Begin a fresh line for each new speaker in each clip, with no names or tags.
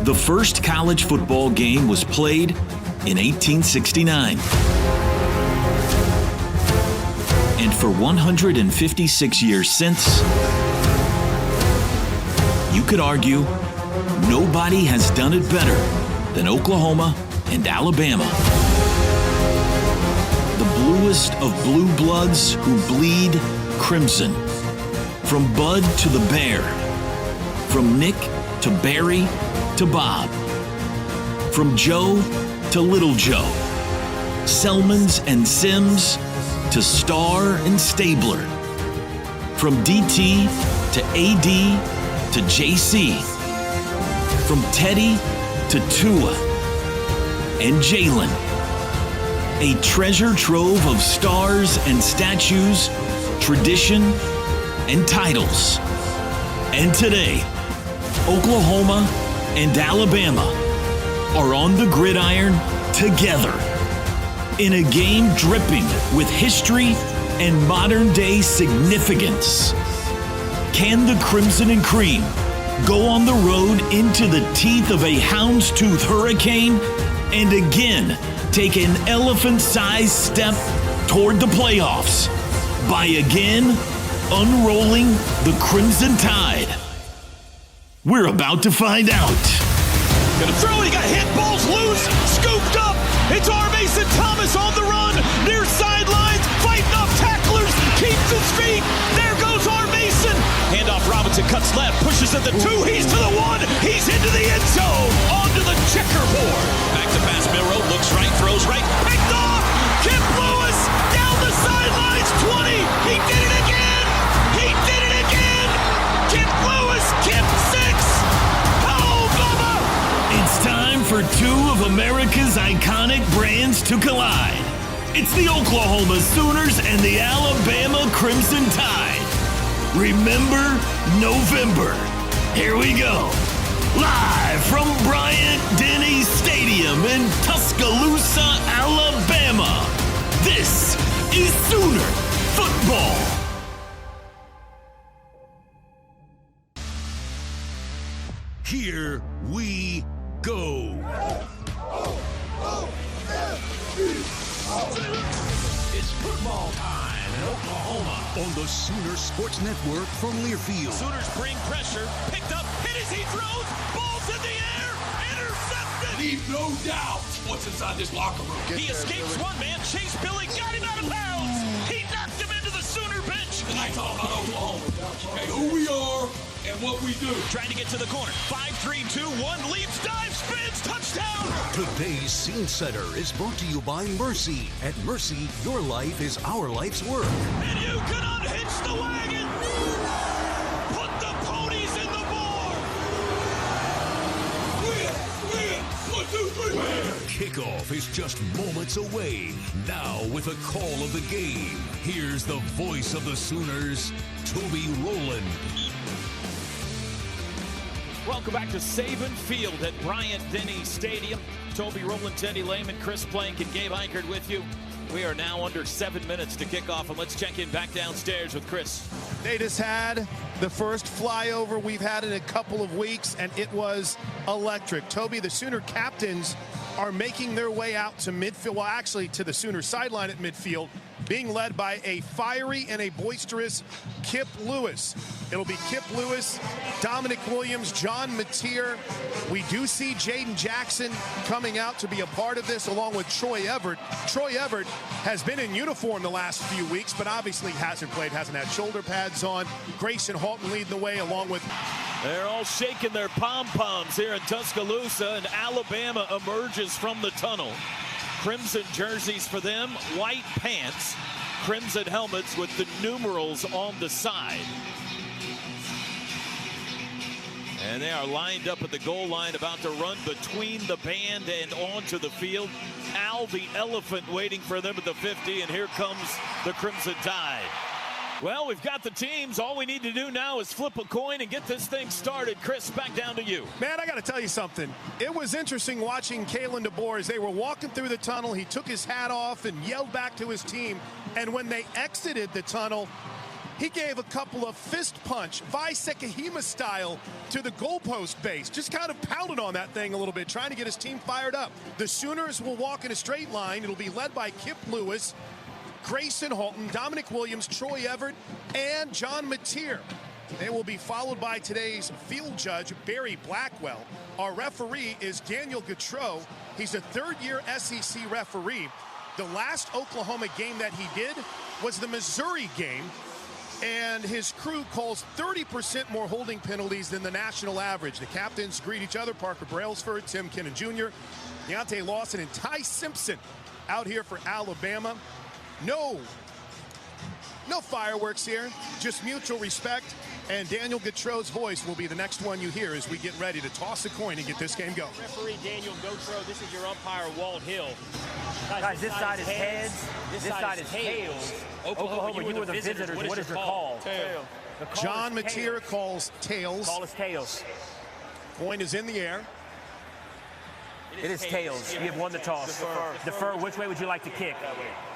The first college football game was played in 1869. And for 156 years since, you could argue nobody has done it better than Oklahoma and Alabama. The bluest of blue bloods who bleed crimson. From Bud to the Bear. From Nick to Barry to Bob. From Joe to Little Joe. Selmans and Sims to Star and Stabler. From DT to AD to JC. From Teddy to Tua and Jalen. A treasure trove of stars and statues, tradition and titles. And today, Oklahoma and Alabama are on the gridiron together in a game dripping with history and modern-day significance. Can the Crimson and Cream go on the road into the teeth of a houndstooth hurricane and again take an elephant-sized step toward the playoffs by again unrolling the Crimson Tide? We're about to find out.
Gonna throw it, he got hit, ball's loose, scooped up. It's R. Mason Thomas on the run, near sidelines, fighting off tacklers, keeps his feet. There goes R. Mason. Handoff, Robinson cuts left, pushes at the 2, he's to the 1, he's into the end zone, onto the checkerboard. Back to pass, Milrow, looks right, throws right, picked off. Kip Lewis down the sidelines, 20, he did it again. He did it again. Kip Lewis, Kip 6. Oh, Bubba.
It's time for two of America's iconic brands to collide. It's the Oklahoma Sooners and the Alabama Crimson Tide. Remember November. Here we go. Live from Bryant-Denny Stadium in Tuscaloosa, Alabama. This is Sooner Football.
Here we go. It's football time in Oklahoma on the Sooner Sports Network from Learfield.
Sooners bring pressure, picked up, hit as he throws, ball's in the air, intercepted.
Leave no doubt what's inside this locker room.
He escapes one man, Chase Billy got him out of bounds. He knocked him into the Sooner bench.
Tonight's all about Oklahoma. Okay, who we are and what we do.
Trying to get to the corner. 5-3-2-1, leaps, dives, spins, touchdown.
Today's Scene Setter is brought to you by Mercy. At Mercy, your life is our life's work.
And you can unhitch the wagon. Put the ponies in the barn.
Win. 1, 2, 3. Win.
Kickoff is just moments away. Now with a call of the game, here's the voice of the Sooners, Toby Rowland.
Welcome back to Saban Field at Bryant-Denny Stadium. Toby Rowland, Teddy Lehman, Chris Plank, and Gabe Eichert with you. We are now under 7 minutes to kick off, and let's check in back downstairs with Chris.
They just had the first flyover we've had in a couple of weeks, and it was electric. Toby, the Sooner captains are making their way out to midfield, well, actually to the Sooner sideline at midfield, being led by a fiery and a boisterous Kip Lewis. It'll be Kip Lewis, Dominic Williams, John Mateer. We do see Jaden Jackson coming out to be a part of this, along with Troy Everett. Troy Everett has been in uniform the last few weeks, but obviously hasn't played, hasn't had shoulder pads on. Grayson Halton leading the way, along with...
They're all shaking their pom-poms here in Tuscaloosa, and Alabama emerges from the tunnel. Crimson jerseys for them, white pants, crimson helmets with the numerals on the side. And they are lined up at the goal line, about to run between the band and onto the field. Al the Elephant waiting for them at the 50, and here comes the Crimson Tide. Well, we've got the teams. All we need to do now is flip a coin and get this thing started. Chris, back down to you.
Man, I got to tell you something. It was interesting watching Kalen DeBoer as they were walking through the tunnel. He took his hat off and yelled back to his team. And when they exited the tunnel, He gave a couple of fist punch, Vi Sekihima style, to the goalpost base. Just kind of pounded on that thing a little bit, trying to get his team fired up. The Sooners will walk in a straight line. It'll be led by Kip Lewis, Grayson Halton, Dominic Williams, Troy Everett, and John Mateer. They will be followed by today's field judge, Barry Blackwell. Our referee is Daniel Gautreau. He's a third-year SEC referee. The last Oklahoma game that he did was the Missouri game, and his crew calls 30% more holding penalties than the national average. The captains greet each other, Parker Brailsford, Tim Kennan Jr., Deontay Lawson, and Ty Simpson out here for Alabama. No fireworks here, just mutual respect. And Daniel Gautreau's voice will be the next one you hear as we get ready to toss a coin and get this game going.
Referee Daniel Gautreau, this is your umpire, Walt Hill.
Guys, this side is heads, this side is tails. Oklahoma, you were the visitors. What is your call?
Tail.
John Mateer calls tails.
Call is tails.
Coin is in the air.
It is tails. You have won the toss. Defer. Which way would you like to kick?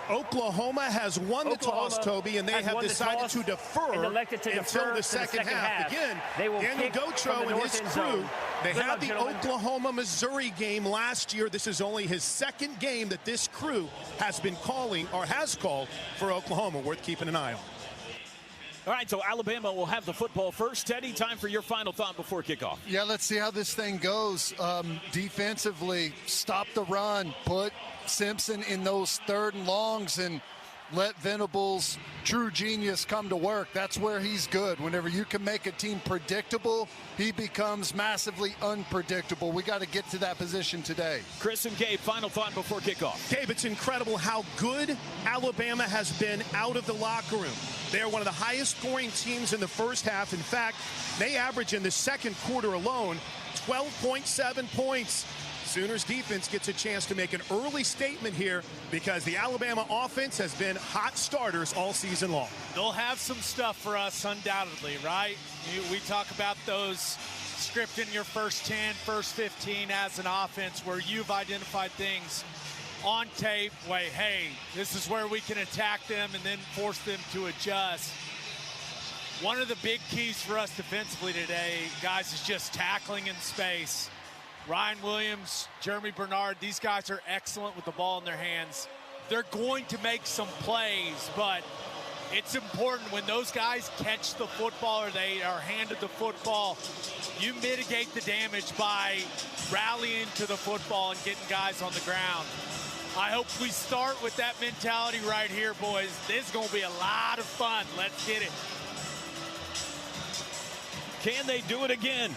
Oklahoma has won the toss, Toby, and they have decided to defer until the second half. Again, Daniel Gautreau and his crew, they had the Oklahoma-Missouri game last year. This is only his second game that this crew has been calling, or has called, for Oklahoma. Worth keeping an eye on.
All right, so Alabama will have the football first. Teddy, time for your final thought before kickoff.
Yeah, let's see how this thing goes. Defensively, stop the run, put Simpson in those third and longs, and let Venables' true genius come to work. That's where he's good. Whenever you can make a team predictable, he becomes massively unpredictable. We got to get to that position today.
Chris and Gabe, final thought before kickoff.
Gabe, it's incredible how good Alabama has been out of the locker room. They're one of the highest scoring teams in the first half. In fact, they average in the second quarter alone 12.7 points. Sooners defense gets a chance to make an early statement here because the Alabama offense has been hot starters all season long.
They'll have some stuff for us undoubtedly, right? We talk about those scripting your first 10, first 15 as an offense where you've identified things on tape. Wait, hey, this is where we can attack them and then force them to adjust. One of the big keys for us defensively today, guys, is just tackling in space. Ryan Williams, Jeremy Bernard, these guys are excellent with the ball in their hands. They're going to make some plays, but it's important when those guys catch the football or they are handed the football, you mitigate the damage by rallying to the football and getting guys on the ground. I hope we start with that mentality right here, boys. This is going to be a lot of fun. Let's get it.
Can they do it again?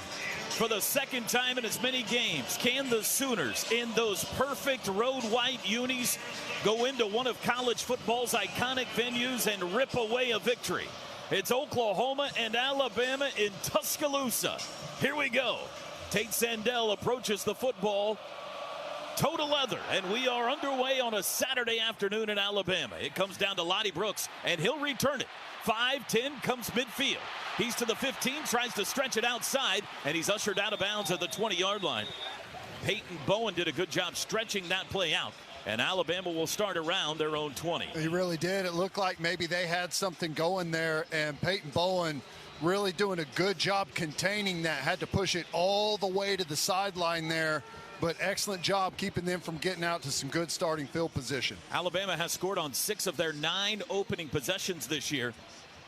For the second time in as many games, can the Sooners, in those perfect road white unis, go into one of college football's iconic venues and rip away a victory? It's Oklahoma and Alabama in Tuscaloosa. Here we go. Tate Sandell approaches the football toe to leather, and we are underway on a Saturday afternoon in Alabama. It comes down to Lottie Brooks, and he'll return it. 5-10 comes midfield. He's to the 15, tries to stretch it outside, and he's ushered out of bounds at the 20-yard line. Peyton Bowen did a good job stretching that play out, and Alabama will start around their own 20.
He really did. It looked like maybe they had something going there, and Peyton Bowen really doing a good job containing that. Had to push it all the way to the sideline there, but excellent job keeping them from getting out to some good starting field position.
Alabama has scored on 6 of their 9 opening possessions this year.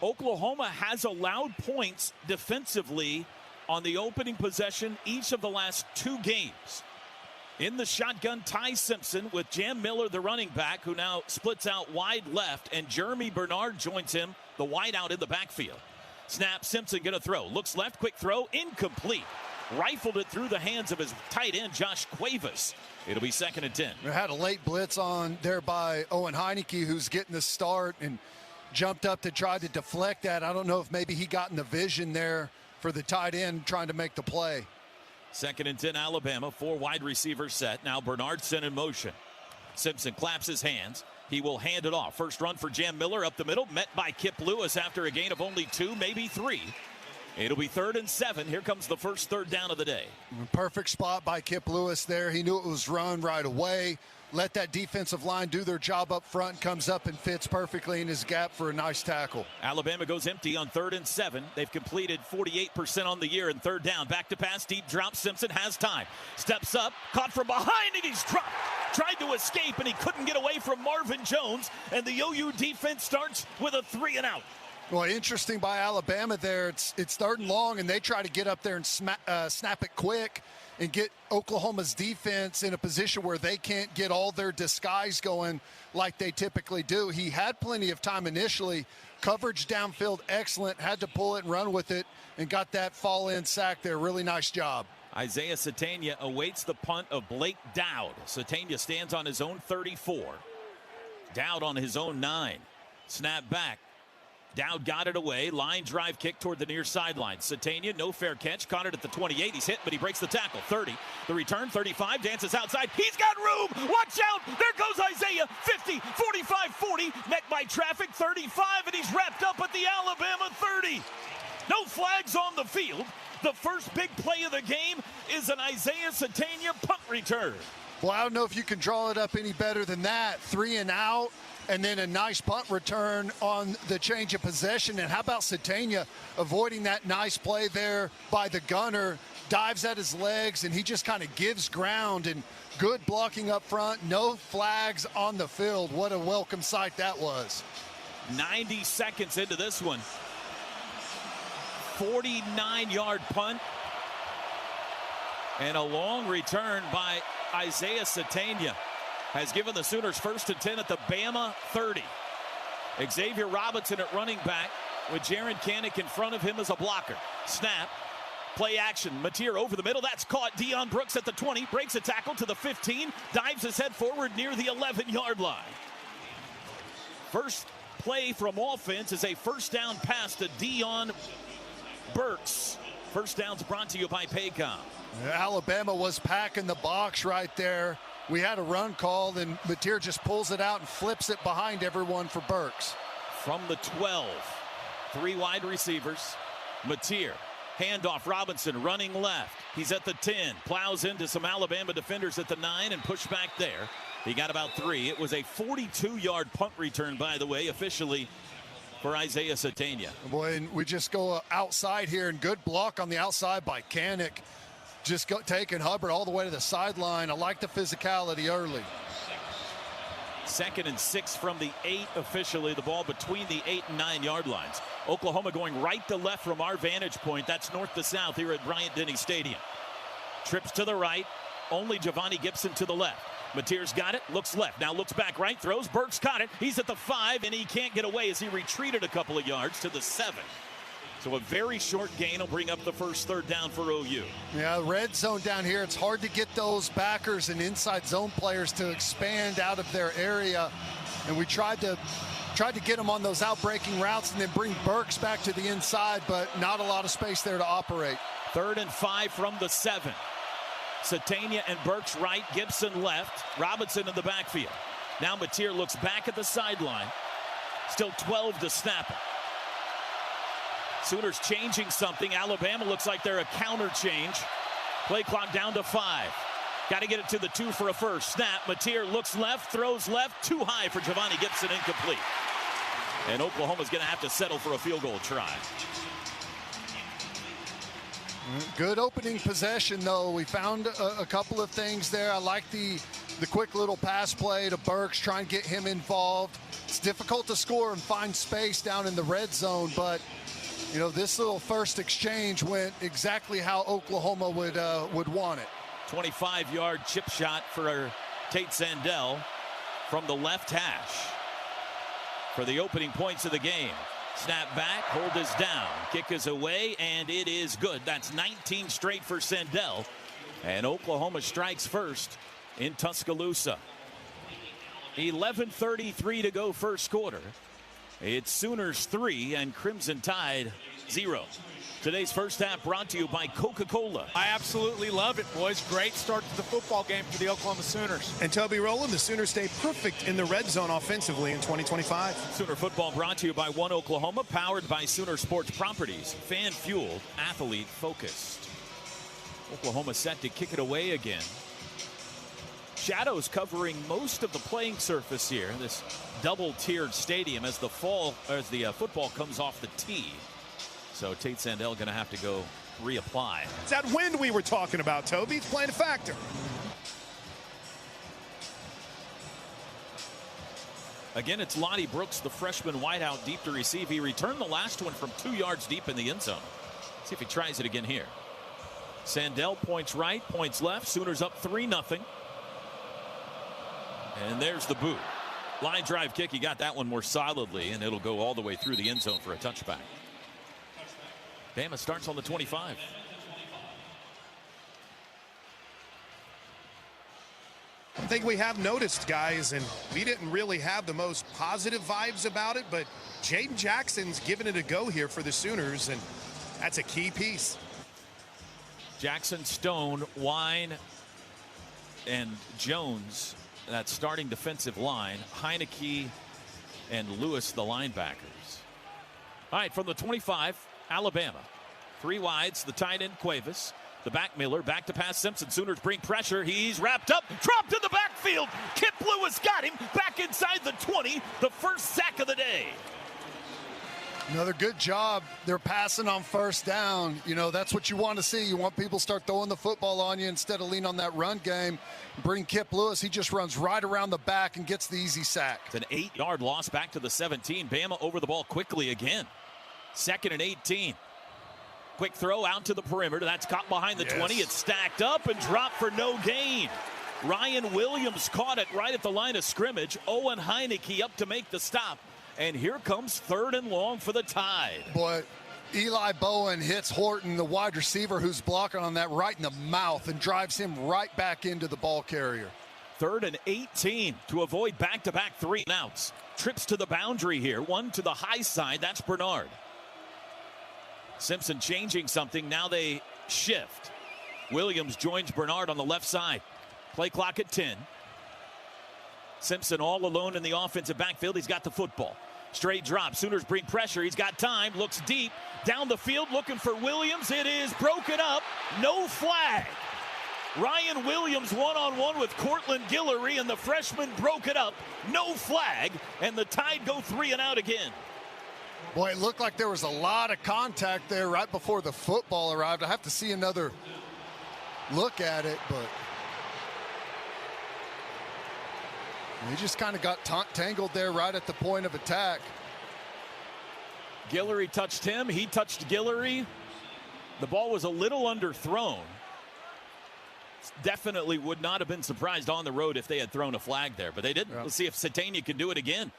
Oklahoma has allowed points defensively on the opening possession each of the last 2 games. In the shotgun, Ty Simpson with Jam Miller, the running back, who now splits out wide left, and Jeremy Bernard joins him, the wide out in the backfield. Snap, Simpson going to throw. Looks left, quick throw, incomplete. Rifled it through the hands of his tight end, Josh Cuevas. It'll be 2nd and 10.
We had a late blitz on there by Owen Heineke, who's getting the start and jumped up to try to deflect that. I don't know if maybe he got in the vision there for the tight end trying to make the play.
2nd and 10, Alabama. 4 wide receivers set. Now Bernardson in motion. Simpson claps his hands. He will hand it off. First run for Jam Miller up the middle, met by Kip Lewis after a gain of only 2, maybe 3. It'll be 3rd and 7. Here comes the first third down of the day.
Perfect spot by Kip Lewis there. He knew it was run right away. Let that defensive line do their job up front, comes up and fits perfectly in his gap for a nice tackle.
Alabama goes empty on 3rd and 7. They've completed 48% on the year in third down. Back to pass, deep drop. Simpson has time. Steps up, caught from behind, and he's dropped. Tried to escape, and he couldn't get away from Marvin Jones. And the OU defense starts with a 3 and out.
Well, interesting by Alabama there. It's 3rd and long, and they try to get up there and snap it quick and get Oklahoma's defense in a position where they can't get all their disguise going like they typically do. He had plenty of time initially. Coverage downfield, excellent. Had to pull it and run with it and got that fall-in sack there. Really nice job.
Isaiah Satania awaits the punt of Blake Dowd. Satania stands on his own 34. Dowd on his own 9. Snap back. Dowd got it away. Line drive kick toward the near sideline. Satania, no fair catch. Caught it at the 28. He's hit, but he breaks the tackle. 30. The return, 35. Dances outside. He's got room. Watch out. There goes Isaiah. 50, 45, 40. Met by traffic. 35, and he's wrapped up at the Alabama 30. No flags on the field. The first big play of the game is an Isaiah Satania punt return.
Well, I don't know if you can draw it up any better than that. 3 and out. And then a nice punt return on the change of possession. And how about Satania avoiding that nice play there by the gunner, dives at his legs, and he just kind of gives ground, and good blocking up front, no flags on the field. What a welcome sight that was.
90 seconds into this one. 49-yard punt. And a long return by Isaiah Satania has given the Sooners 1st and 10 at the Bama 30. Xavier Robinson at running back with Jaron Kanik in front of him as a blocker. Snap, play action, Mateer over the middle. That's caught. Deion Brooks at the 20, breaks a tackle to the 15, dives his head forward near the 11-yard line. First play from offense is a first down pass to Deion Burks. First down's brought to you by Paycom.
Alabama was packing the box right there. We had a run call, and Mateer just pulls it out and flips it behind everyone for Burks.
From the 12, 3 wide receivers. Mateer, handoff, Robinson running left. He's at the 10, plows into some Alabama defenders at the 9 and pushed back there. He got about 3. It was a 42-yard punt return, by the way, officially for Isaiah Satania.
Boy, and we just go outside here, and good block on the outside by Kanik. Just taking Hubbard all the way to the sideline. I like the physicality early.
2nd and 6 from the 8 officially. The ball between the 8 and 9 yard lines. Oklahoma going right to left from our vantage point. That's north to south here at Bryant-Denny Stadium. Trips to the right. Only Giovanni Gibson to the left. Mateer's got it. Looks left. Now looks back right. Throws. Burks caught it. He's at the 5, and he can't get away as he retreated a couple of yards to the 7. So a very short gain will bring up the first third down for OU.
Yeah, red zone down here. It's hard to get those backers and inside zone players to expand out of their area. And we tried to get them on those outbreaking routes and then bring Burks back to the inside, but not a lot of space there to operate.
3rd and 5 from the 7. Satania and Burks right, Gibson left, Robinson in the backfield. Now Mateer looks back at the sideline. Still 12 to snap it. Sooners changing something. Alabama looks like they're a counter change. Play clock down to 5. Got to get it to the 2 for a first. Snap. Mateer looks left, throws left. Too high for Giovanni Gibson, incomplete. And Oklahoma's going to have to settle for a field goal try.
Good opening possession, though. We found a couple of things there. I like the quick little pass play to Burks, trying to get him involved. It's difficult to score and find space down in the red zone, but you know, this little first exchange went exactly how Oklahoma would want it.
25-yard chip shot for Tate Sandell from the left hash for the opening points of the game. Snap back, hold is down, kick is away, and it is good. That's 19 straight for Sandell, and Oklahoma strikes first in Tuscaloosa. 11:33 to go first quarter. It's Sooners 3 and Crimson Tide 0. Today's first half brought to you by Coca-Cola.
I absolutely love it, boys. Great start to the football game for the Oklahoma Sooners.
And Toby Rowland, the Sooners stay perfect in the red zone offensively in 2025.
Sooner football brought to you by One Oklahoma, powered by Sooner Sports Properties. Fan-fueled, athlete-focused. Oklahoma set to kick it away again. Shadows covering most of the playing surface here. This double-tiered stadium as the football comes off the tee. So Tate Sandell going to have to go reapply.
It's that wind we were talking about, Toby. It's playing a factor.
Again, it's Lonnie Brooks, the freshman wideout, deep to receive. He returned the last one from 2 yards deep in the end zone. See if he tries it again here. Sandell points right, points left. Sooners up 3-0. And there's the boot. Line drive kick. He got that one more solidly, and it'll go all the way through the end zone for a touchback. Bama starts on the 25.
One thing we have noticed, guys, and we didn't really have the most positive vibes about it, but Jaden Jackson's giving it a go here for the Sooners, and that's a key piece.
Jackson, Stone, Wine, and Jones, that starting defensive line. Heineke and Lewis, the linebackers. All right, from the 25, Alabama. 3 wides, the tight end Cuevas. The back Miller, back to pass Simpson. Sooners bring pressure. He's wrapped up, dropped in the backfield. Kip Lewis got him back inside the 20. The first sack of the day.
Another good job. They're passing on first down. You know, that's what you want to see. You want people start throwing the football on you instead of lean on that run game. Bring Kip Lewis. He just runs right around the back and gets the easy sack.
It's an 8-yard loss back to the 17. Bama over the ball quickly again. 2nd and 18. Quick throw out to the perimeter. That's caught behind the 20. It's stacked up and dropped for no gain. Ryan Williams caught it right at the line of scrimmage. Owen Heineke up to make the stop. And here comes 3rd and long for the Tide.
Boy, Eli Bowen hits Horton, the wide receiver who's blocking on that, right in the mouth and drives him right back into the ball carrier.
3rd and 18 to avoid back-to-back 3 and outs. Trips to the boundary here. One to the high side. That's Bernard. Simpson changing something. Now they shift. Williams joins Bernard on the left side. Play clock at 10. Simpson all alone in the offensive backfield. He's got the football. Straight drop. Sooners bring pressure. He's got time. Looks deep. Down the field looking for Williams. It is broken up. No flag. Ryan Williams one-on-one with Cortland Guillory, and the freshman broke it up. No flag. And the Tide go 3 and out again.
Boy, it looked like there was a lot of contact there right before the football arrived. I have to see another look at it, but he just kind of got tangled there right at the point of attack.
Guillory touched him. He touched Guillory. The ball was a little underthrown. Definitely would not have been surprised on the road if they had thrown a flag there, but they didn't. Let's see if Satania can do it again.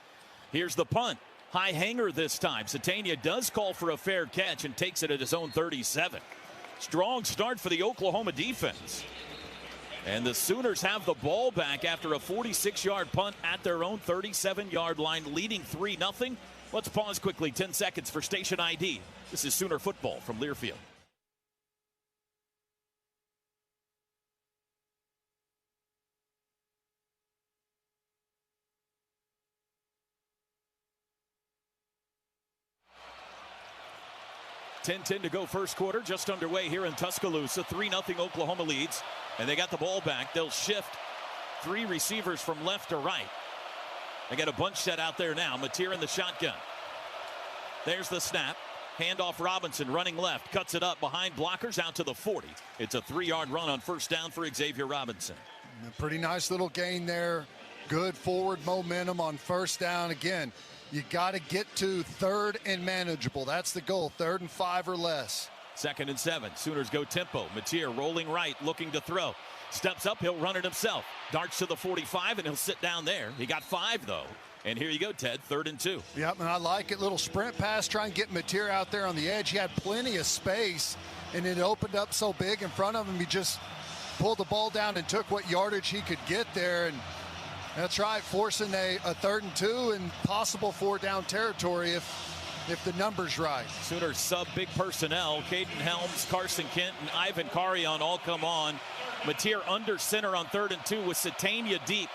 Here's the punt. High hanger this time. Satania does call for a fair catch and takes it at his own 37. Strong start for the Oklahoma defense. And the Sooners have the ball back after a 46-yard punt at their own 37-yard line, leading 3-0. Let's pause quickly, 10 seconds for station ID. This is Sooner football from Learfield. .10 to go first quarter, just underway here in Tuscaloosa. 3-0 Oklahoma leads, and they got the ball back. They'll shift 3 receivers from left to right. They got a bunch set out there now. Mateer in the shotgun. There's the snap. Handoff Robinson running left, cuts it up behind blockers out to the 40. It's a 3-yard run on first down for Xavier Robinson.
A pretty nice little gain there. Good forward momentum on first down. Again, you got to get to 3rd and manageable. That's the goal, 3rd and 5 or less.
2nd and 7. Sooners go tempo. Mateer rolling right, looking to throw. Steps up, he'll run it himself. Darts to the 45, and he'll sit down there. He got 5, though. And here you go, Ted, 3rd and 2.
Yep, and I like it. Little sprint pass, try and get Mateer out there on the edge. He had plenty of space, and it opened up so big in front of him. He just pulled the ball down and took what yardage he could get there. And that's right, forcing a 3rd and 2 and possible 4-down territory if if the number's right.
Sooners sub big personnel. Caden Helms, Carson Kent, and Ivan Carrion all come on. Mateer under center on 3rd and 2 with Satania deep.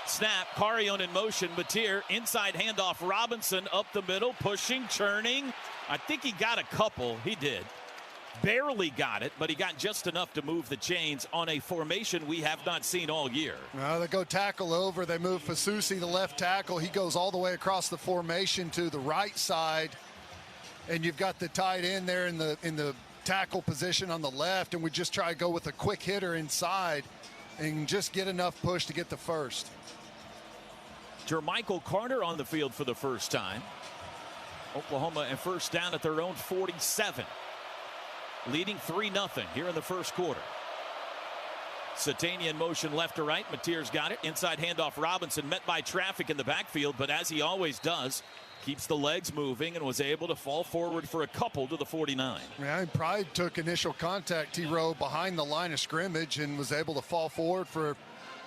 Snap, Carrion in motion. Mateer inside handoff. Robinson up the middle, pushing, churning. I think he got a couple. He did. Barely got it, but he got just enough to move the chains on a formation we have not seen all year.
They go tackle over. They move Fasusi, the left tackle. He goes all the way across the formation to the right side. And you've got the tight end there in the tackle position on the left. And we just try to go with a quick hitter inside and just get enough push to get the first.
Jermichael Carter on the field for the first time. Oklahoma and first down at their own 47. Leading 3-0 here in the first quarter. Satania in motion left to right. Mateer's got it. Inside handoff. Robinson met by traffic in the backfield, but as he always does, keeps the legs moving and was able to fall forward for a couple to the 49.
Yeah, Pride took initial contact, T-Row, behind the line of scrimmage and was able to fall forward for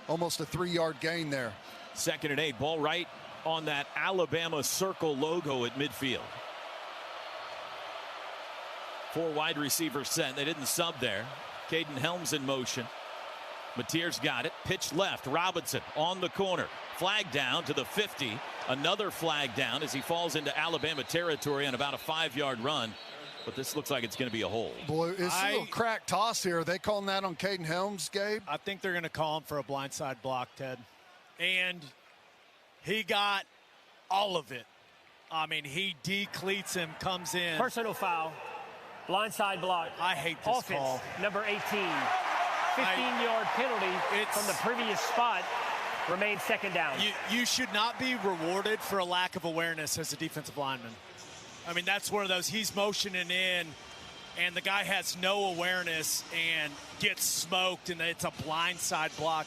almost a 3-yard gain there.
2nd and 8. Ball right on that Alabama circle logo at midfield. 4 wide receivers set. They didn't sub there. Caden Helms in motion. Mateer's got it. Pitch left. Robinson on the corner. Flag down to the 50. Another flag down as he falls into Alabama territory on about a 5-yard run. But this looks like it's going to be a hold.
Boy, it's a little crack toss here. Are they calling that on Caden Helms, Gabe?
I think they're going to call him for a blindside block, Ted. And he got all of it. I mean, he decleats him, comes in.
Personal foul. Blindside block.
I hate this
offense,
call.
Number 18. 15-yard penalty from the previous spot. Remains 2nd down.
You should not be rewarded for a lack of awareness as a defensive lineman. I mean, that's one of those, he's motioning in, and the guy has no awareness and gets smoked, and it's a blindside block.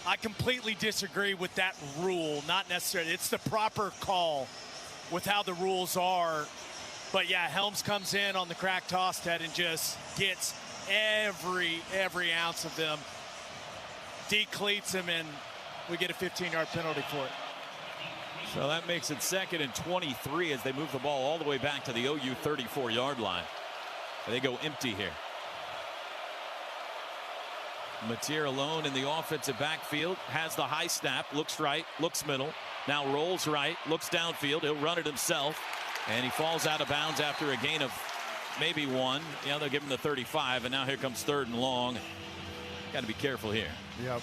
I completely disagree with that rule. Not necessarily. It's the proper call with how the rules are. But, yeah, Helms comes in on the crack toss, Ted, and just gets every ounce of them. Decleats him, and we get a 15-yard penalty for it.
So that makes it 2nd and 23 as they move the ball all the way back to the OU 34-yard line. They go empty here. Mateer alone in the offensive backfield, has the high snap, looks right, looks middle, now rolls right, looks downfield, he'll run it himself, and he falls out of bounds after a gain of maybe 1. Yeah, they'll give him the 35, and now here comes 3rd and long. Got to be careful here.
Yep.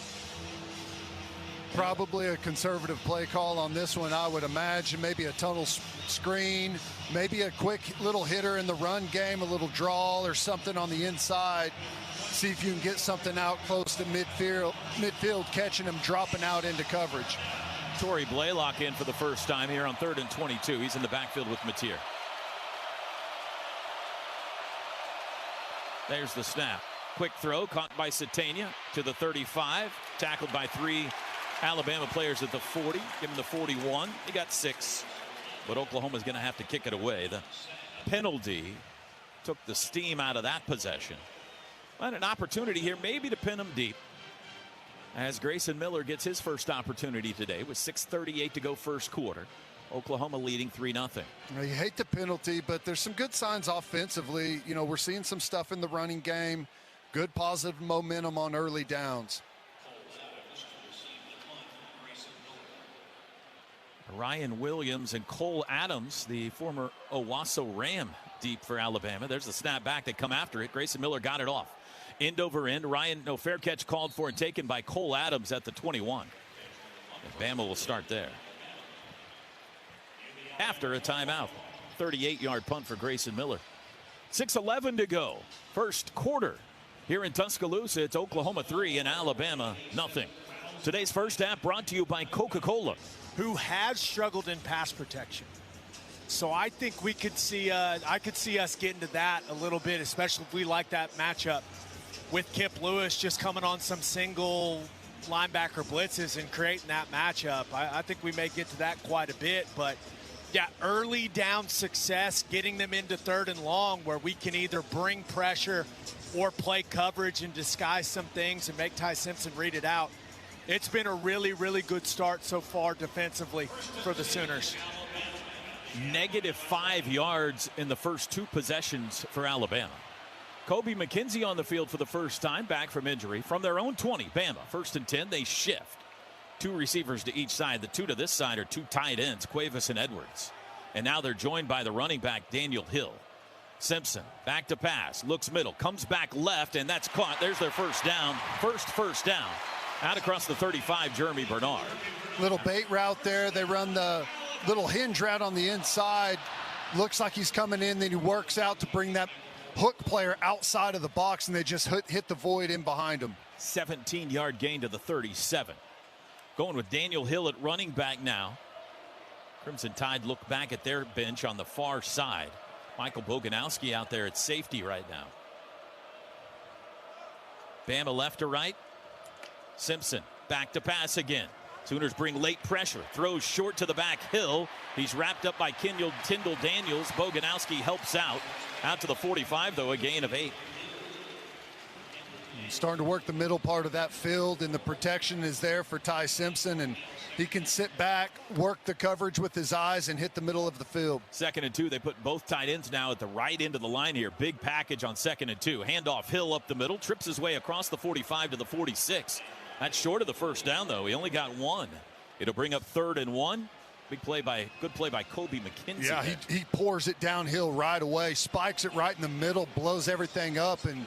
Probably a conservative play call on this one, I would imagine. Maybe a tunnel screen, maybe a quick little hitter in the run game, a little draw or something on the inside. See if you can get something out close to midfield, catching him dropping out into coverage.
Torrey Blaylock in for the first time here on 3rd and 22. He's in the backfield with Mateer. There's the snap. Quick throw caught by Satania to the 35. Tackled by 3 Alabama players at the 40. Give him the 41. He got 6. But Oklahoma's going to have to kick it away. The penalty took the steam out of that possession. And an opportunity here maybe to pin him deep. As Grayson Miller gets his first opportunity today with 6:38 to go first quarter. Oklahoma leading 3-0.
You hate the penalty, but there's some good signs offensively. You know, we're seeing some stuff in the running game. Good positive momentum on early downs.
Ryan Williams and Cole Adams, the former Owasso Ram, deep for Alabama. There's the snap back. They come after it. Grayson Miller got it off. End over end. Fair catch called for and taken by Cole Adams at the 21. And Bama will start there. After a timeout. 38-yard punt for Grayson Miller. 6:11 to go. First quarter. Here in Tuscaloosa, it's Oklahoma 3 and Alabama nothing. Today's first half brought to you by Coca-Cola,
who has struggled in pass protection. So I think we could see, I could see us getting to that a little bit, especially if we like that matchup with Kip Lewis just coming on some single linebacker blitzes and creating that matchup. I think we may get to that quite a bit, but yeah, early down success, getting them into 3rd and long where we can either bring pressure or play coverage and disguise some things and make Ty Simpson read it out. It's been a really, really good start so far defensively for the Sooners.
-5 yards in the first 2 possessions for Alabama. Kobe McKenzie on the field for the first time back from injury. From their own 20, Bama, 1st and 10, they shift. 2 receivers to each side. The 2 to this side are 2 tight ends, Cuevas and Edwards. And now they're joined by the running back, Daniel Hill. Simpson, back to pass, looks middle, comes back left, and that's caught. There's their first down. First down. Out across the 35, Jeremy Bernard.
Little bait route there. They run the little hinge route on the inside. Looks like he's coming in, then he works out to bring that hook player outside of the box, and they just hit the void in behind him.
17-yard gain to the 37. Going with Daniel Hill at running back now. Crimson Tide look back at their bench on the far side. Michael Boganowski out there at safety right now. Bama left to right. Simpson back to pass again. Sooners bring late pressure. Throws short to the back. Hill. He's wrapped up by Tyndall Daniels. Boganowski helps out. Out to the 45, though, a gain of 8.
Starting to work the middle part of that field, and the protection is there for Ty Simpson, and he can sit back, work the coverage with his eyes, and hit the middle of the field.
2nd and 2. They put both tight ends now at the right end of the line here. Big package on 2nd and 2. Handoff, Hill up the middle, trips his way across the 45 to the 46. That's short of the first down, though. He only got 1. It'll bring up 3rd and 1. Good play by Kobe McKenzie.
Yeah, he pours it downhill right away, spikes it right in the middle, blows everything up, and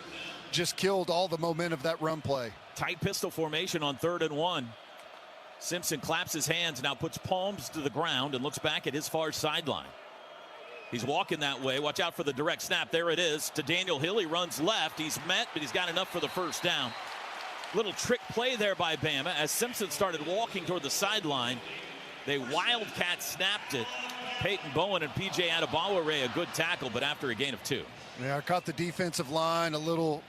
just killed all the momentum of that run play.
Tight pistol formation on 3rd and 1. Simpson claps his hands, now puts palms to the ground and looks back at his far sideline. He's walking that way. Watch out for the direct snap. There it is to Daniel Hill. He runs left. He's met, but he's got enough for the first down. Little trick play there by Bama as Simpson started walking toward the sideline. They wildcat snapped it. Peyton Bowen and P.J. Adebawore a good tackle, but after a gain of 2.
Yeah, I caught the defensive line a little.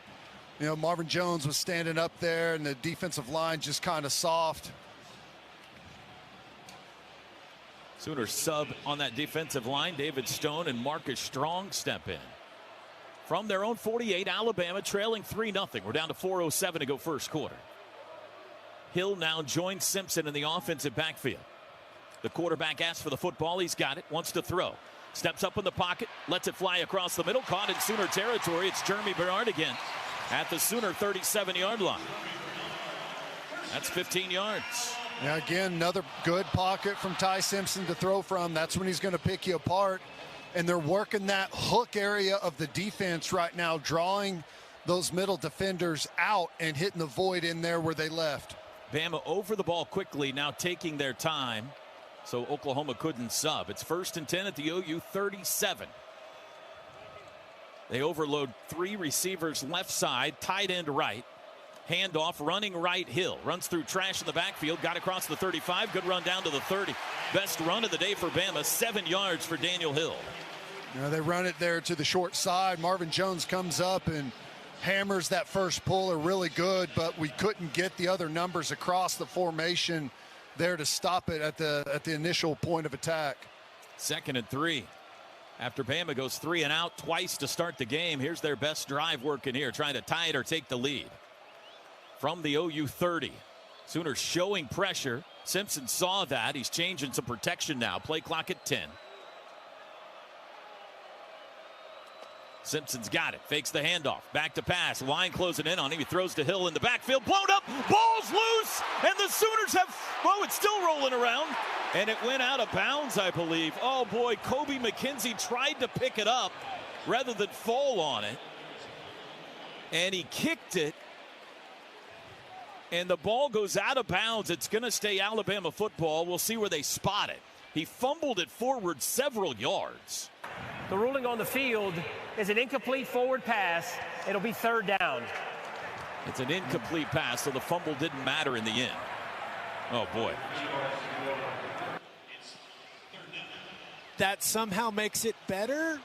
Marvin Jones was standing up there, and the defensive line just kind of soft.
Sooners sub on that defensive line. David Stone and Marcus Strong step in. From their own 48, Alabama trailing 3-0. We're down to 4:07 to go first quarter. Hill now joins Simpson in the offensive backfield. The quarterback asks for the football. He's got it, wants to throw. Steps up in the pocket, lets it fly across the middle. Caught in Sooner territory. It's Jeremy Bernard again at the Sooner 37-yard line. That's 15 yards.
Yeah, again, another good pocket from Ty Simpson to throw from. That's when he's going to pick you apart. And they're working that hook area of the defense right now, drawing those middle defenders out and hitting the void in there where they left.
Bama over the ball quickly, now taking their time. So Oklahoma couldn't sub. It's 1st and 10 at the OU 37. They overload 3 receivers left side, tight end right. Handoff, running right, Hill. Runs through trash in the backfield, got across the 35. Good run down to the 30. Best run of the day for Bama, 7 yards for Daniel Hill.
They run it there to the short side. Marvin Jones comes up and hammers that first puller really good, but we couldn't get the other numbers across the formation there to stop it at the initial point of attack.
2nd and 3. After Bama goes 3 and out twice to start the game, here's their best drive working here, trying to tie it or take the lead. From the OU 30, Sooners showing pressure. Simpson saw that. He's changing some protection now. Play clock at 10. Simpson's got it. Fakes the handoff. Back to pass. Line closing in on him. He throws to Hill in the backfield. Blown up. Ball's loose. And the Sooners have, it's still rolling around. And it went out of bounds, I believe. Oh, boy. Kobe McKenzie tried to pick it up rather than fall on it. And he kicked it. And the ball goes out of bounds. It's going to stay Alabama football. We'll see where they spot it. He fumbled it forward several yards.
The ruling on the field is an incomplete forward pass. It'll be 3rd down.
It's an incomplete pass, so the fumble didn't matter in the end. Oh, boy.
That somehow makes it better?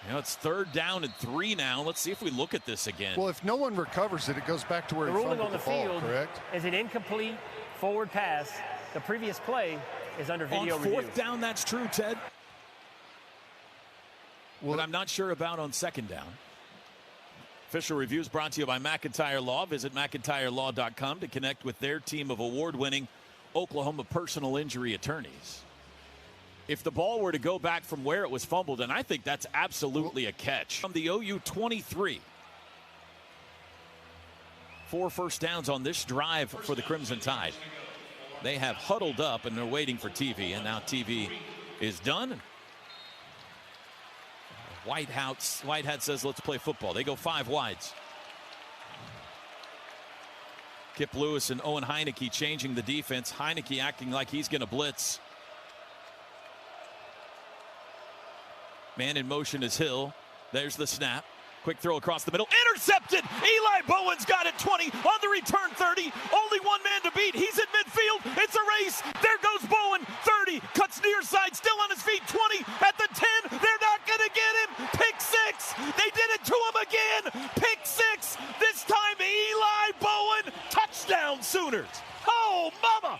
It's 3rd down and 3 now. Let's see if we look at this again.
Well, if no one recovers it, it goes back to where
the
he
ruling
fumbled
on the
ball,
field
correct?
Is an incomplete forward pass. The previous play is under video review.
On 4th down, that's true, Ted. Well, but I'm not sure about on 2nd down. Official reviews brought to you by McIntyre Law. Visit McIntyreLaw.com to connect with their team of award-winning Oklahoma personal injury attorneys. if the ball were to go back from where it was fumbled, and I think that's absolutely a catch. From the OU 23. 4 first downs on this drive for the Crimson Tide. They have huddled up and they're waiting for TV, and now TV is done. Whitehead says, let's play football. They go 5 wides. Kip Lewis and Owen Heineke changing the defense. Heineke acting like he's going to blitz. Man in motion is Hill. There's the snap. Quick throw across the middle. Intercepted! Eli Bowen's got it 20. On the return 30. Only one man to beat. He's in midfield. It's a race. There goes Bowen. 30. Cuts near side. Still on his feet. 20. At the 10. They're not going to get him. Pick 6. They did it to him again. Pick 6. This time Eli Bowen. Touchdown Sooners. Oh, mama.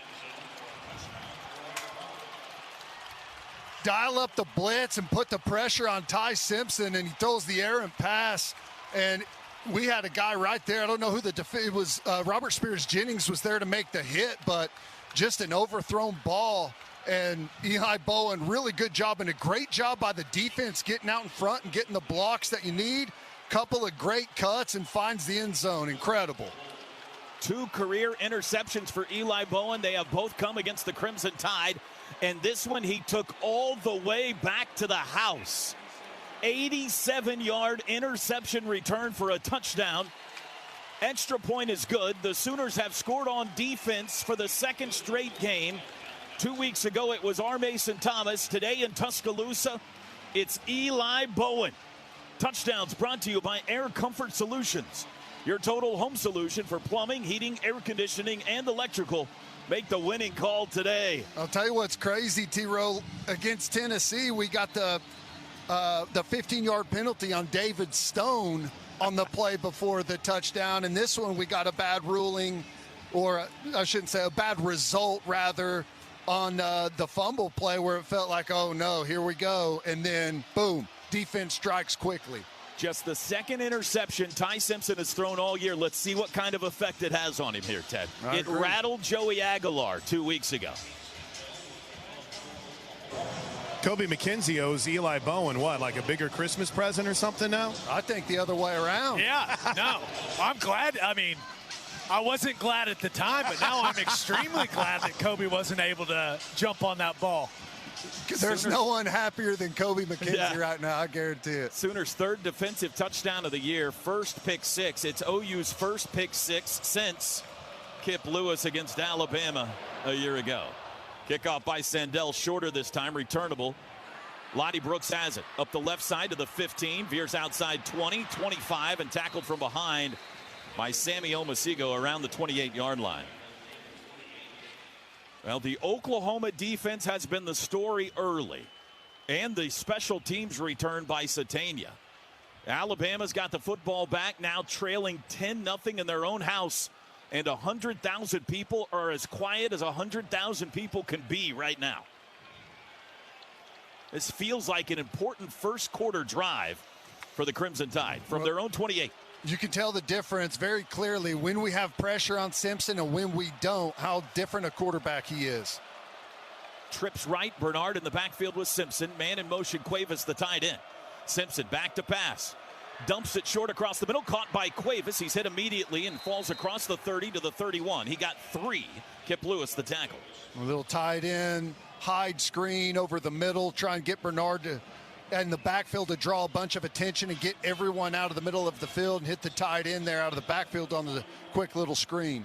Dial up the blitz and put the pressure on Ty Simpson, and he throws the errant pass. And we had a guy right there. I don't know who it was. Robert Spears Jennings was there to make the hit, but just an overthrown ball. And Eli Bowen, really good job and a great job by the defense getting out in front and getting the blocks that you need. Couple of great cuts and finds the end zone. Incredible.
2 career interceptions for Eli Bowen. They have both come against the Crimson Tide. And this one he took all the way back to the house. 87-yard interception return for a touchdown. Extra point is good. The Sooners have scored on defense for the 2nd straight game. 2 weeks ago it was R. Mason Thomas. Today in Tuscaloosa, it's Eli Bowen. Touchdowns brought to you by Air Comfort Solutions. Your total home solution for plumbing, heating, air conditioning, and electrical. Make the winning call today.
I'll tell you what's crazy, T-Row. Against Tennessee, we got the 15-yard penalty on David Stone on the play before the touchdown. And this one, we got a bad ruling, or I shouldn't say a bad result, rather, on the fumble play where it felt like, oh, no, here we go. And then, boom, defense strikes quickly.
Just the 2nd interception Ty Simpson has thrown all year. Let's see what kind of effect it has on him here, Ted. It rattled Joey Aguilar 2 weeks ago.
Kobe McKenzie owes Eli Bowen, what, like a bigger Christmas present or something now?
I think the other way around.
Yeah, no, I'm glad. I mean, I wasn't glad at the time, but now I'm extremely glad that Kobe wasn't able to jump on that ball.
There's no one happier than Kobe McKenzie right now, I guarantee it.
Sooners' 3rd defensive touchdown of the year, 1st pick 6. It's OU's 1st pick 6 since Kip Lewis against Alabama a year ago. Kickoff by Sandell, shorter this time, returnable. Lottie Brooks has it. Up the left side to the 15, veers outside 20, 25, and tackled from behind by Sammy Omasigo around the 28-yard line. Well, the Oklahoma defense has been the story early, and the special teams return by Satania. Alabama's got the football back, now trailing 10-0 in their own house, and 100,000 people are as quiet as 100,000 people can be right now. This feels like an important first quarter drive for the Crimson Tide from their own 28.
You can tell the difference very clearly when we have pressure on Simpson and when we don't, how different a quarterback he is.
Trips right, Bernard in the backfield with Simpson. Man in motion, Cuevas the tight end. Simpson back to pass. Dumps it short across the middle, caught by Cuevas. He's hit immediately and falls across the 30 to the 31. He got 3. Kip Lewis the tackle.
A little tight end, hide screen over the middle, try and get Bernard to in the backfield to draw a bunch of attention and get everyone out of the middle of the field and hit the tight end there out of the backfield on the quick little screen.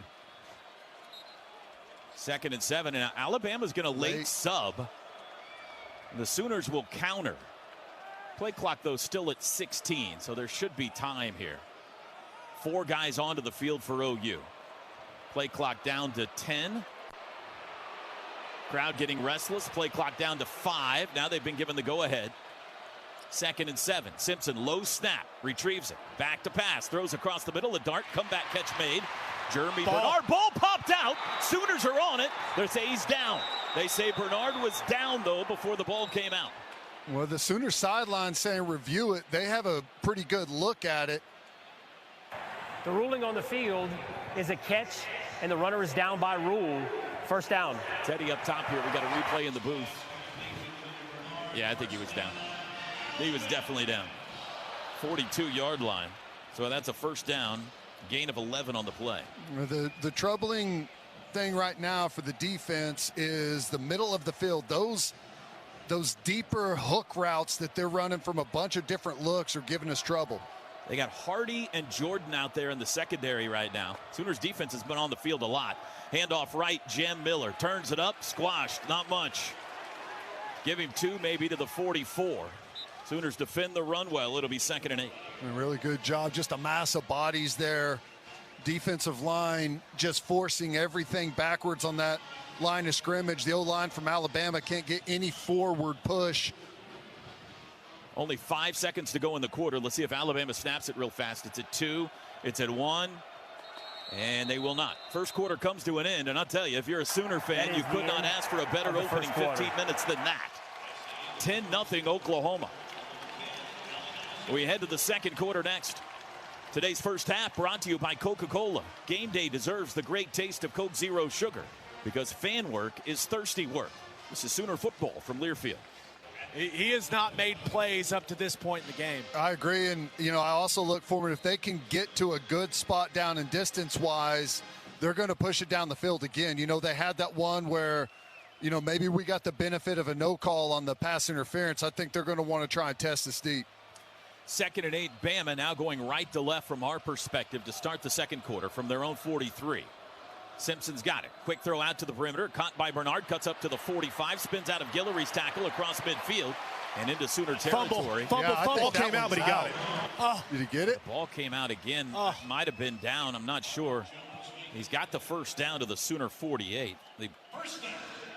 2nd and 7, and Alabama's going to late sub. The Sooners will counter. Play clock, though, still at 16, so there should be time here. 4 guys onto the field for OU. Play clock down to 10. Crowd getting restless. Play clock down to 5. Now they've been given the go-ahead. 2nd and 7. Simpson, low snap, retrieves it. Back to pass, throws across the middle. A dart, comeback catch made. Jeremy Bernard, ball popped out. Sooners are on it. They say he's down. They say Bernard was down, though, before the ball came out.
Well, the Sooners sideline saying review it. They have a pretty good look at it.
The ruling on the field is a catch, and the runner is down by rule. First down.
Teddy up top here. We got a replay in the booth.
Yeah, I think he was down. He was definitely down. 42-yard line. So that's a first down. Gain of 11 on the play.
The troubling thing right now for the defense is the middle of the field. Those deeper hook routes that they're running from a bunch of different looks are giving us trouble.
They got Hardy and Jordan out there in the secondary right now. Sooners defense has been on the field a lot. Handoff right, Jam Miller turns it up, squashed, not much. Give him 2 maybe to the 44. Sooners defend the run well. It'll be 2nd and 8.
A really good job. Just a mass of bodies there. Defensive line just forcing everything backwards on that line of scrimmage. The O-line from Alabama can't get any forward push.
Only 5 seconds to go in the quarter. Let's see if Alabama snaps it real fast. It's at 2. It's at 1. And they will not. First quarter comes to an end. And I'll tell you, if you're a Sooner fan, you could not ask for a better opening 15 minutes than that. 10-0 Oklahoma. We head to the second quarter next. Today's first half brought to you by Coca-Cola. Game day deserves the great taste of Coke Zero Sugar because fan work is thirsty work. This is Sooner football from Learfield.
He has not made plays up to this point in the game.
I agree, and I also look forward, if they can get to a good spot down and distance-wise, they're going to push it down the field again. They had that one where, maybe we got the benefit of a no call on the pass interference. I think they're going to want to try and test this deep.
2nd and 8, Bama now going right to left from our perspective to start the second quarter from their own 43. Simpson's got it. Quick throw out to the perimeter. Caught by Bernard. Cuts up to the 45. Spins out of Guillory's tackle across midfield and into Sooner territory.
Fumble came out, but he got it.
Did he get it?
The ball came out again. Might have been down. I'm not sure. He's got the first down to the Sooner 48. The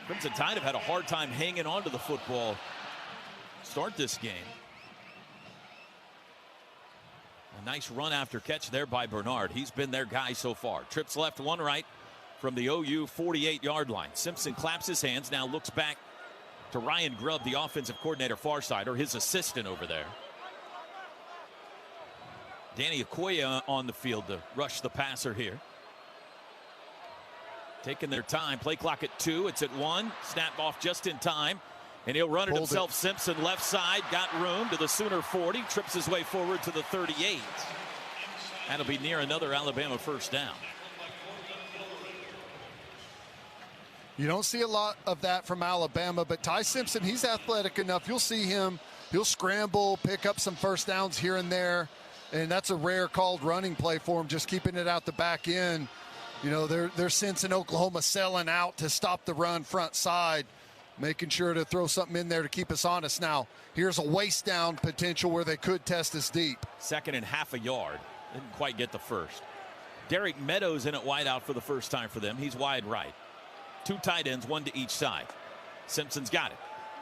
Crimson Tide have had a hard time hanging on to the football. Start this game. A nice run after catch there by Bernard. He's been their guy so far. Trips left, 1 right from the OU 48-yard line. Simpson claps his hands, now looks back to Ryan Grubb, the offensive coordinator far side, or his assistant over there. Danny Okoye on the field to rush the passer here. Taking their time. Play clock at 2. It's at 1. Snap off just in time. And he'll run it himself. Simpson left side. Got room to the Sooner 40. Trips his way forward to the 38. That'll be near another Alabama first down.
You don't see a lot of that from Alabama, but Ty Simpson, he's athletic enough. You'll see him. He'll scramble, pick up some first downs here and there. And that's a rare called running play for him, just keeping it out the back end. They're sensing Oklahoma selling out to stop the run front side, making sure to throw something in there to keep us honest. Now, here's a waist down potential where they could test us deep.
2nd and half a yard. Didn't quite get the first. Derek Meadows in at wide out for the first time for them. He's wide right. 2 tight ends, 1 to each side. Simpson's got it.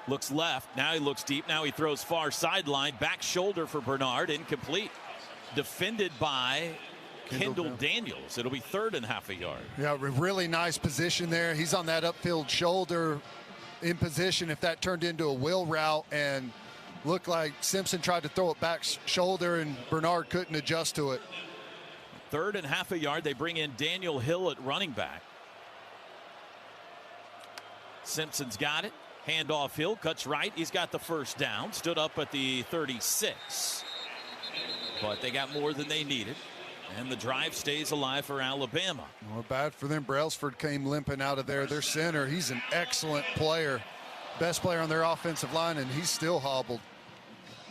Looks left. Now he looks deep. Now he throws far sideline. Back shoulder for Bernard. Incomplete. Defended by Kendall Daniels. It'll be 3rd and half a yard.
Yeah, really nice position there. He's on that upfield shoulder in position if that turned into a wheel route, and looked like Simpson tried to throw it back shoulder and Bernard couldn't adjust to it.
3rd and half a yard. They bring in Daniel Hill at running back. Simpson's got it. Handoff Hill, cuts right. He's got the first down. Stood up at the 36. But they got more than they needed. And the drive stays alive for Alabama.
Well, bad for them. Brailsford came limping out of there. Their center, he's an excellent player. Best player on their offensive line, and he's still hobbled.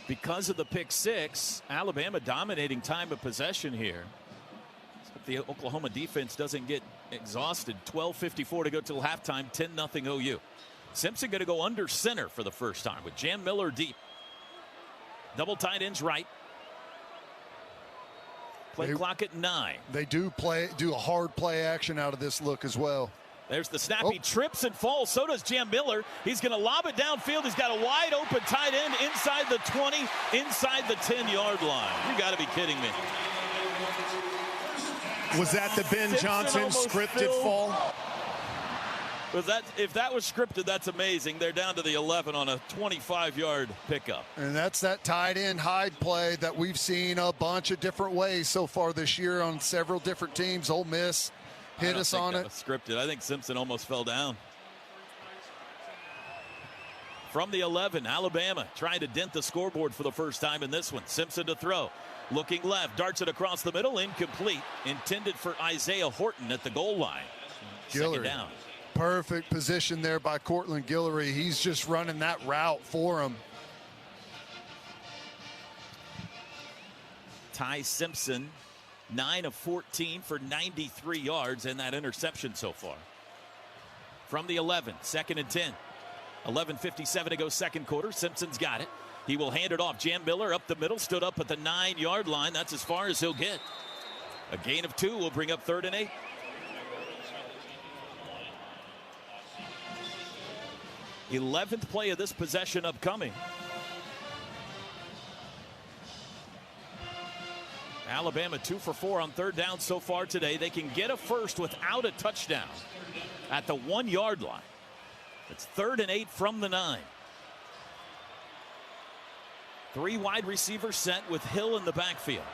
Because of the pick 6, Alabama dominating time of possession here. If the Oklahoma defense doesn't get exhausted. 12:54 to go till halftime. 10-0 OU. Simpson going to go under center for the first time with Jam Miller deep. Double tight ends right. Play clock at 9.
They do a hard play action out of this look as well.
There's the snap. He trips and falls. So does Jam Miller. He's going to lob it downfield. He's got a wide open tight end inside the 20, inside the 10-yard line. You got to be kidding me.
Was that the Ben Johnson scripted fall?
If that was scripted, that's amazing. They're down to the 11 on a 25-yard pickup.
And that's that tight end hide play that we've seen a bunch of different ways so far this year on several different teams. Ole Miss hit us on it.
Was scripted. I think Simpson almost fell down.
From the 11, Alabama trying to dent the scoreboard for the first time in this one. Simpson to throw. Looking left, darts it across the middle, incomplete. Intended for Isaiah Horton at the goal line. Second down.
Perfect position there by Cortland Guillory. He's just running that route for him.
Ty Simpson, 9 of 14 for 93 yards and that interception so far. From the 11, 2nd and 10. 11:57 to go second quarter. Simpson's got it. He will hand it off. Jam Miller up the middle, stood up at the 9-yard line. That's as far as he'll get. A gain of 2 will bring up 3rd and 8. Eleventh play of this possession upcoming. Alabama 2 for 4 on 3rd down so far today. They can get a first without a touchdown at the 1-yard line. It's 3rd and 8 from the 9. 3 wide receivers set with Hill in the backfield.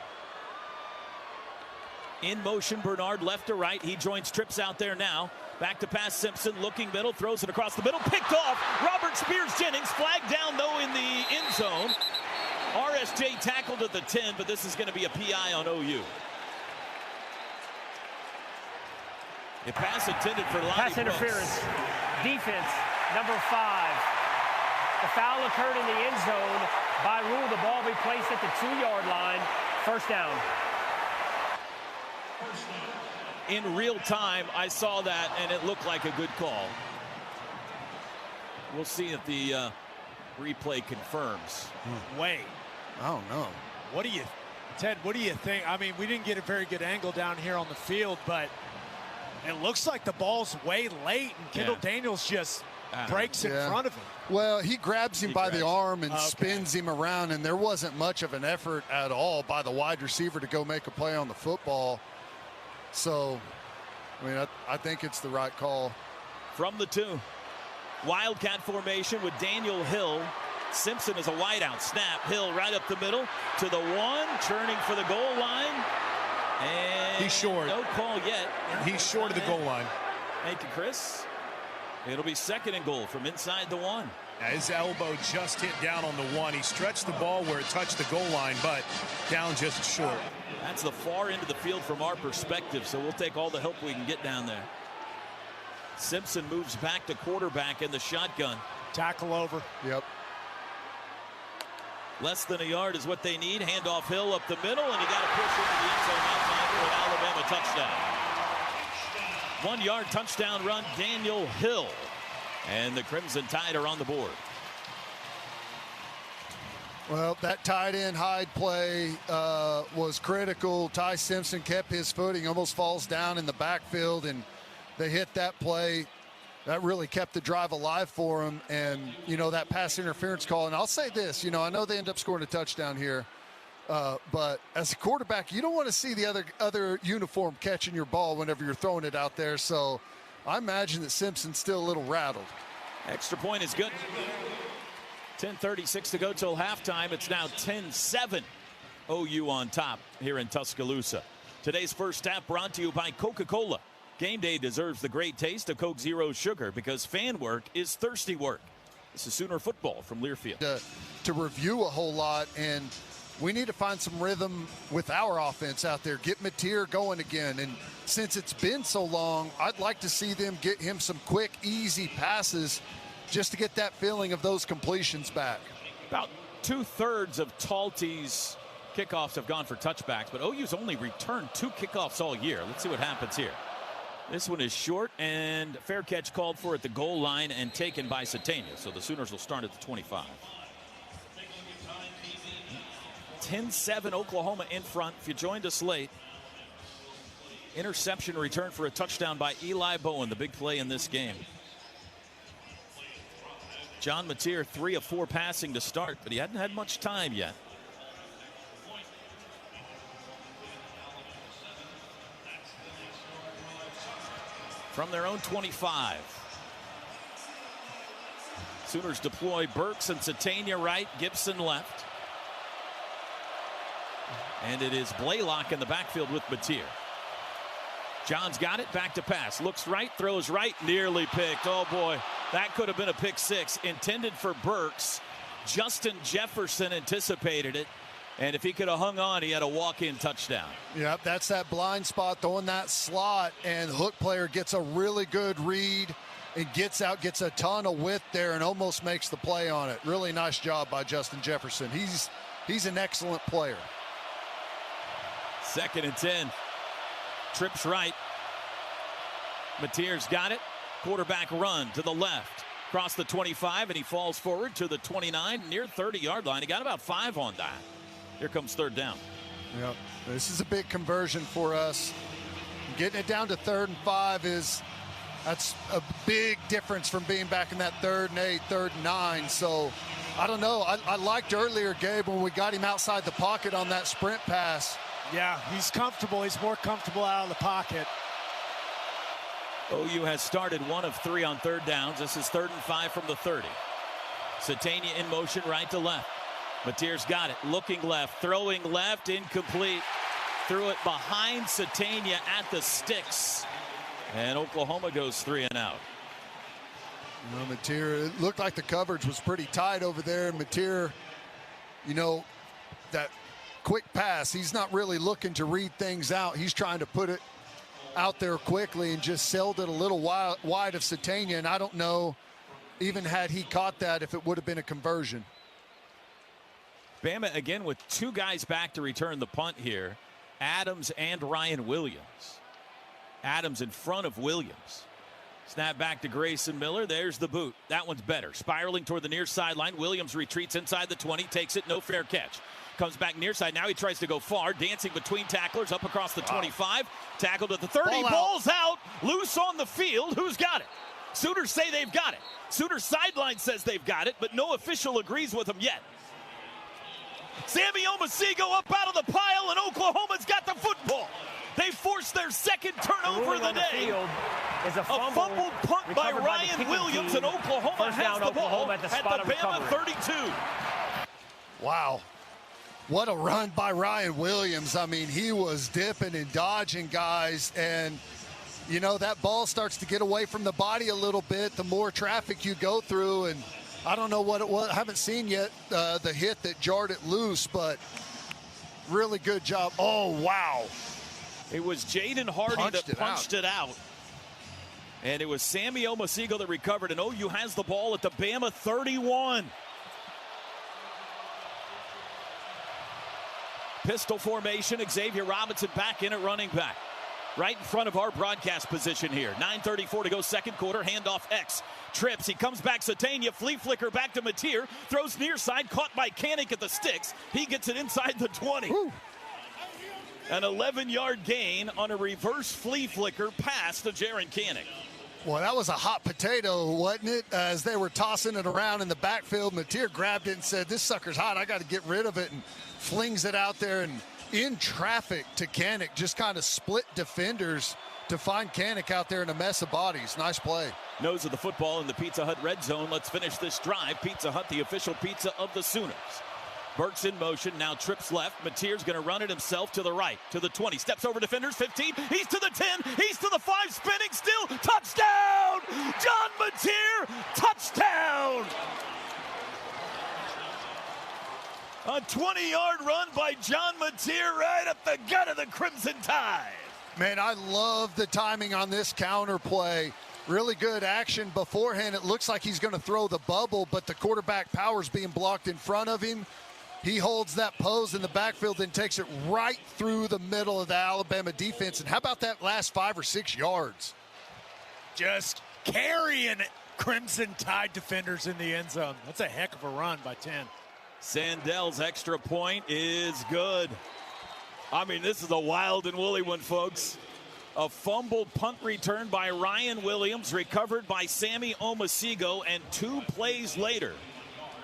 In motion, Bernard left to right. He joins Trips out there now. Back to pass Simpson, looking middle, throws it across the middle, picked off. Robert Spears-Jennings flagged down though in the end zone. RSJ tackled at the 10, but this is going to be a PI on OU. A pass intended for Lonnie
Pass
Brooks.
interference. Defense, number 5. The foul occurred in the end zone. By rule, the ball be placed at the 2-yard line. First down.
In real time, I saw that, and it looked like a good call. We'll see if the replay confirms.
Wait.
I don't know.
Ted, what do you think? I mean, we didn't get a very good angle down here on the field, but it looks like the ball's way late, and Kendall Daniels just breaks in front of him.
Well, he grabs him by the arm and spins him around, and there wasn't much of an effort at all by the wide receiver to go make a play on the football. So, I mean, I think it's the right call.
From the 2, Wildcat formation with Daniel Hill. Simpson is a wideout. Snap. Hill right up the middle to the 1, churning for the goal line. And
he's short.
No call yet.
He's short of the goal line.
Thank you, Chris. It'll be 2nd and goal from inside the 1.
His elbow just hit down on the 1. He stretched the ball where it touched the goal line, but down just short.
That's the far end of the field from our perspective, so we'll take all the help we can get down there. Simpson moves back to quarterback in the shotgun.
Tackle over.
Yep.
Less than a yard is what they need. Handoff Hill up the middle, and he got to push into the end zone that time for an Alabama touchdown. 1-yard touchdown run, Daniel Hill. And the Crimson Tide are on the board.
Well, that tight end Hyde play was critical. Ty Simpson kept his footing, almost falls down in the backfield, and they hit that play. That really kept the drive alive for him, and, you know, that pass interference call. And I'll say this, you know, I know they end up scoring a touchdown here, but as a quarterback, you don't want to see the other uniform catching your ball whenever you're throwing it out there. So I imagine that Simpson's still a little rattled.
Extra point is good. 10:36 to go till halftime. It's now 10-7. OU on top here in Tuscaloosa. Today's first half brought to you by Coca-Cola. Game day deserves the great taste of Coke Zero Sugar because fan work is thirsty work. This is Sooner football from Learfield.
To review a whole lot, and we need to find some rhythm with our offense out there. Get Mateer going again, and since it's been so long, I'd like to see them get him some quick, easy passes just to get that feeling of those completions back.
About 2/3 of Talty's kickoffs have gone for touchbacks, but OU's only returned 2 kickoffs all year. Let's see what happens here. This one is short, and fair catch called for at the goal line and taken by Satania. So the Sooners will start at the 25. 10-7 Oklahoma in front. If you joined us late, interception return for a touchdown by Eli Bowen, the big play in this game. John Mateer, 3 of 4 passing to start, but he hadn't had much time yet. From their own 25. Sooners deploy Burks and Satania right, Gibson left. And it is Blaylock in the backfield with Mateer. John's got it, back to pass. Looks right, throws right, nearly picked. Oh boy,
That could have been a pick six intended for Burks. Justin Jefferson anticipated it. And if he could have hung on, he had a walk-in touchdown.
Yep, that's that blind spot, throwing that slot, and hook player gets a really good read and gets out, gets a ton of width there, and almost makes the play on it. Really nice job by Justin Jefferson. He's an excellent player.
2nd and 10. Trips right. Mateer's got it. Quarterback run to the left. Across the 25, and he falls forward to the 29, near 30-yard line. He got about 5 on that. Here comes 3rd down.
Yep, this is a big conversion for us. Getting it down to 3rd and 5 that's a big difference from being back in that 3rd and 8, 3rd and 9. So I don't know. I liked earlier, Gabe, when we got him outside the pocket on that sprint pass.
Yeah, he's comfortable. He's more comfortable out of the pocket.
OU has started 1 of 3 on 3rd downs. This is 3rd and 5 from the 30. Satania in motion right to left. Mateer's got it. Looking left. Throwing left. Incomplete. Threw it behind Satania at the sticks. And Oklahoma goes 3 and out.
Mateer, it looked like the coverage was pretty tight over there. Mateer, that quick pass, he's not really looking to read things out. He's trying to put it out there quickly and just sailed it a little wide of Satania. And I don't know, even had he caught that, if it would have been a conversion.
Bama again with 2 guys back to return the punt here. Adams and Ryan Williams. Adams in front of Williams. Snap back to Grayson Miller. There's the boot. That one's better. Spiraling toward the near sideline. Williams retreats inside the 20. Takes it. No fair catch. Comes back near side. Now he tries to go far. Dancing between tacklers up across the 25. Tackled at the 30. Ball's out. Loose on the field. Who's got it? Sooners say they've got it. Sooners sideline says they've got it, but no official agrees with them yet. Sammy Omosigho up out of the pile, and Oklahoma's got the football. They forced their 2nd turnover of the day.
A
fumbled punt by Ryan Williams, and Oklahoma has the ball at the Bama 32.
Wow. What a run by Ryan Williams. I mean, he was dipping and dodging guys, and, that ball starts to get away from the body a little bit the more traffic you go through, and I don't know what it was. I haven't seen yet the hit that jarred it loose, but really good job. Oh, wow.
It was Jaden Hardy that punched it out. And it was Sammy Omosigho that recovered, and OU has the ball at the Bama 31. Pistol formation, Xavier Robinson back in at running back. Right in front of our broadcast position here. 9:34 to go, 2nd quarter. Handoff X. Trips. He comes back. Satania. Flea flicker back to Mateer. Throws near side. Caught by Kanik at the sticks. He gets it inside the 20. Woo. An 11-yard gain on a reverse flea flicker pass to Jaron Kanik.
Well, that was a hot potato, wasn't it? As they were tossing it around in the backfield, Mateer grabbed it and said, this sucker's hot. I got to get rid of it, and flings it out there and in traffic to Kanik. Just kind of split defenders to find Kanik out there in a mess of bodies. Nice play.
Nose of the football in the Pizza Hut red zone. Let's finish this drive. Pizza Hut, the official pizza of the Sooners. Burks in motion, now trips left. Mateer's going to run it himself to the right, to the 20. Steps over defenders, 15. He's to the 10. He's to the 5, spinning still. Touchdown! John Mateer, touchdown! A 20-yard run by John Mateer right up the gut of the Crimson Tide.
Man, I love the timing on this counter play. Really good action beforehand. It looks like he's going to throw the bubble, but the quarterback power's being blocked in front of him. He holds that pose in the backfield and takes it right through the middle of the Alabama defense. And how about that last 5 or 6 yards?
Just carrying Crimson Tide defenders in the end zone. That's a heck of a run by 10.
Sandell's extra point is good. I mean, this is a wild and woolly one, folks. A fumbled punt return by Ryan Williams, recovered by Sammy Omosigho, and 2 plays later,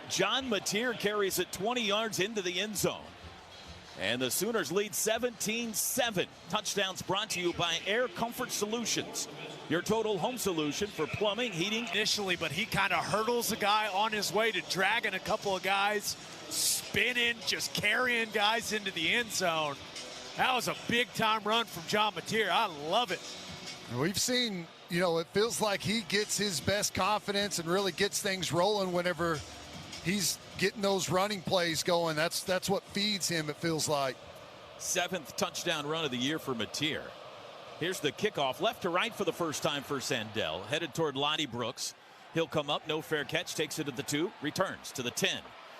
John Mateer carries it 20 yards into the end zone. And the Sooners lead 17-7. Touchdowns brought to you by Air Comfort Solutions, your total home solution for plumbing, heating.
Initially, but he kind of hurdles a guy on his way to dragging a couple of guys, spinning, just carrying guys into the end zone. That was a big-time run from John Mateer. I love it.
We've seen you know, it feels like he gets his best confidence and really gets things rolling whenever he's getting those running plays going. That's what feeds him, it feels like.
7th touchdown run of the year for Mateer. Here's the kickoff, left to right for the first time for Sandell. Headed toward Lonnie Brooks. He'll come up, no fair catch, takes it to the 2, returns to the 10.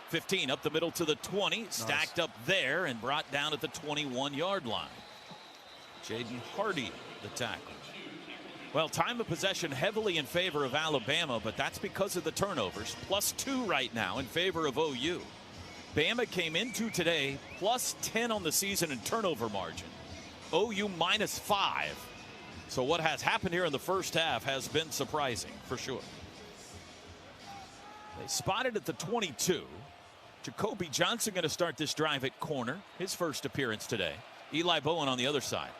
15 up the middle to the 20, stacked up there and brought down at the 21-yard line. Jaden Hardy, the tackle. Well, time of possession heavily in favor of Alabama, but that's because of the turnovers. +2 right now in favor of OU. Bama came into today +10 on the season in turnover margin. OU -5. So what has happened here in the first half has been surprising, for sure. They spotted at the 22. Jacoby Johnson going to start this drive at corner. His first appearance today. Eli Bowen on the other side.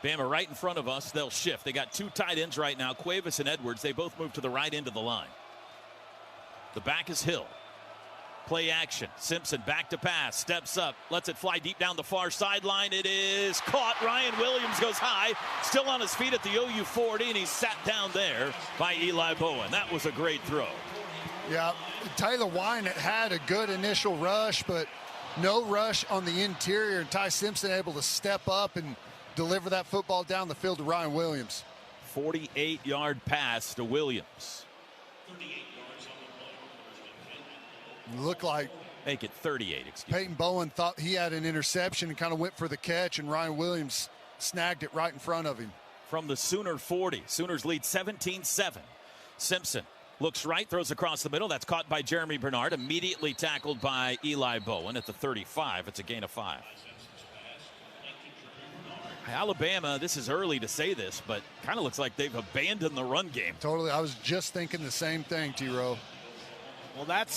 Bama right in front of us. They'll shift. They got 2 tight ends right now, Cuevas and Edwards. They both move to the right end of the line. The back is Hill. Play action. Simpson back to pass. Steps up. Lets it fly deep down the far sideline. It is caught. Ryan Williams goes high. Still on his feet at the OU 40, and he's sat down there by Eli Bowen. That was a great throw.
Yeah, Taylor Wynant had a good initial rush, but no rush on the interior. And Ty Simpson able to step up and deliver that football down the field to Ryan Williams.
48-yard pass to Williams.
Looked like
make it 38, excuse
Peyton Bowen thought he had an interception and kind of went for the catch, and Ryan Williams snagged it right in front of him.
From the Sooner 40. Sooners lead 17-7. Simpson looks right, throws across the middle. That's caught by Jeremy Bernard. Immediately tackled by Eli Bowen at the 35. It's a gain of 5. Alabama, this is early to say this, but kind of looks like they've abandoned the run game.
Totally. I was just thinking the same thing, T-Row.
Well, that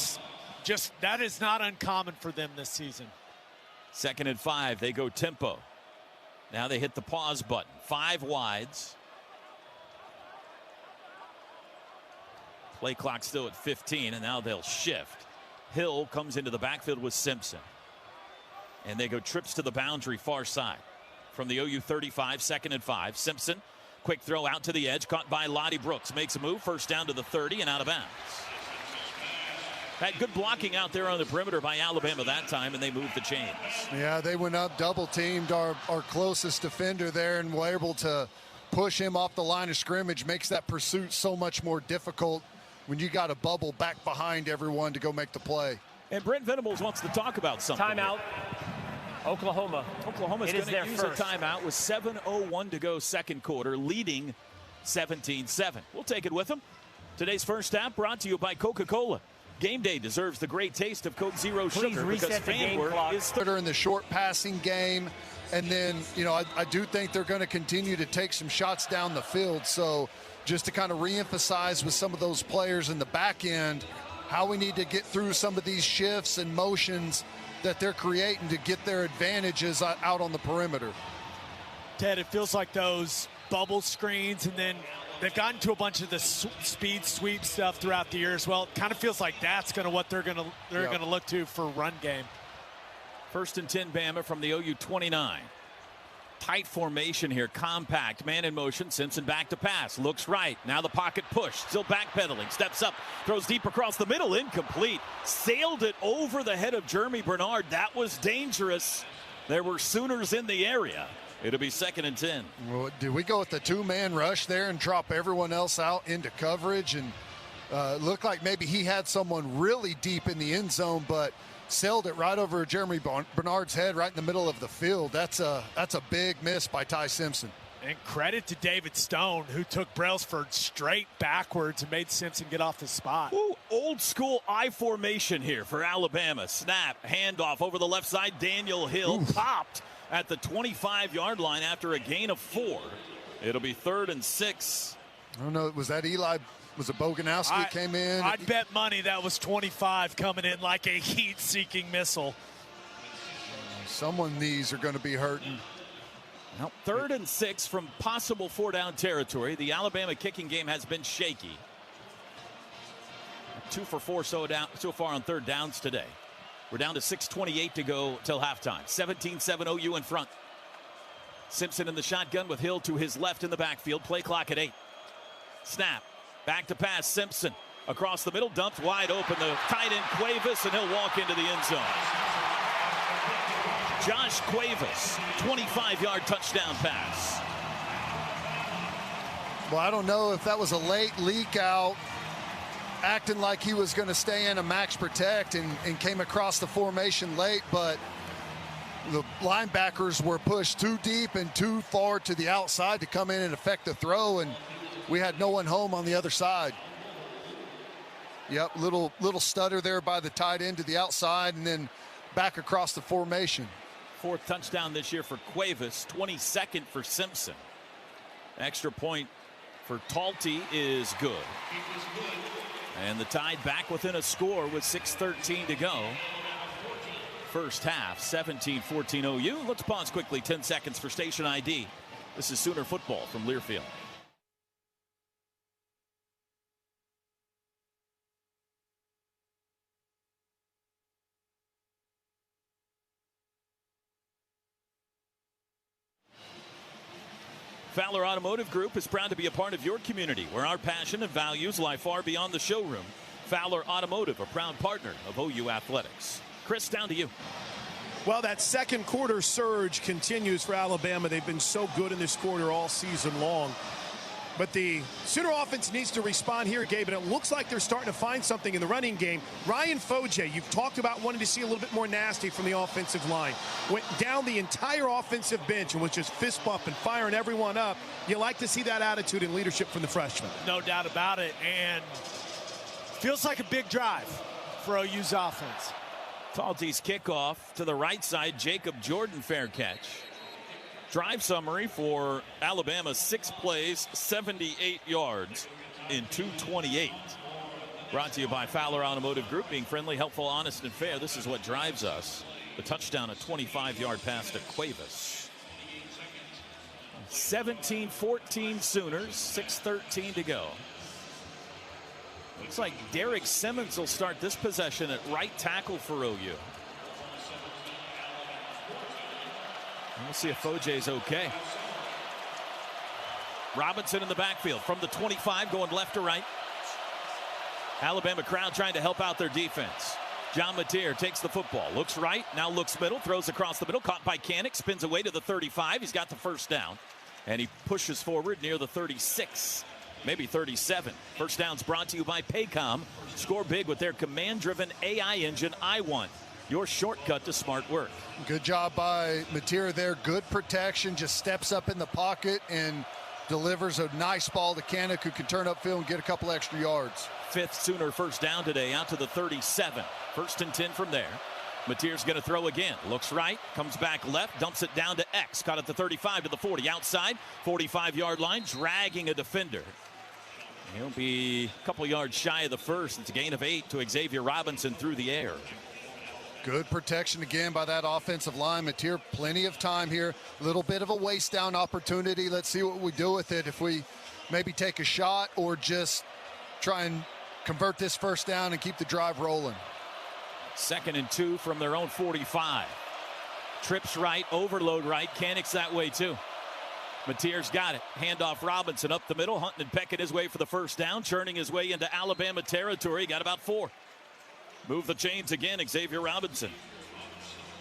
is not uncommon for them this season.
2nd and 5. They go tempo. Now they hit the pause button. 5 wides. Play clock still at 15, and now they'll shift. Hill comes into the backfield with Simpson. And they go trips to the boundary far side. From the OU 35, 2nd and 5. Simpson, quick throw out to the edge, caught by Lonnie Brooks. Makes a move, first down to the 30 and out of bounds. Had good blocking out there on the perimeter by Alabama that time, and they moved the chains.
Yeah, they went up, double-teamed our closest defender there, and were able to push him off the line of scrimmage. Makes that pursuit so much more difficult when you got a bubble back behind everyone to go make the play.
And Brent Venables wants to talk about something.
Timeout. Oklahoma's
going to use a timeout with 7:01 to go second quarter, leading 17-7. We'll take it with them. Today's first half brought to you by Coca-Cola. Game day deserves the great taste of Coke Zero Sugar because fan work is
in the short passing game. And then, you know, I do think they're going to continue to take some shots down the field. So just to kind of reemphasize with some of those players in the back end, how we need to get through some of these shifts and motions that they're creating to get their advantages out on the perimeter.
Ted, it feels like those bubble screens, and then they've gotten to a bunch of the speed sweep stuff throughout the year as well. It kind of feels like that's going to what they're going to look to for run game.
1st and 10 Bama from the OU 29. Tight formation here, compact, man in motion. Simpson back to pass, looks right. Now the pocket push, still backpedaling, steps up, throws deep across the middle, incomplete. Sailed it over the head of Jeremy Bernard. That was dangerous. There were Sooners in the area. It'll be 2nd and 10.
Well, did we go with the 2-man rush there and drop everyone else out into coverage? And looked like maybe he had someone really deep in the end zone, but sailed it right over Jeremy Bernard's head right in the middle of the field. That's a big miss by Ty Simpson.
And credit to David Stone, who took Brailsford straight backwards and made Simpson get off the spot.
Ooh, old school I formation here for Alabama. Snap, handoff over the left side. Daniel Hill popped at the 25-yard line after a gain of 4. It'll be 3rd and 6.
I don't know, was that Eli? Was it Boganowski came in?
I'd bet money that was 25 coming in like a heat-seeking missile.
Someone knees are going to be hurting.
Now, 3rd and 6 from possible 4-down territory. The Alabama kicking game has been shaky. 2 for 4 so far on 3rd downs today. We're down to 6:28 to go till halftime. 17-7 OU in front. Simpson in the shotgun with Hill to his left in the backfield. Play clock at 8. Snap. Back to pass. Simpson across the middle. Dumped wide open. The tight end Cuevas, and he'll walk into the end zone. Josh Cuevas, 25-yard touchdown pass.
Well, I don't know if that was a late leak out, acting like he was going to stay in a max protect and came across the formation late, but the linebackers were pushed too deep and too far to the outside to come in and affect the throw, and we had no one home on the other side. Yep, little stutter there by the tight end to the outside and then back across the formation.
4th touchdown this year for Cuevas, 22nd for Simpson. Extra point for Talty is good. And the Tide back within a score with 6:13 to go. First half, 17-14 OU. Let's pause quickly, 10 seconds for station ID. This is Sooner football from Learfield. Fowler Automotive Group is proud to be a part of your community, where our passion and values lie far beyond the showroom. Fowler Automotive, a proud partner of OU Athletics. Chris, down to you.
Well, that second quarter surge continues for Alabama. They've been so good in this quarter all season long. But the Sooner offense needs to respond here, Gabe, and it looks like they're starting to find something in the running game. Ryan Foje, you've talked about wanting to see a little bit more nasty from the offensive line. Went down the entire offensive bench and was just fist bumping, firing everyone up. You like to see that attitude and leadership from the freshman.
No doubt about it, and feels like a big drive for OU's offense.
Talty's kickoff to the right side. Jacob Jordan, fair catch. Drive summary for Alabama: 6 plays, 78 yards in 2:28. Brought to you by Fowler Automotive Group, being friendly, helpful, honest, and fair. This is what drives us. The touchdown, a 25-yard pass to Cuevas. 17-14 Sooners, 6:13 to go. Looks like Derek Simmons will start this possession at right tackle for OU. We'll see if Foje's okay. Robinson in the backfield from the 25, going left to right. Alabama crowd trying to help out their defense. John Mateer takes the football, looks right, now looks middle, throws across the middle, caught by Canick, spins away to the 35. He's got the first down, and he pushes forward near the 36, maybe 37. First down's brought to you by Paycom. Score big with their command-driven AI engine, I-1. Your shortcut to smart work.
Good job by Mateer there. Good protection. Just steps up in the pocket and delivers a nice ball to Canick, who can turn upfield and get a couple extra yards.
5th Sooner first down today, out to the 37. 1st and 10 from there. Mateer's going to throw again. Looks right, comes back left, dumps it down to X. Caught at the 35 to the 40. Outside, 45-yard line, dragging a defender. He'll be a couple yards shy of the first. It's a gain of 8 to Xavier Robinson through the air.
Good protection again by that offensive line. Mateer, plenty of time here. A little bit of a waste down opportunity. Let's see what we do with it. If we maybe take a shot or just try and convert this first down and keep the drive rolling.
2nd and 2 from their own 45. Trips right, overload right. Canick's that way too. Mateer's got it. Handoff Robinson up the middle. Hunting and pecking his way for the first down. Churning his way into Alabama territory. Got about 4. Move the chains again, Xavier Robinson.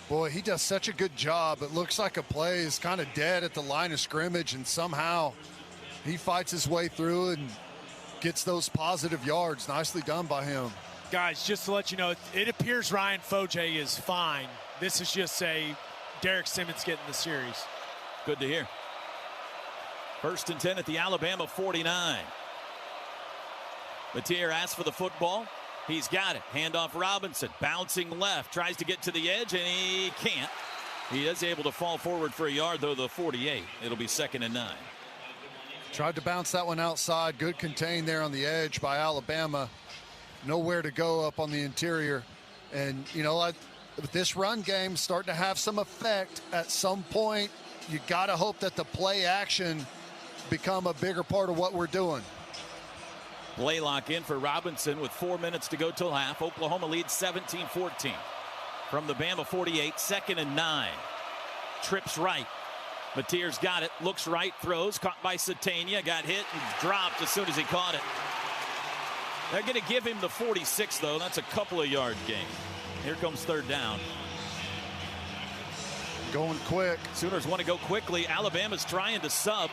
Boy, he does such a good job. It looks like a play is kind of dead at the line of scrimmage, and somehow he fights his way through and gets those positive yards. Nicely done by him.
Guys, just to let you know, it appears Ryan Foje is fine. This is just Derek Simmons getting the series.
Good to hear. 1st and 10 at the Alabama 49. Mateer asks for the football. He's got it. Handoff Robinson. Bouncing left. Tries to get to the edge, and he can't. He is able to fall forward for a yard, though, the 48. It'll be 2nd and 9.
Tried to bounce that one outside. Good contain there on the edge by Alabama. Nowhere to go up on the interior. And, you know, with this run game starting to have some effect, at some point, you got to hope that the play action become a bigger part of what we're doing.
Blaylock in for Robinson with 4 minutes to go till half. Oklahoma leads 17-14. From the Bama 48, 2nd and 9. Trips right. Mateer's got it, looks right, throws, caught by Satania, got hit and dropped as soon as he caught it. They're going to give him the 46, though. That's a couple of yard gain. Here comes third down.
Going quick.
Sooners want to go quickly. Alabama's trying to sub.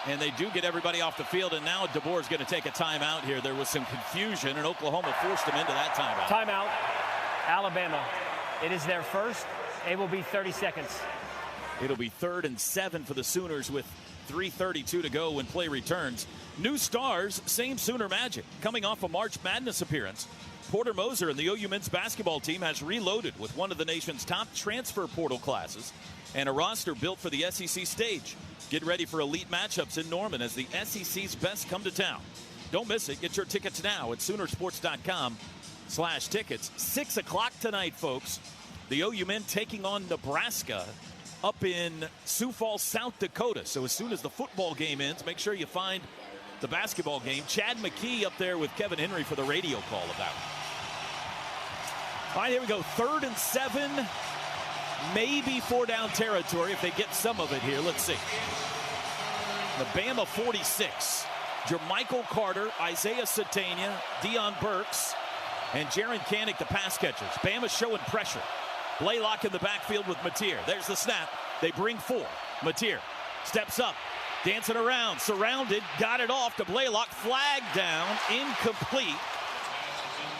And they do get everybody off the field, and now DeBoer's going to take a timeout here. There was some confusion, and Oklahoma forced him into that timeout.
Timeout, Alabama. It is their first. It will be 30 seconds.
It'll be 3rd and 7 for the Sooners with 3:32 to go when play returns. New stars, same Sooner magic. Coming off a March Madness appearance, Porter Moser and the OU men's basketball team has reloaded with one of the nation's top transfer portal classes and a roster built for the SEC stage. Get ready for elite matchups in Norman as the SEC's best come to town. Don't miss it. Get your tickets now at Soonersports.com/tickets. 6 o'clock tonight, folks. The OU men taking on Nebraska up in Sioux Falls, South Dakota. So as soon as the football game ends, make sure you find the basketball game. Chad McKee up there with Kevin Henry for the radio call of that one. All right, here we go. 3rd and 7. Maybe 4-down territory if they get some of it here. Let's see. The Bama 46. Jermichael Carter, Isaiah Satania, Deion Burks, and Jaron Kanik, the pass catchers. Bama showing pressure. Blaylock in the backfield with Mateer. There's the snap. They bring 4. Mateer steps up, dancing around, surrounded, got it off to Blaylock. Flag down, incomplete.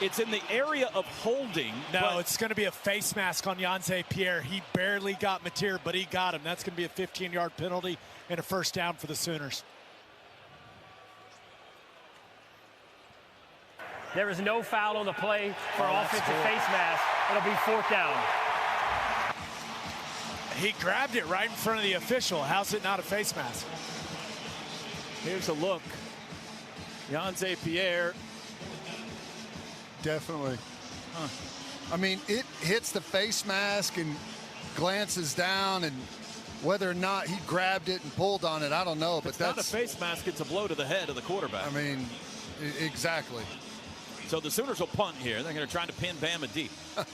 It's in the area of holding.
No, it's going to be a face mask on Yonze Pierre. He barely got Mateer, but he got him. That's going to be a 15-yard penalty and a first down for the Sooners.
There is no foul on the play for offensive face mask. It'll be 4th down.
He grabbed it right in front of the official. How's it not a face mask?
Here's a look. Yonze Pierre.
Definitely. I mean, it hits the face mask and glances down, and whether or not he grabbed it and pulled on it, I don't know. But
that's not a face mask. It's a blow to the head of the quarterback.
I mean, exactly.
So the Sooners will punt here. They're going to try to pin Bama deep.
Oh, my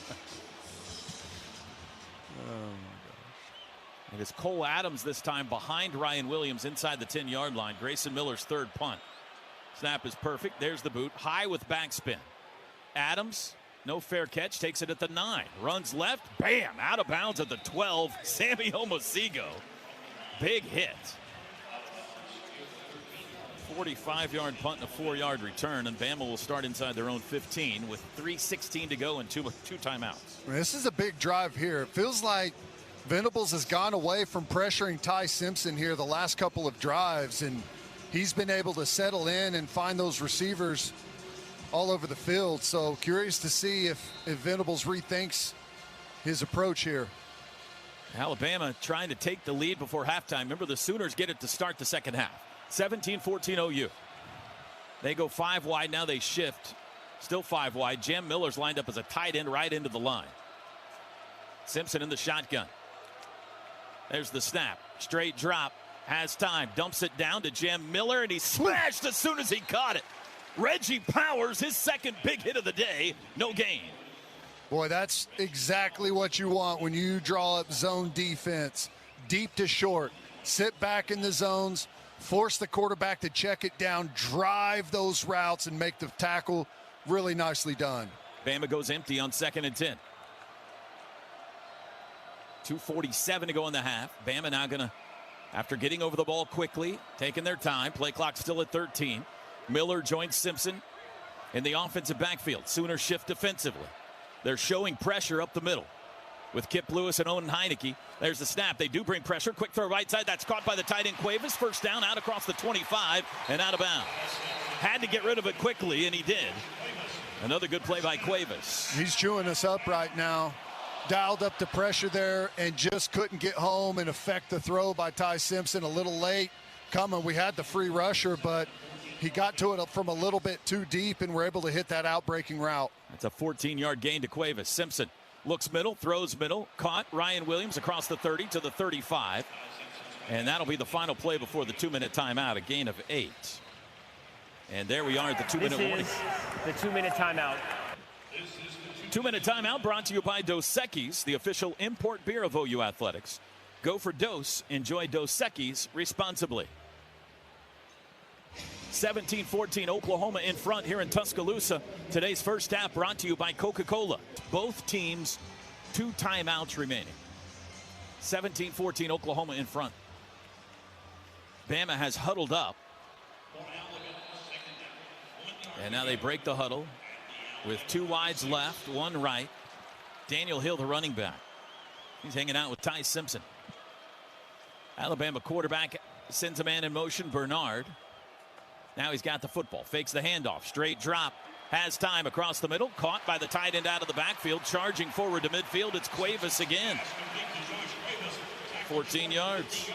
gosh.
It is Cole Adams this time behind Ryan Williams inside the 10-yard line. Grayson Miller's 3rd punt. Snap is perfect. There's the boot. High with backspin. Adams, no fair catch, takes it at the 9. Runs left, bam, out of bounds at the 12. Sammy Omosigo. Big hit. 45-yard punt and a 4-yard return, and Bama will start inside their own 15 with 3:16 to go and two timeouts.
This is a big drive here. It feels like Venables has gone away from pressuring Ty Simpson here the last couple of drives, and he's been able to settle in and find those receivers all over the field. So curious to see if Venables rethinks his approach here.
Alabama trying to take the lead before halftime. Remember, the Sooners get it to start the second half. 17-14 OU. They go 5 wide. Now they shift. Still 5 wide. Jam Miller's lined up as a tight end right into the line. Simpson in the shotgun. There's the snap. Straight drop. Has time. Dumps it down to Jam Miller, and he smashed as soon as he caught it. Reggie Powers, his second big hit of the day. No gain.
Boy, that's exactly what you want when you draw up zone defense. Deep to short. Sit back in the zones. Force the quarterback to check it down. Drive those routes and make the tackle. Really nicely done.
Bama goes empty on 2nd and 10. 2:47 to go in the half. Bama now going to, after getting over the ball quickly, taking their time. Play clock still at 13. Miller joins Simpson in the offensive backfield. Sooners shift defensively. They're showing pressure up the middle with Kip Lewis and Owen Heineke. There's the snap. They do bring pressure. Quick throw right side. That's caught by the tight end Cuevas. First down out across the 25 and out of bounds. Had to get rid of it quickly, and he did. Another good play by Cuevas.
He's chewing us up right now. Dialed up the pressure there and just couldn't get home and affect the throw by Ty Simpson. A little late coming. We had the free rusher, but he got to it from a little bit too deep, and we're able to hit that out-breaking route.
That's a 14-yard gain to Cuevas. Simpson looks middle, throws middle, caught. Ryan Williams across the 30 to the 35. And that'll be the final play before the 2-minute timeout, a gain of 8. And there we are at the 2-minute warning.
This is the 2-minute timeout.
2-minute timeout brought to you by Dos Equis, the official import beer of OU Athletics.
Go for Dos. Enjoy Dos Equis responsibly. 17-14 Oklahoma in front here in Tuscaloosa. Today's first half brought to you by Coca-Cola. Both teams 2 timeouts remaining. 17-14 Oklahoma in front. Bama has huddled up. And now they break the huddle with 2 wides left, 1 right. Daniel Hill, the running back. He's hanging out with Ty Simpson. Alabama quarterback sends a man in motion, Bernard. Now he's got the football, fakes the handoff, straight drop, has time across the middle, caught by the tight end out of the backfield, charging forward to midfield. It's Cuevas again. 14 yards.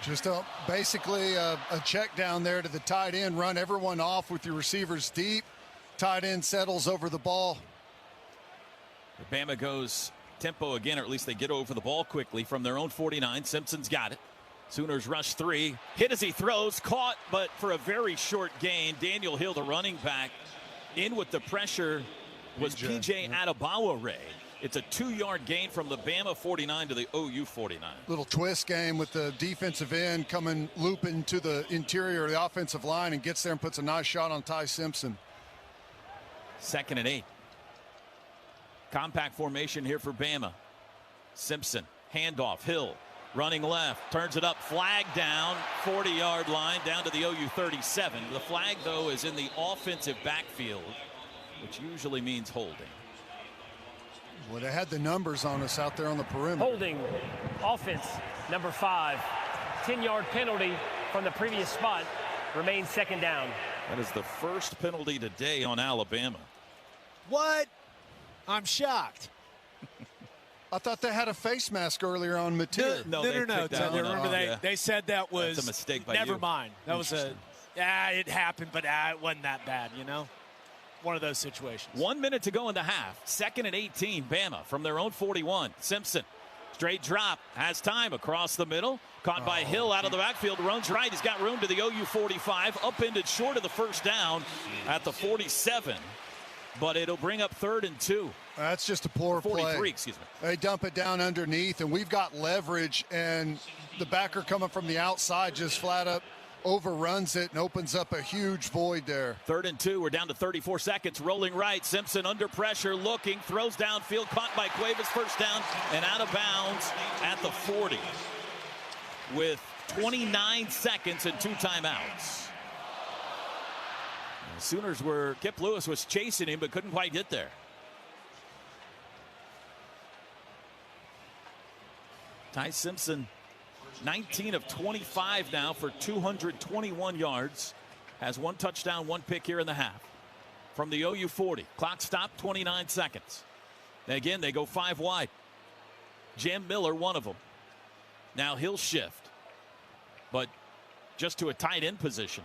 Just basically a check down there to the tight end, run everyone off with your receivers deep. Tight end settles over the ball.
Bama goes tempo again, or at least they get over the ball quickly from their own 49. Simpson's got it. Sooners rush 3. Hit as he throws. Caught, but for a very short gain. Daniel Hill, the running back, in with the pressure was PJ Adebawore. It's a 2-yard gain from the Bama 49 to the OU 49.
Little twist game with the defensive end coming looping to the interior of the offensive line and gets there and puts a nice shot on Ty Simpson.
2nd and 8. Compact formation here for Bama. Simpson, handoff, Hill. Running left, turns it up, flag down, 40-yard line, down to the OU 37. The flag, though, is in the offensive backfield, which usually means holding.
Well, they had the numbers on us out there on the perimeter.
Holding, offense, number 5. 10-yard penalty from the previous spot, remains 2nd down.
That is the first penalty today on Alabama.
What? I'm shocked.
I thought they had a face mask earlier on Mateer.
No. They said that was
a mistake by
never
you.
Mind. That was it happened, but it wasn't that bad, you know? One of those situations.
1 minute to go in the half. 2nd and 18, Bama from their own 41. Simpson, straight drop, has time across the middle. Caught by Hill out of the backfield, runs right. He's got room to the OU 45. Upended short of the first down at the 47. But it'll bring up 3rd and 2.
That's just a poor
43,
play.
excuse me.
They dump it down underneath, and we've got leverage, and the backer coming from the outside just flat up overruns it and opens up a huge void there.
3rd and 2. We're down to 34 seconds. Rolling right. Simpson under pressure, looking, throws downfield, caught by Cuevas, first down, and out of bounds at the 40 with 29 seconds and 2 timeouts. The Sooners were, Kip Lewis was chasing him but couldn't quite get there. Ty Simpson, 19 of 25 now for 221 yards. Has 1 touchdown, 1 pick here in the half. From the OU 40. Clock stopped, 29 seconds. Again, they go 5 wide. Jam Miller, one of them. Now he'll shift, but just to a tight end position.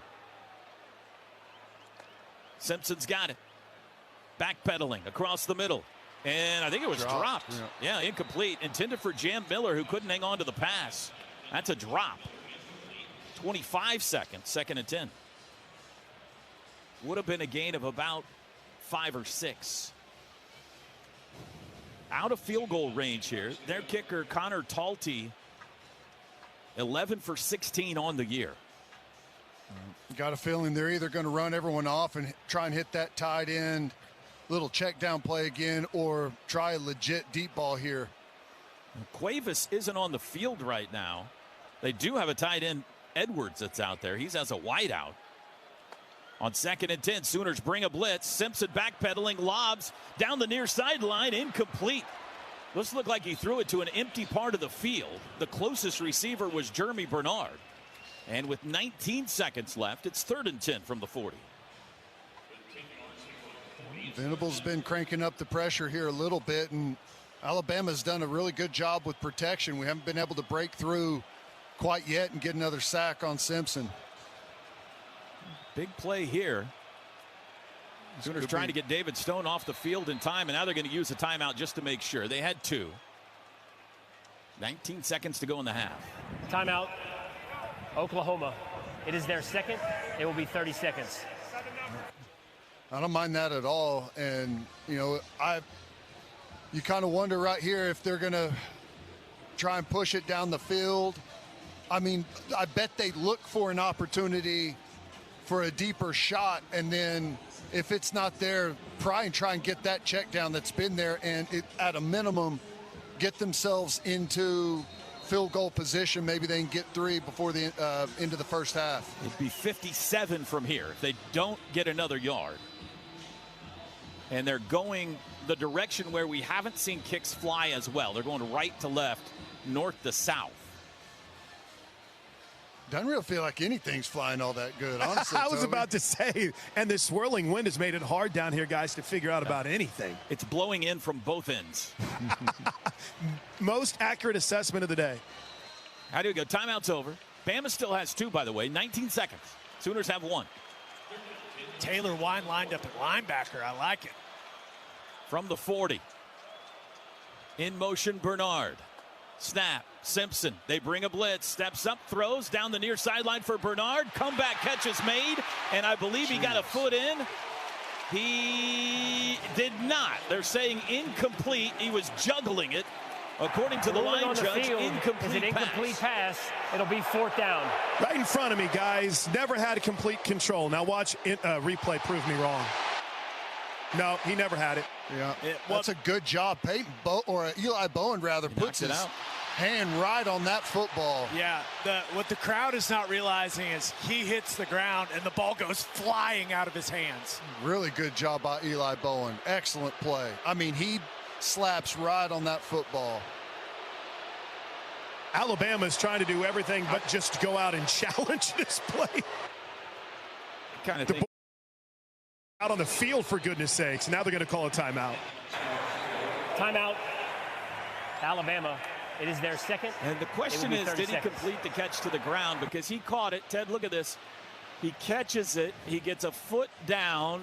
Simpson's got it. Backpedaling across the middle. And I think it was dropped. Yeah, incomplete. Intended for Jam Miller, who couldn't hang on to the pass. That's a drop. 25 seconds, 2nd and 10. Would have been a gain of about 5 or 6. Out of field goal range here. Their kicker, Connor Talty, 11 for 16 on the year.
Got a feeling they're either going to run everyone off and try and hit that tight end, little check down play again, or try a legit deep ball here.
Cuevas isn't on the field right now. They do have a tight end, Edwards, that's out there. He's as a wideout. On 2nd and 10, Sooners bring a blitz. Simpson backpedaling, lobs down the near sideline, incomplete. This looked like he threw it to an empty part of the field. The closest receiver was Jeremy Bernard. And with 19 seconds left, it's 3rd and 10 from the 40.
Venables been cranking up the pressure here a little bit, and Alabama's done a really good job with protection. We haven't been able to break through quite yet and get another sack on Simpson.
Big play here. Sooners trying to get David Stone off the field in time, and now they're going to use a timeout just to make sure. They had 2. 19 seconds to go in the half.
Timeout, Oklahoma. It is their 2nd. It will be 30 seconds.
I don't mind that at all. And, you know, You kind of wonder right here if they're going to try and push it down the field. I mean, I bet they look for an opportunity for a deeper shot, and then if it's not there, try and get that check down that's been there, and at a minimum, get themselves into field goal position. Maybe they can get 3 before the end of the first half.
It'd be 57 from here if they don't get another yard. And they're going the direction where we haven't seen kicks fly as well. They're going right to left, north to south.
Doesn't really feel like anything's flying all that good, honestly.
I was
Toby.
about to say, and the swirling wind has made it hard down here, guys, to figure out about anything.
It's blowing in from both ends.
Most accurate assessment of the day.
How do you go? Timeout's over. Bama still has 2, by the way. 19 seconds. Sooners have 1.
Taylor Wine lined up at linebacker. I like it.
From the 40. In motion, Bernard. Snap. Simpson. They bring a blitz. Steps up, throws down the near sideline for Bernard. Comeback catch is made, and I believe he got a foot in. He did not. They're saying incomplete. He was juggling it. According to the line judge, incomplete pass.
It'll be 4th down.
Right in front of me, guys. Never had complete control. Now watch replay prove me wrong. No, he never had it.
Yeah, that's a good job. Eli Bowen rather puts his hand right on that football.
Yeah, what the crowd is not realizing is he hits the ground and the ball goes flying out of his hands.
Really good job by Eli Bowen. Excellent play. I mean, he slaps right on that football.
Alabama's trying to do everything but just go out and challenge this play.
Kind of thing.
Out on the field, for goodness sakes. Now they're going to call a timeout.
Timeout. Alabama. It is their second.
And the question is, did he complete the catch to the ground? Because he caught it. Ted, look at this. He catches it. He gets a foot down.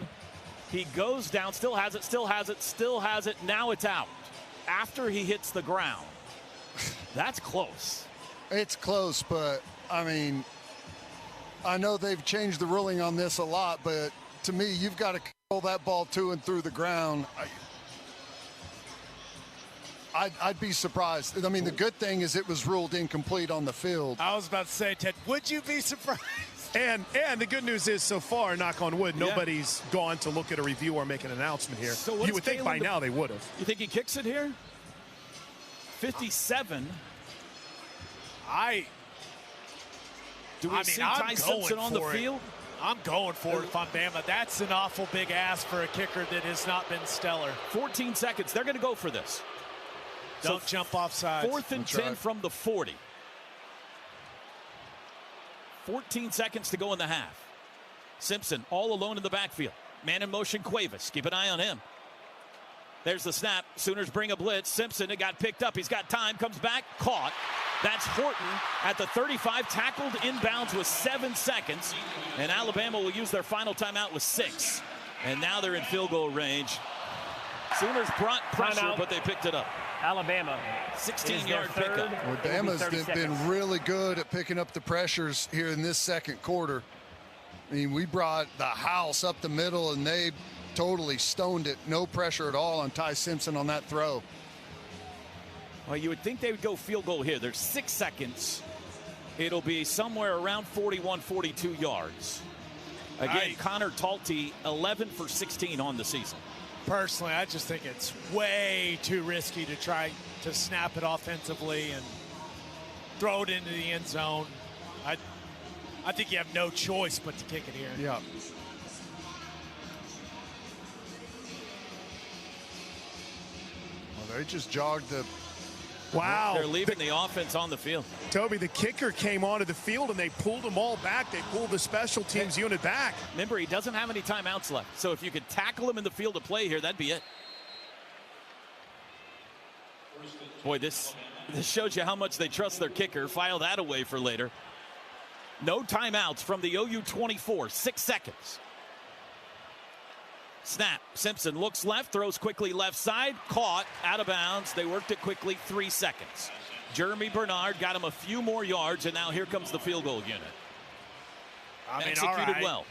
He goes down, still has it, still has it, still has it. Now it's out after he hits the ground. That's close.
It's close, but, I mean, I know they've changed the ruling on this a lot, but to me, you've got to control that ball to and through the ground. I'd be surprised. I mean, the good thing is it was ruled incomplete on the field.
I was about to say, Ted, would you be surprised?
And the good news is, so far, knock on wood, nobody's gone to look at a review or make an announcement here.
So
you would think by now they would have.
You think he kicks it here? 57. Do we see Ty Simpson on the field?
I'm going for it if I'm Bama. That's an awful big ask for a kicker that has not been stellar.
14 seconds. They're going to go for this.
Don't jump offside.
4th and 10 from the 40. 14 seconds to go in the half. Simpson all alone in the backfield. Man in motion, Cuevas. Keep an eye on him. There's the snap. Sooners bring a blitz. Simpson, it got picked up. He's got time. Comes back. Caught. That's Horton at the 35. Tackled inbounds with 7 seconds. And Alabama will use their final timeout with 6. And now they're in field goal range. Sooners brought pressure, but they picked it up.
Alabama.
16-yard pickup.
Well, Bama's been really good at picking up the pressures here in this second quarter. I mean, we brought the house up the middle, and they totally stoned it. No pressure at all on Ty Simpson on that throw.
Well, you would think they would go field goal here. There's 6 seconds. It'll be somewhere around 41, 42 yards. Again, Connor Talty, 11 for 16 on the season.
Personally, I just think it's way too risky to try to snap it offensively and throw it into the end zone. I think you have no choice but to kick it here.
Yeah. Well, they just jogged the...
Wow.
They're leaving the offense on the field.
Toby, the kicker came onto the field, and they pulled them all back. They pulled the special teams unit back.
Remember, he doesn't have any timeouts left. So if you could tackle him in the field of play here, that'd be it. Boy, this shows you how much they trust their kicker. File that away for later. No timeouts from the OU 24. 6 seconds. Snap. Simpson looks left, throws quickly left side. Caught, out of bounds. They worked it quickly, 3 seconds. Jeremy Bernard got him a few more yards, and now here comes the field goal unit. Executed well.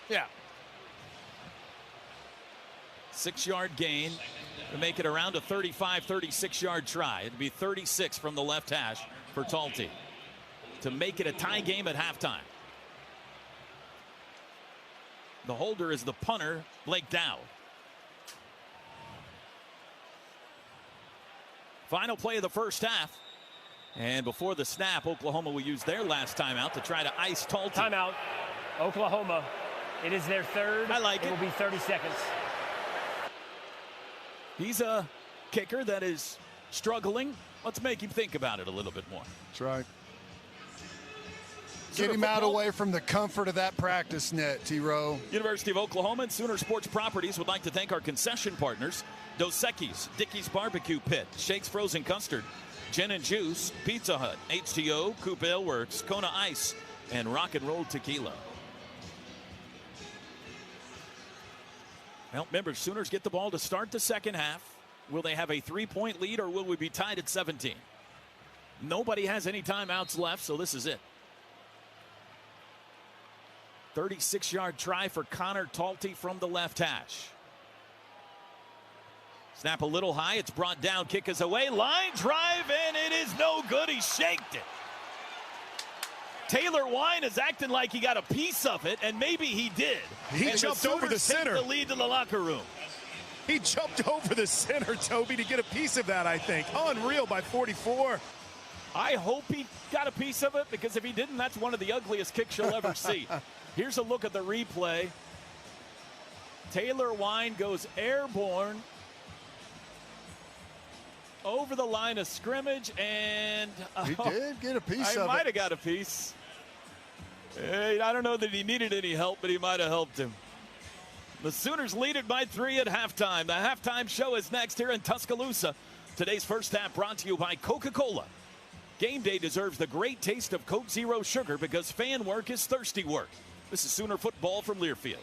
Yeah.
6-yard gain. to make it around a 35, 36-yard try. It'd be 36 from the left hash for Talty to make it a tie game at halftime. The holder is the punter, Blake Dowd. Final play of the first half. And before the snap, Oklahoma will use their last timeout to try to ice Talty.
Timeout. Oklahoma. It is their third.
I like it.
It will be 30 seconds.
He's a kicker that is struggling. Let's make him think about it a little bit more.
That's right. Get him out away from the comfort of that practice net, T-Row.
University of Oklahoma and Sooner Sports Properties would like to thank our concession partners, Dos Equis, Dickey's Barbecue Pit, Shake's Frozen Custard, Gin and Juice, Pizza Hut, HTO, Coop Ale Works, Kona Ice, and Rock and Roll Tequila. Well, remember, Sooners get the ball to start the second half. Will they have a 3-point lead, or will we be tied at 17? Nobody has any timeouts left, so this is it. 36-yard try for Connor Talty from the left hash. Snap a little high. It's brought down. Kick is away. Line drive, and it is no good. He shanked it. Taylor Wine is acting like he got a piece of it, and maybe he did.
He jumped over the center.
The lead to the locker room.
He jumped over the center, Toby, to get a piece of that, I think. Unreal by 44.
I hope he got a piece of it, because if he didn't, that's one of the ugliest kicks you'll ever see. Here's a look at the replay. Taylor Wine goes airborne over the line of scrimmage, and
he did get a piece of it.
I might have got a piece. I don't know that he needed any help, but he might have helped him. The Sooners lead it by 3 at halftime. The halftime show is next here in Tuscaloosa. Today's first half brought to you by Coca-Cola. Game day deserves the great taste of Coke Zero Sugar, because fan work is thirsty work. This is Sooner football from Learfield.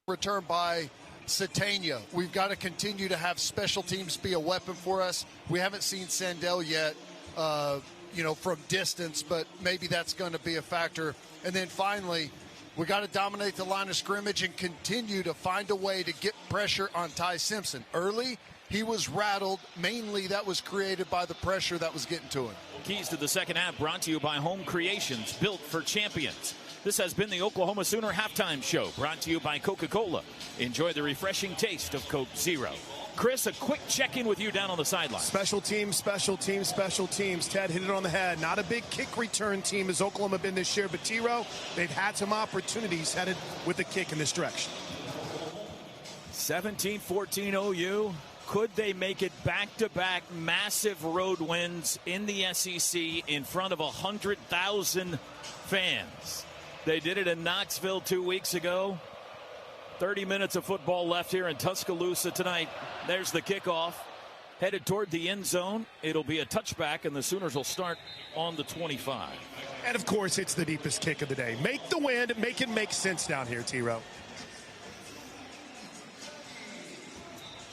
Return by Satania. We've got to continue to have special teams be a weapon for us. We haven't seen Sandell yet, from distance, but maybe that's going to be a factor. And then finally, we got to dominate the line of scrimmage and continue to find a way to get pressure on Ty Simpson. Early, he was rattled. Mainly that was created by the pressure that was getting to him.
Keys to the second half brought to you by Home Creations, built for champions. This has been the Oklahoma Sooner Halftime Show, brought to you by Coca-Cola. Enjoy the refreshing taste of Coke Zero. Chris, a quick check-in with you down on the sideline.
Special teams, special teams, special teams. Ted hit it on the head. Not a big kick return team as Oklahoma been this year, but T-Row, they've had some opportunities headed with the kick in this direction.
17-14 OU. Could they make it back-to-back massive road wins in the SEC in front of 100,000 fans? They did it in Knoxville 2 weeks ago. 30 minutes of football left here in Tuscaloosa tonight. There's the kickoff. Headed toward the end zone. It'll be a touchback, and the Sooners will start on the 25.
And, of course, it's the deepest kick of the day. Make the wind. Make it make sense down here, T-Row.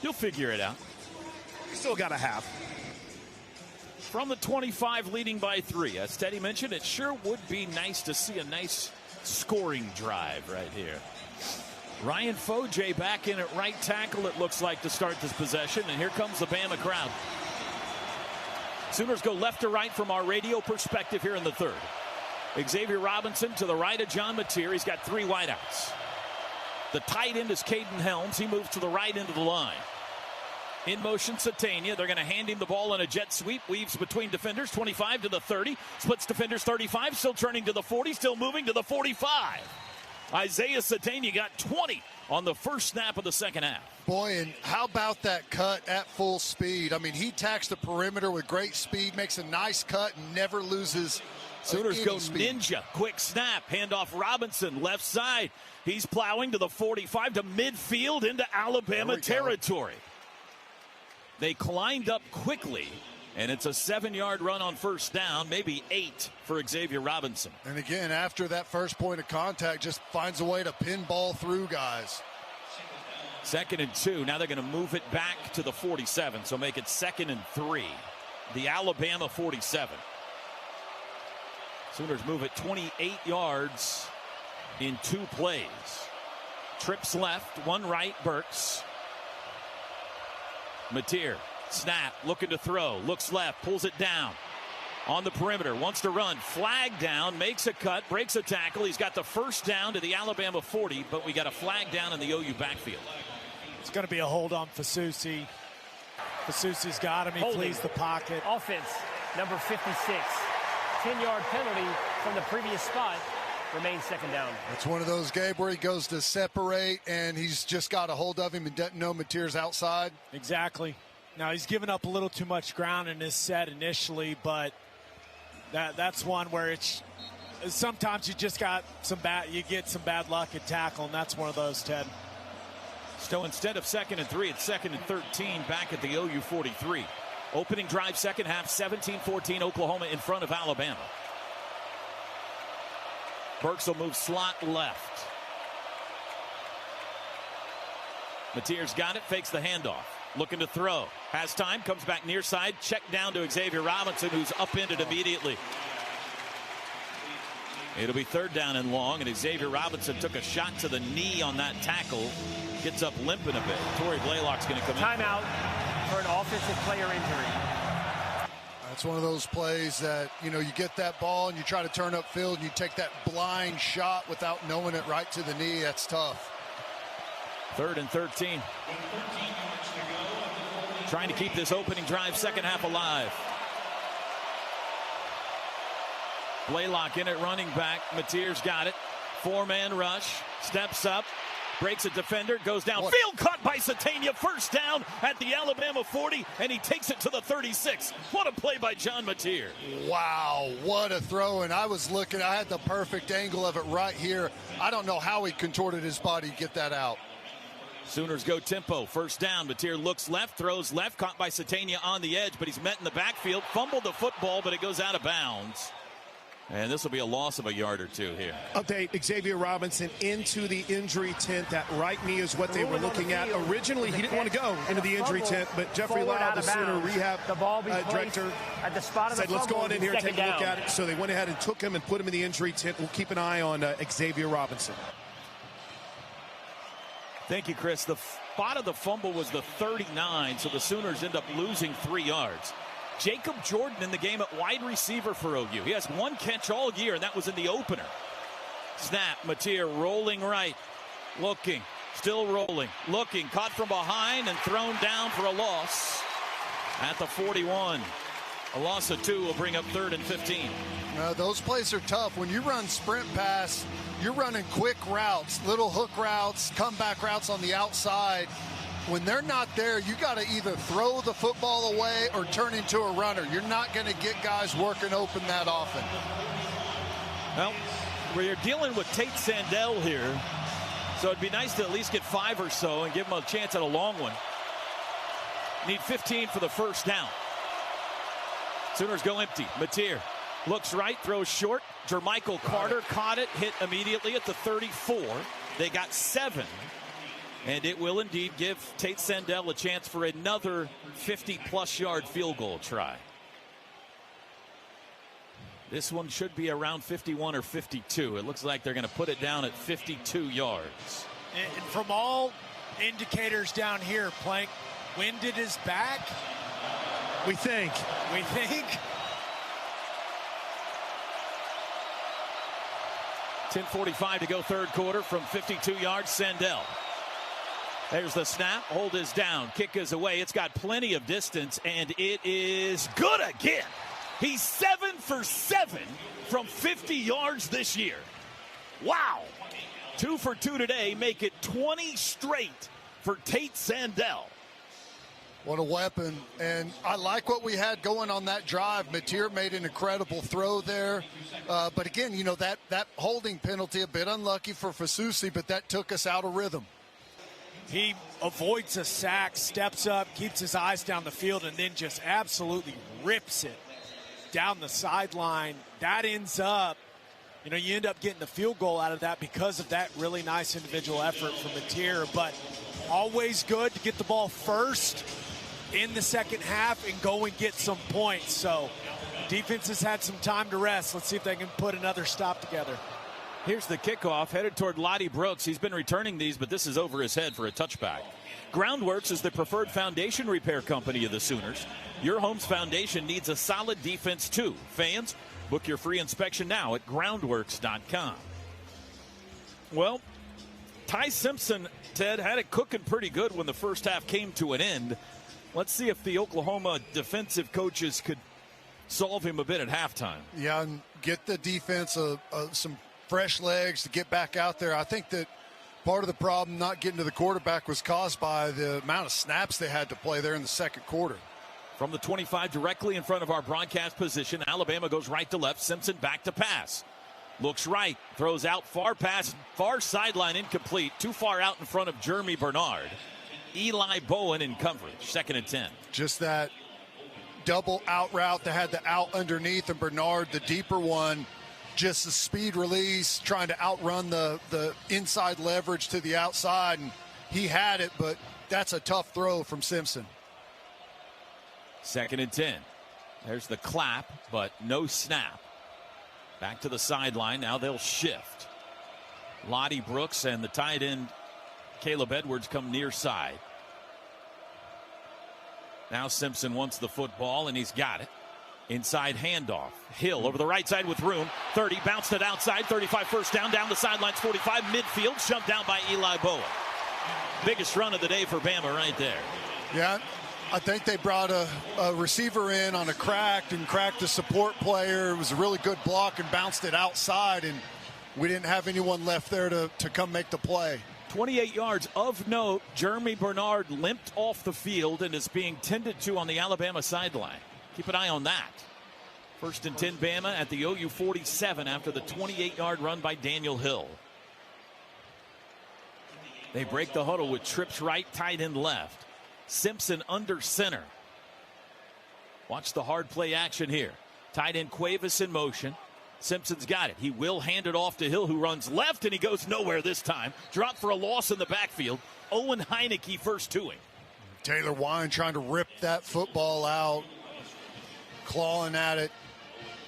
You'll figure it out.
Still got a half.
From the 25, leading by 3. As Teddy mentioned, it sure would be nice to see a nice scoring drive right here. Ryan Foje back in at right tackle, it looks like, to start this possession. And here comes the Bama crowd. Sooners go left to right from our radio perspective here in the third. Xavier Robinson to the right of John Mateer. He's got 3 wideouts. The tight end is Caden Helms. He moves to the right end of the line. In motion, Satania. They're going to hand him the ball in a jet sweep. Weaves between defenders, 25 to the 30. Splits defenders, 35. Still turning to the 40. Still moving to the 45. Isaiah Satania got 20 on the first snap of the second half.
Boy, and how about that cut at full speed? I mean, he attacks the perimeter with great speed, makes a nice cut, and never loses
Sooners go
speed.
ninja. Quick snap. Handoff Robinson, left side. He's plowing to the 45 to midfield into Alabama territory. They climbed up quickly, and it's a 7-yard run on first down, maybe 8 for Xavier Robinson.
And again, after that first point of contact, just finds a way to pinball through guys.
2nd and 2. Now they're going to move it back to the 47, so make it 2nd and 3. The Alabama 47. Sooners move it 28 yards in 2 plays. Trips left, 1 right, Burks.
Mateer, snap, looking to throw, looks left, pulls it down. On the perimeter, wants to run, flag down, makes a cut, breaks a tackle. He's got the first down to the Alabama 40, but we got a flag down in the OU backfield.
It's going to be a hold on Fasusi. Fasusi's got him. He flees the pocket.
Offense, number 56. 10-yard penalty from the previous spot. Remains second down.
It's one of those, Gabe, where he goes to separate, and he's just got a hold of him and doesn't know Mateer's outside.
Exactly. Now, he's given up a little too much ground in this set initially, but that's one where it's sometimes you just got you get some bad luck at tackle, and that's one of those, Ted.
So instead of 2nd and 3, it's 2nd and 13 back at the OU 43. Opening drive, second half, 17-14, Oklahoma in front of Alabama. Burks will move slot left. Mateer's got it, fakes the handoff. Looking to throw. Has time, comes back near side. Check down to Xavier Robinson, who's upended immediately. It'll be 3rd down and long, and Xavier Robinson took a shot to the knee on that tackle. Gets up limping a bit. Torrey Blaylock's going to come in.
Timeout for an offensive player injury.
It's one of those plays that, you get that ball and you try to turn upfield and you take that blind shot without knowing it right to the knee. That's tough.
3rd and 13. Trying to keep this opening drive, second half alive. Blaylock in at running back. Mateer's got it. 4-man rush. Steps up. Breaks a defender, goes downfield, caught by Satania, first down at the Alabama 40, and he takes it to the 36. What a play by John Mateer.
Wow, what a throw. And I was looking, I had the perfect angle of it right here. I don't know how he contorted his body to get that out.
Sooners go tempo, first down. Mateer looks left, throws left, caught by Satania on the edge, but he's met in the backfield, fumbled the football, but it goes out of bounds. And this will be a loss of a yard or two here.
Update, Xavier Robinson into the injury tent. That right knee is what they were looking at. Originally, he didn't want to go into the injury tent, but Jeffrey Lau, the Sooner rehab director, said, let's go on in here and take a look at it. So they went ahead and took him and put him in the injury tent. We'll keep an eye on Xavier Robinson.
Thank you, Chris. The spot of the fumble was the 39, so the Sooners end up losing 3 yards. Jacob Jordan in the game at wide receiver for OU. He has one catch all year, and that was in the opener. Snap, Mateer rolling right, looking, still rolling, looking, caught from behind and thrown down for a loss at the 41. A loss of 2 will bring up 3rd and 15.
Those plays are tough. When you run sprint pass, you're running quick routes, little hook routes, comeback routes on the outside. When they're not there, you got to either throw the football away or turn into a runner. You're not going to get guys working open that often.
Well, we're dealing with Tate Sandell here, so it'd be nice to at least get 5 or so and give him a chance at a long one. Need 15 for the first down. Sooners go empty. Mateer looks right, throws short. Jermichael Carter caught it, hit immediately at the 34. They got 7. And it will indeed give Tate Sandell a chance for another 50-plus yard field goal try. This one should be around 51 or 52. It looks like they're going to put it down at 52 yards.
And from all indicators down here, Plank, winded is back.
We think.
10:45 to go, third quarter from 52 yards. Sandell. There's the snap. Hold is down. Kick is away. It's got plenty of distance, and it is good again. He's 7 for 7 from 50 yards this year. Wow. 2 for 2 today. Make it 20 straight for Tate Sandell.
What a weapon. And I like what we had going on that drive. Mateer made an incredible throw there. But again, that holding penalty, a bit unlucky for Fasusi, but that took us out of rhythm.
He avoids a sack, steps up, keeps his eyes down the field, and then just absolutely rips it down the sideline. That ends up, you end up getting the field goal out of that because of that really nice individual effort from Mateer. But always good to get the ball first in the second half and go and get some points. So defense has had some time to rest. Let's see if they can put another stop together.
Here's the kickoff, headed toward Lottie Brooks. He's been returning these, but this is over his head for a touchback. Groundworks is the preferred foundation repair company of the Sooners. Your home's foundation needs a solid defense, too. Fans, book your free inspection now at groundworks.com. Well, Ty Simpson, Ted, had it cooking pretty good when the first half came to an end. Let's see if the Oklahoma defensive coaches could solve him a bit at halftime.
Yeah, and get the defense some fresh legs to get back out there. I think that part of the problem not getting to the quarterback was caused by the amount of snaps they had to play there in the second quarter.
From the 25 directly in front of our broadcast position, Alabama goes right to left. Simpson back to pass. Looks right, throws out far pass, far sideline incomplete, too far out in front of Jeremy Bernard. Eli Bowen in coverage, 2nd and 10.
Just that double out route that had the out underneath, and Bernard, the deeper one, just the speed release, trying to outrun the inside leverage to the outside, and he had it, but that's a tough throw from Simpson.
2nd and 10. There's the clap, but no snap. Back to the sideline. Now they'll shift. Lottie Brooks and the tight end Caleb Edwards come near side. Now Simpson wants the football, and he's got it. Inside handoff. Hill over the right side with room. 30, bounced it outside. 35, first down. Down the sidelines, 45, midfield. Shoved down by Eli Bowen. Biggest run of the day for Bama right there.
Yeah, I think they brought a receiver in on a cracked the support player. It was a really good block and bounced it outside, and we didn't have anyone left there to come make the play.
28 yards of note. Jeremy Bernard limped off the field and is being tended to on the Alabama sideline. Keep an eye on that. 1st and 10 Bama at the OU 47 after the 28-yard run by Daniel Hill. They break the huddle with trips right, tight end left. Simpson under center. Watch the hard play action here. Tight end Cuevas in motion. Simpson's got it. He will hand it off to Hill, who runs left, and he goes nowhere this time. Dropped for a loss in the backfield. Owen Heineke first to him.
Taylor Wine trying to rip that football out, clawing at it,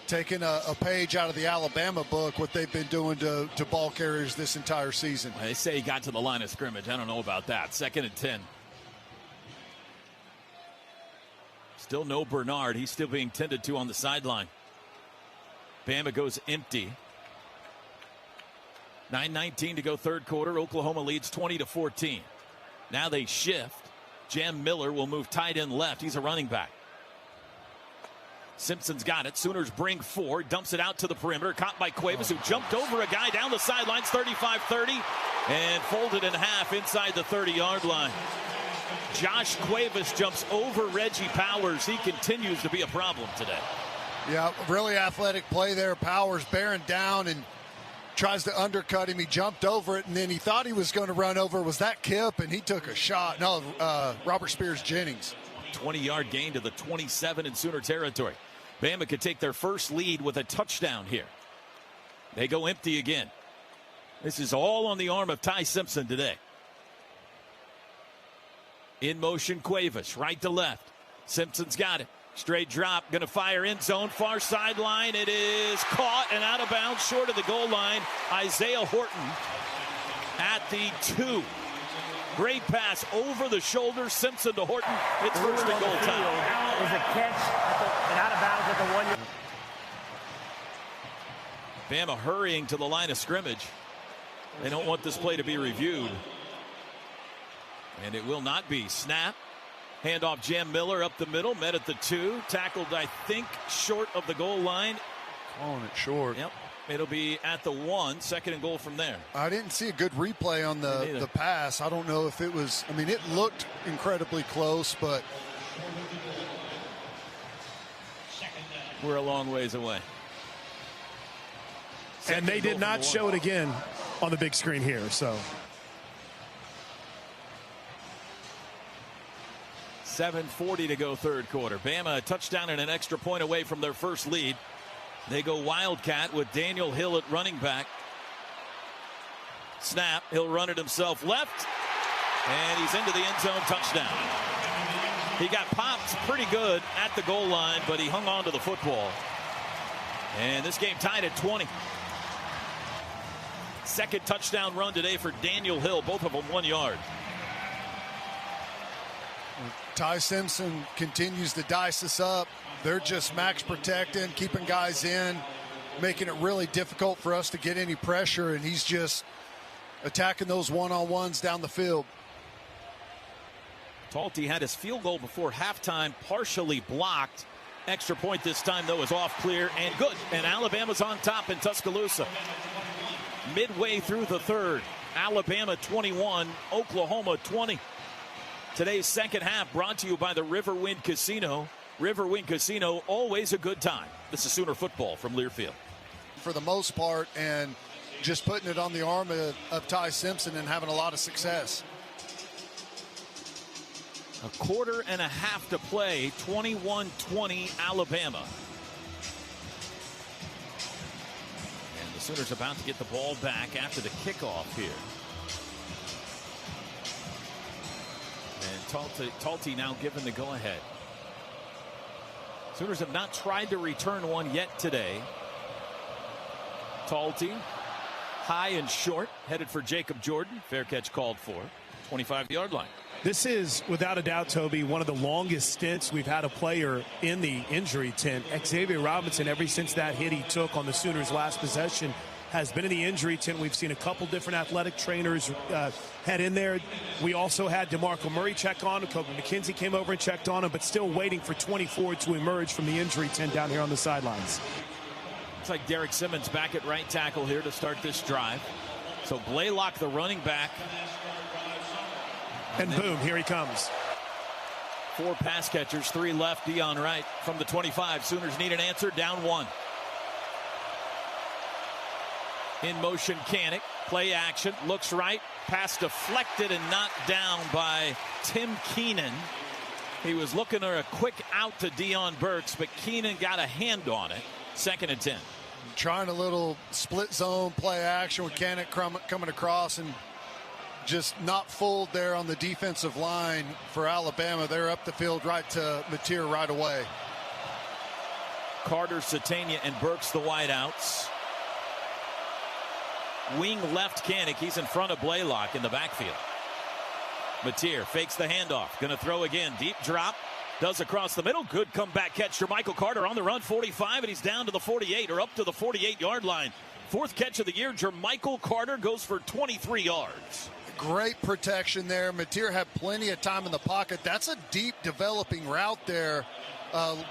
taking a page out of the Alabama book, what they've been doing to ball carriers this entire season.
They say he got to the line of scrimmage. I don't know about that. 2nd and 10. Still no Bernard. He's still being tended to on the sideline. Bama goes empty. 9:19 to go third quarter. Oklahoma leads 20-14. Now they shift. Jam Miller will move tight end left. He's a running back. Simpson's got it. Sooners bring 4. Dumps it out to the perimeter. Caught by Cuevas, who jumped over a guy down the sidelines. 35-30. And folded in half inside the 30-yard line. Josh Cuevas jumps over Reggie Powers. He continues to be a problem today.
Yeah, really athletic play there. Powers bearing down and tries to undercut him. He jumped over it, and then he thought he was going to run over. Was that Kip? And he took a shot. No, Robert Spears-Jennings.
20-yard gain to the 27 in Sooner territory. Bama could take their first lead with a touchdown here. They go empty again. This is all on the arm of Ty Simpson today. In motion, Cuevas, right to left. Simpson's got it. Straight drop, going to fire end zone, far sideline. It is caught and out of bounds, short of the goal line. Isaiah Horton at the 2. Great pass over the shoulder. Simpson to Horton. It's first and goal time.
Is a catch and out of bounds at the 1 yard.
Bama hurrying to the line of scrimmage. They don't want this play to be reviewed. And it will not be. Snap. Handoff Jam Miller up the middle. Met at the 2. Tackled, I think, short of the goal line.
Calling it short.
Yep. It'll be at the 1. 2nd and goal from there.
I didn't see a good replay on the pass. I don't know if it was. I mean, it looked incredibly close, but
we're a long ways away.
And they did not show it again on the big screen here, so.
7:40 to go third quarter. Bama a touchdown and an extra point away from their first lead. They go Wildcat with Daniel Hill at running back. Snap. He'll run it himself left. And he's into the end zone. Touchdown. He got popped pretty good at the goal line, but he hung on to the football. And this game tied at 20. Second touchdown run today for Daniel Hill. Both of them 1 yard.
Ty Simpson continues to dice us up. They're just max protecting, keeping guys in, making it really difficult for us to get any pressure, and he's just attacking those one-on-ones down the field.
Talty had his field goal before halftime partially blocked. Extra point this time, though, is off clear and good. And Alabama's on top in Tuscaloosa. Midway through the third, Alabama 21, Oklahoma 20. Today's second half brought to you by the Riverwind Casino. Riverwind Casino, always a good time. This is Sooner football from Learfield.
For the most part, and just putting it on the arm of Ty Simpson and having a lot of success.
A quarter and a half to play, 21-20 Alabama. And the Sooners about to get the ball back after the kickoff here. And Talty now given the go-ahead. Sooners have not tried to return one yet today. Talty, high and short, headed for Jacob Jordan. Fair catch called for, 25-yard line.
This is, without a doubt, Toby, one of the longest stints we've had a player in the injury tent. Xavier Robinson, ever since that hit he took on the Sooners' last possession, has been in the injury tent. We've seen a couple different athletic trainers head in there. We also had DeMarco Murray check on him. Kobe McKenzie came over and checked on him, but still waiting for 24 to emerge from the injury tent down here on the sidelines.
Looks like Derek Simmons back at right tackle here to start this drive. So Blaylock, the running back.
And boom, here he comes.
4 pass catchers, 3 left. Dion Wright from the 25. Sooners need an answer, down 1. In motion, Canick. Play action, looks right. Pass deflected and knocked down by Tim Keenan. He was looking for a quick out to Dion Burks, but Keenan got a hand on it. 2nd and 10.
Trying a little split zone play action with Canick coming across and just not fooled there on the defensive line for Alabama. They're up the field right to Mateer right away.
Carter, Satania, and Burks the wideouts. Wing left Canick. He's in front of Blaylock in the backfield. Mateer fakes the handoff. Going to throw again. Deep drop. Does across the middle. Good comeback catch. Jermichael Carter on the run. 45, and he's down to the 48 or up to the 48-yard line. 4th catch of the year. Jermichael Carter goes for 23 yards.
Great protection there. Mateer had plenty of time in the pocket. That's a deep developing route there.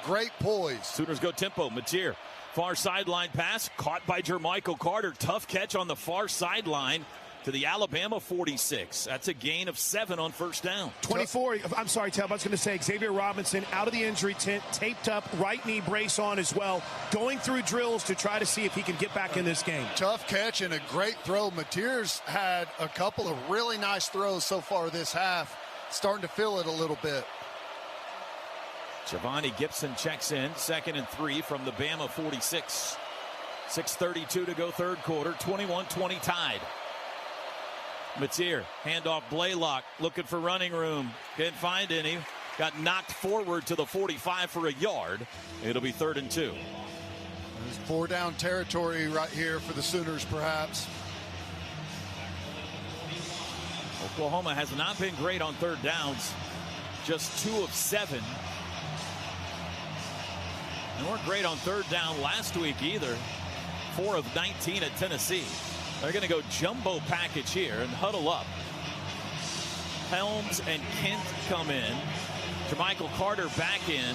Great poise.
Sooners go tempo. Mateer, far sideline pass caught by Jermichael Carter. Tough catch on the far sideline to the Alabama 46. That's a gain of 7 on first down.
24. I'm sorry, Tab. I was going to say Xavier Robinson out of the injury tent, taped up, right knee brace on as well, going through drills to try to see if he can get back in this game.
Tough catch and a great throw. Mateer's had a couple of really nice throws so far this half. Starting to feel it a little bit.
Giovanni Gibson checks in. 2nd and 3 from the Bama 46. 6:32 to go third quarter. 21-20 tied. Mateer, handoff Blaylock, looking for running room. Can't find any. Got knocked forward to the 45 for a yard. It'll be 3rd and 2.
There's 4-down territory right here for the Sooners, perhaps.
Oklahoma has not been great on 3rd downs. Just 2 of 7. They weren't great on 3rd down last week either. 4 of 19 at Tennessee. They're going to go jumbo package here and huddle up. Helms and Kent come in. Jermichael Carter back in.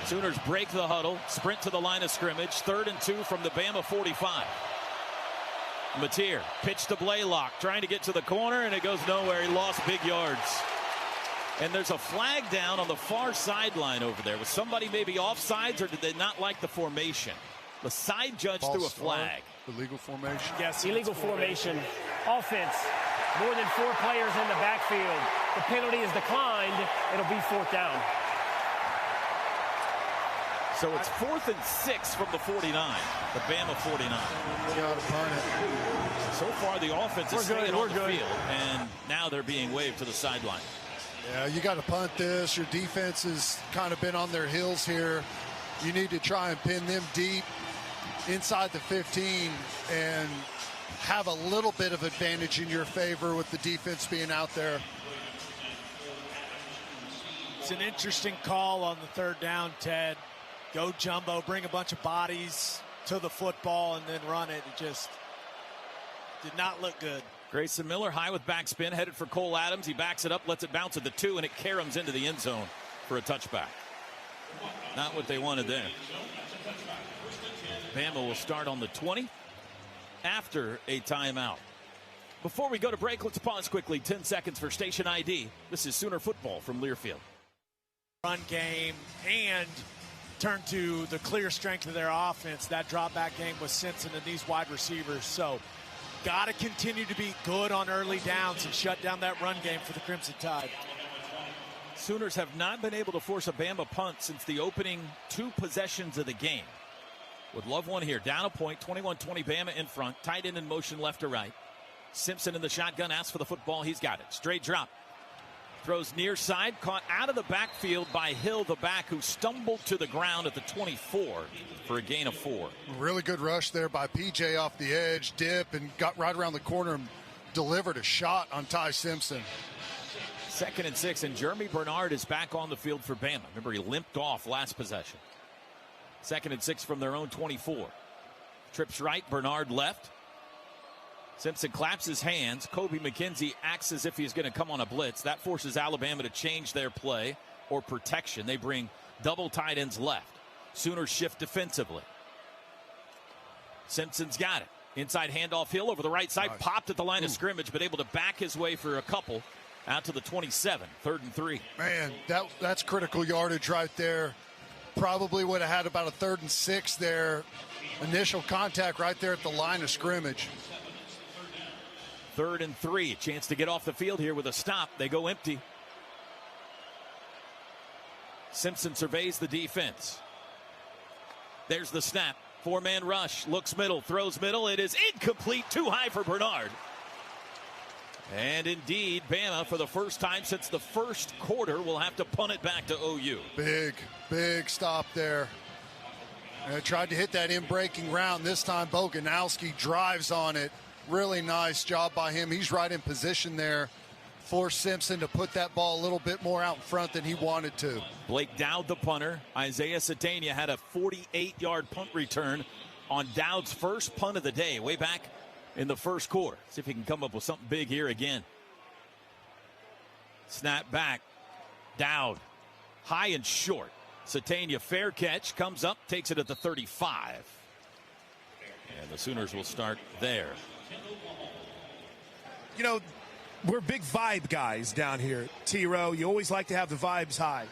Sooners break the huddle, sprint to the line of scrimmage. 3rd and 2 from the Bama 45. Mateer, pitch to Blaylock, trying to get to the corner, and it goes nowhere. He lost big yards. And there's a flag down on the far sideline over there. Was somebody maybe offsides, or did they not like the formation? The side judge threw a flag.
Illegal formation?
Yes, illegal formation. Offense. More than 4 players in the backfield. The penalty is declined. It'll be 4th down.
So it's 4th and 6 from the 49. The Bama 49. So far the offense is staying on the field, and now they're being waved to the sideline.
Yeah, you got to punt this. Your defense has kind of been on their heels here. You need to try and pin them deep inside the 15 and have a little bit of advantage in your favor with the defense being out there.
It's an interesting call on the third down, Ted. Go jumbo, bring a bunch of bodies to the football and then run it. It just did not look good.
Grayson Miller high with backspin, headed for Cole Adams. He backs it up, lets it bounce at the 2, and it caroms into the end zone for a touchback. Not what they wanted there. Bama will start on the 20 after a timeout. Before we go to break, let's pause quickly. 10 seconds for station ID. This is Sooner football from Learfield.
Run game and turn to the clear strength of their offense. That drop back game with Simpson and these wide receivers. So got to continue to be good on early downs and shut down that run game for the Crimson Tide.
Sooners have not been able to force a Bama punt since the opening 2 possessions of the game. Would love one here. Down a point, 21-20 Bama in front. Tight end in motion left to right. Simpson in the shotgun, asks for the football. He's got it. Straight drop. Throws near side, caught out of the backfield by Hill, the back, who stumbled to the ground at the 24 for a gain of 4.
Really good rush there by PJ off the edge, dip, and got right around the corner and delivered a shot on Ty Simpson.
2nd and 6, and Jeremy Bernard is back on the field for Bama. Remember, he limped off last possession. 2nd and 6 from their own 24. Trips right, Bernard left. Simpson claps his hands. Kobe McKenzie acts as if he's going to come on a blitz. That forces Alabama to change their play or protection. They bring double tight ends left. Sooners shift defensively. Simpson's got it. Inside handoff, Hill over the right side. Nice. Popped at the line of scrimmage, but able to back his way for a couple out to the 27. 3rd and 3.
Man, that's critical yardage right there. Probably would have had about a 3rd and 6 there. Initial contact right there at the line of scrimmage.
3rd and 3. Chance to get off the field here with a stop. They go empty. Simpson surveys the defense. There's the snap. 4-man rush. Looks middle. Throws middle. It is incomplete. Too high for Bernard. And indeed, Bama, for the first time since the first quarter, will have to punt it back to OU.
Big stop there. And tried to hit that in-breaking route. This time, Boganowski drives on it. Really nice job by him. He's right in position there for Simpson to put that ball a little bit more out in front than he wanted to.
Blake Dowd, the punter. Isaiah Satania had a 48-yard punt return on Dowd's first punt of the day way back in the first quarter. See if he can come up with something big here again. Snap back. Dowd. High and short. Satania, fair catch. Comes up, takes it at the 35. And the Sooners will start there.
You know, we're big vibe guys down here, T-Row. You always like to have the vibes high.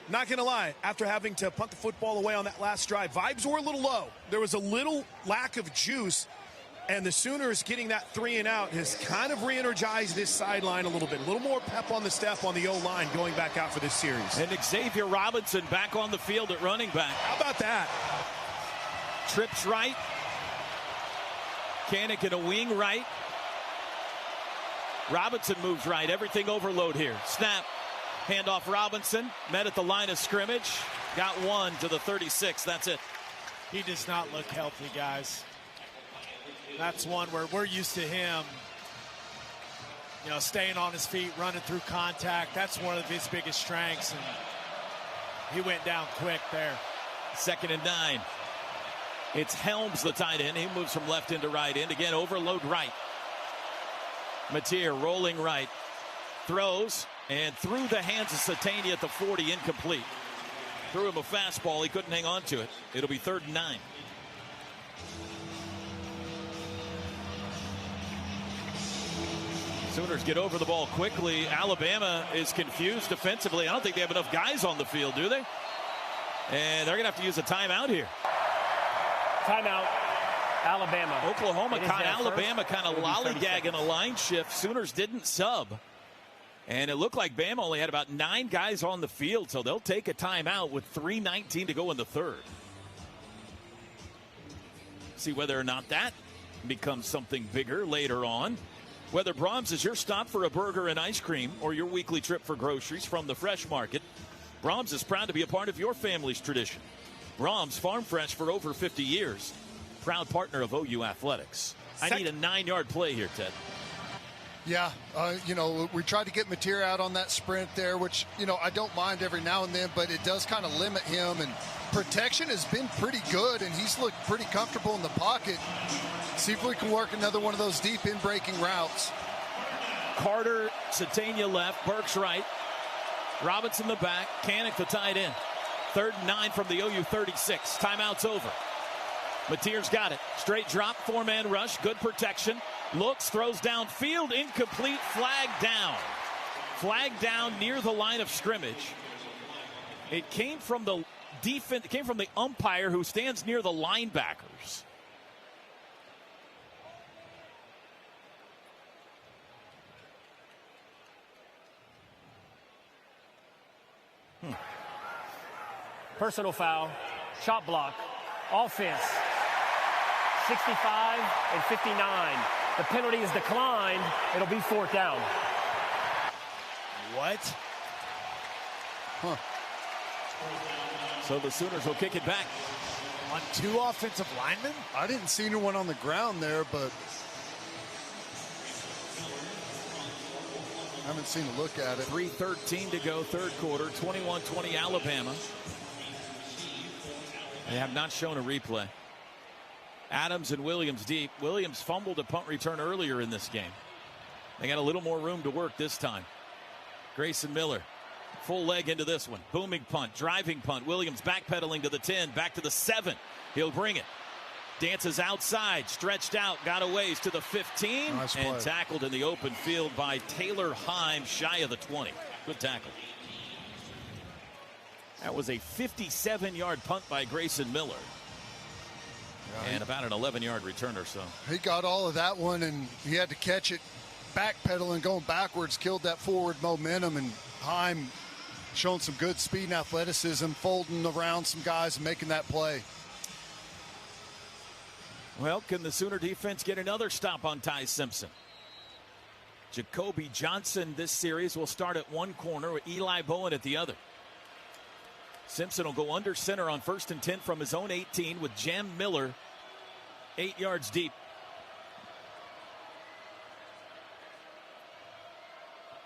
Not going to lie, after having to punt the football away on that last drive, vibes were a little low. There was a little lack of juice, and the Sooners getting that 3 and out has kind of re-energized this sideline a little bit. A little more pep on the step on the O-line going back out for this series.
And Xavier Robinson back on the field at running back.
How about that?
Trips right. Kanik in a wing right. Robinson moves right. Everything overload here. Snap. Handoff Robinson. Met at the line of scrimmage. Got 1 to the 36. That's it.
He does not look healthy, guys. That's one where we're used to him, you know, staying on his feet, running through contact. That's one of his biggest strengths, and he went down quick there.
2nd and 9. It's Helms, the tight end. He moves from left end to right end. Again, overload right. Mateer rolling right. Throws, and through the hands of Satania at the 40, incomplete. Threw him a fastball. He couldn't hang on to it. It'll be 3rd and 9. Sooners get over the ball quickly. Alabama is confused defensively. I don't think they have enough guys on the field, do they? And they're going to have to use a timeout here.
Timeout, Alabama.
Oklahoma caught Alabama kind of lollygagging a line shift. Sooners didn't sub. And it looked like Bama only had about 9 guys on the field, so they'll take a timeout with 3:19 to go in the 3rd. See whether or not that becomes something bigger later on. Whether Brahms is your stop for a burger and ice cream or your weekly trip for groceries from the Fresh Market, Brahms is proud to be a part of your family's tradition. Brahms, farm fresh for over 50 years. Proud partner of OU Athletics. I need a 9-yard play here, Ted.
Yeah, you know, we tried to get Mateer out on that sprint there, which, you know, I don't mind every now and then, but it does kind of limit him. And protection has been pretty good, and he's looked pretty comfortable in the pocket. See if we can work another one of those deep in-breaking routes.
Carter, Satania left, Burks right. Robinson the back, Canick the tight end. 3rd and 9 from the OU 36. Timeout's over. Mateer's got it. Straight drop, 4-man rush, good protection. Looks, throws downfield, incomplete, flag down. Flag down near the line of scrimmage. It came from the defense, it came from the umpire who stands near the linebackers.
Personal foul, shot block, offense, 65 and 59. The penalty is declined. It'll be 4th down.
What?
Huh.
So the Sooners will kick it back.
On 2 offensive linemen?
I didn't see anyone on the ground there, but I haven't seen a look at it.
3:13 to go, 3rd quarter, 21-20 Alabama. They have not shown a replay. Adams and Williams deep. Williams fumbled a punt return earlier in this game. They got a little more room to work this time. Grayson Miller, full leg into this one. Booming punt, driving punt. Williams backpedaling to the 10, back to the 7. He'll bring it. Dances outside, stretched out, got a ways to the 15, and tackled in the open field by Taylor Heim, shy of the 20. Good tackle. That was a 57-yard punt by Grayson Miller. And about an 11-yard return or so.
He got all of that one, and he had to catch it backpedaling, going backwards, killed that forward momentum, and Heim showing some good speed and athleticism, folding around some guys and making that play.
Well, can the Sooner defense get another stop on Ty Simpson? Jacoby Johnson this series will start at one corner with Eli Bowen at the other. Simpson will go under center on 1st and 10 from his own 18 with Jam Miller 8 yards deep.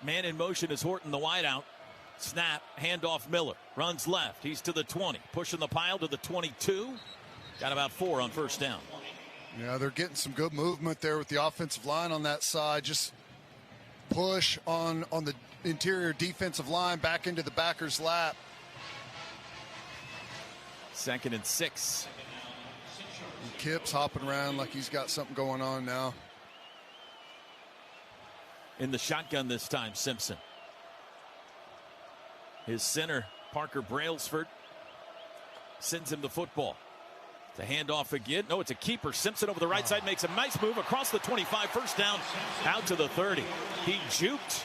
Man in motion is Horton, the wideout. Snap, handoff Miller. Runs left. He's to the 20. Pushing the pile to the 22. Got about 4 on 1st down.
Yeah, they're getting some good movement there with the offensive line on that side. Just push on the interior defensive line back into the backer's lap.
2nd and 6.
And Kip's hopping around like he's got something going on now.
In the shotgun this time, Simpson. His center, Parker Brailsford, sends him the football. The handoff again. No, it's a keeper. Simpson over the right side makes a nice move across the 25. 1st down, out to the 30. He juked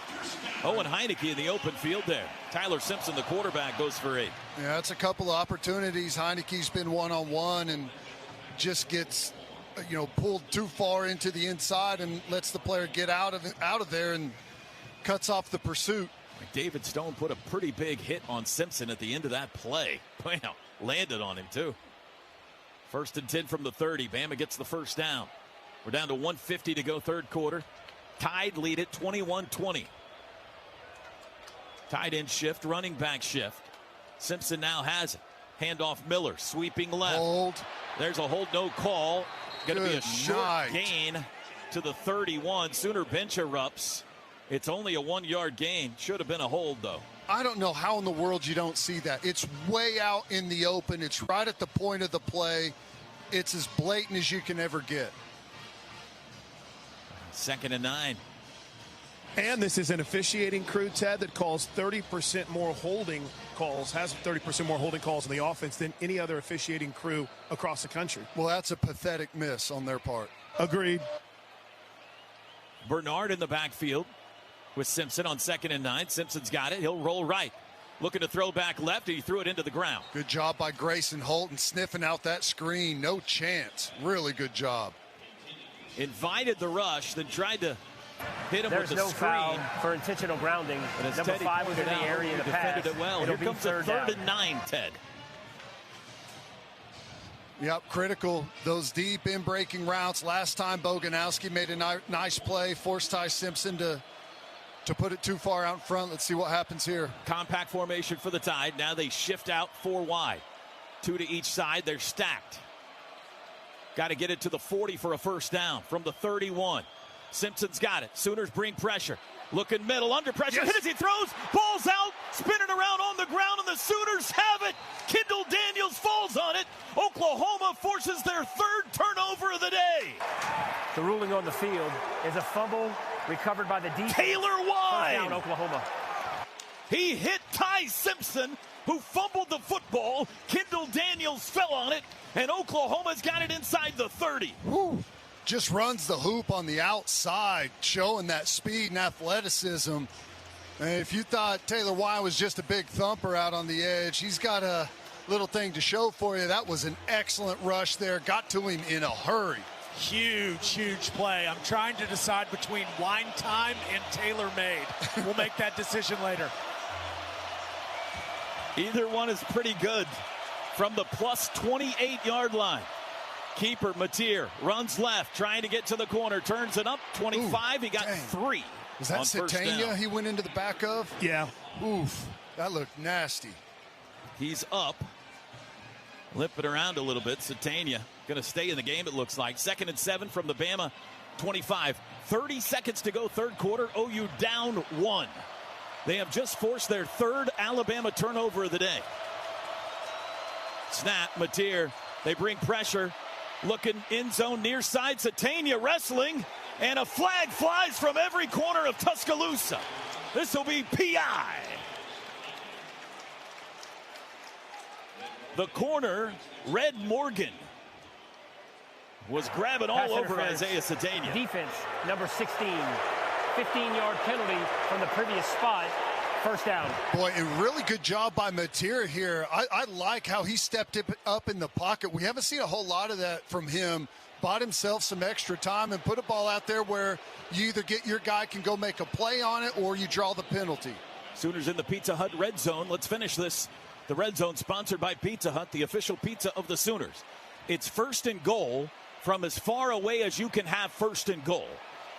Owen Heineke in the open field there. Tyler Simpson, the quarterback, goes for 8.
Yeah, that's a couple of opportunities. Heineke's been one-on-one and just gets, you know, pulled too far into the inside and lets the player get out of there and cuts off the pursuit.
David Stone put a pretty big hit on Simpson at the end of that play. Wow, landed on him too. 1st and 10 from the 30. Bama gets the 1st down. We're down to 1:50 to go, 3rd quarter. Tide lead it 21-20. Tight end shift, running back shift. Simpson now has it. Handoff Miller, sweeping left.
Hold.
There's a hold, no call. Going to be a short gain to the 31. Sooner bench erupts. It's only a 1-yard gain. Should have been a hold, though.
I don't know how in the world you don't see that. It's way out in the open. It's right at the point of the play. It's as blatant as you can ever get.
2nd and 9.
And this is an officiating crew, Ted, that calls 30% more holding calls, has 30% more holding calls on the offense than any other officiating crew across the country.
Well, that's a pathetic miss on their part.
Agreed.
Bernard in the backfield with Simpson on 2nd and 9. Simpson's got it. He'll roll right. Looking to throw back left, and he threw it into the ground.
Good job by Grayson Holton sniffing out that screen. No chance. Really good job.
Invited the rush, then tried to hit him with the
There's no
screen.
foul for intentional grounding.
Number
Teddy 5 was in the area of the pass.
Defended it well.
It'll
Here comes the 3rd
down.
and 9, Ted.
Yep, critical. Those deep in-breaking routes. Last time, Boganowski made a nice play, forced Ty Simpson to put it too far out in front. Let's see what happens here.
Compact formation for the Tide. Now they shift out 4 wide. 2 to each side. They're stacked. Got to get it to the 40 for a first down from the 31. Simpson's got it. Sooners bring pressure. Looking middle, under pressure.
Yes.
Hit as he throws. Ball's out. Spinning around on the ground, and the Sooners have it. Kendall Daniels falls on it. Oklahoma forces their 3rd turnover of the day.
The ruling on the field is a fumble recovered by the defense.
Taylor
First
Wine.
down, Oklahoma.
He hit Ty Simpson, who fumbled the football. Kendall Daniels fell on it, and Oklahoma's got it inside the 30.
Woo. Just runs the hoop on the outside, showing that speed and athleticism. And if you thought Taylor Wine was just a big thumper out on the edge, he's got a little thing to show for you. That was an excellent rush there. Got to him in a hurry.
Huge play. I'm trying to decide between Wine Time and Taylor Made. We'll make that decision later.
Either one is pretty good from the plus 28-yard line. Keeper Mateer runs left, trying to get to the corner, turns it up 25. He got 3.
Was that Satania he went into the back of?
Yeah.
Oof, that looked nasty.
He's up, limping around a little bit. Satania going to stay in the game, it looks like. 2nd and 7 from the Bama 25. 30 seconds to go, 3rd quarter. OU down 1. They have just forced their 3rd Alabama turnover of the day. Snap, Mateer. They bring pressure. Looking in zone near side. Satania wrestling. And a flag flies from every corner of Tuscaloosa. This will be PI. The corner, Red Morgan, was grabbing all over Isaiah Satania.
Defense, number 16. 15-yard penalty from the previous spot. First down.
Boy, a really good job by Mateer here. I like how he stepped up in the pocket. We haven't seen a whole lot of that from him. Bought himself some extra time and put a ball out there where you either get your guy can go make a play on it or you draw the penalty.
Sooners in the Pizza Hut red zone. Let's finish this. The red zone sponsored by Pizza Hut, the official pizza of the Sooners. It's 1st and goal from as far away as you can have 1st and goal.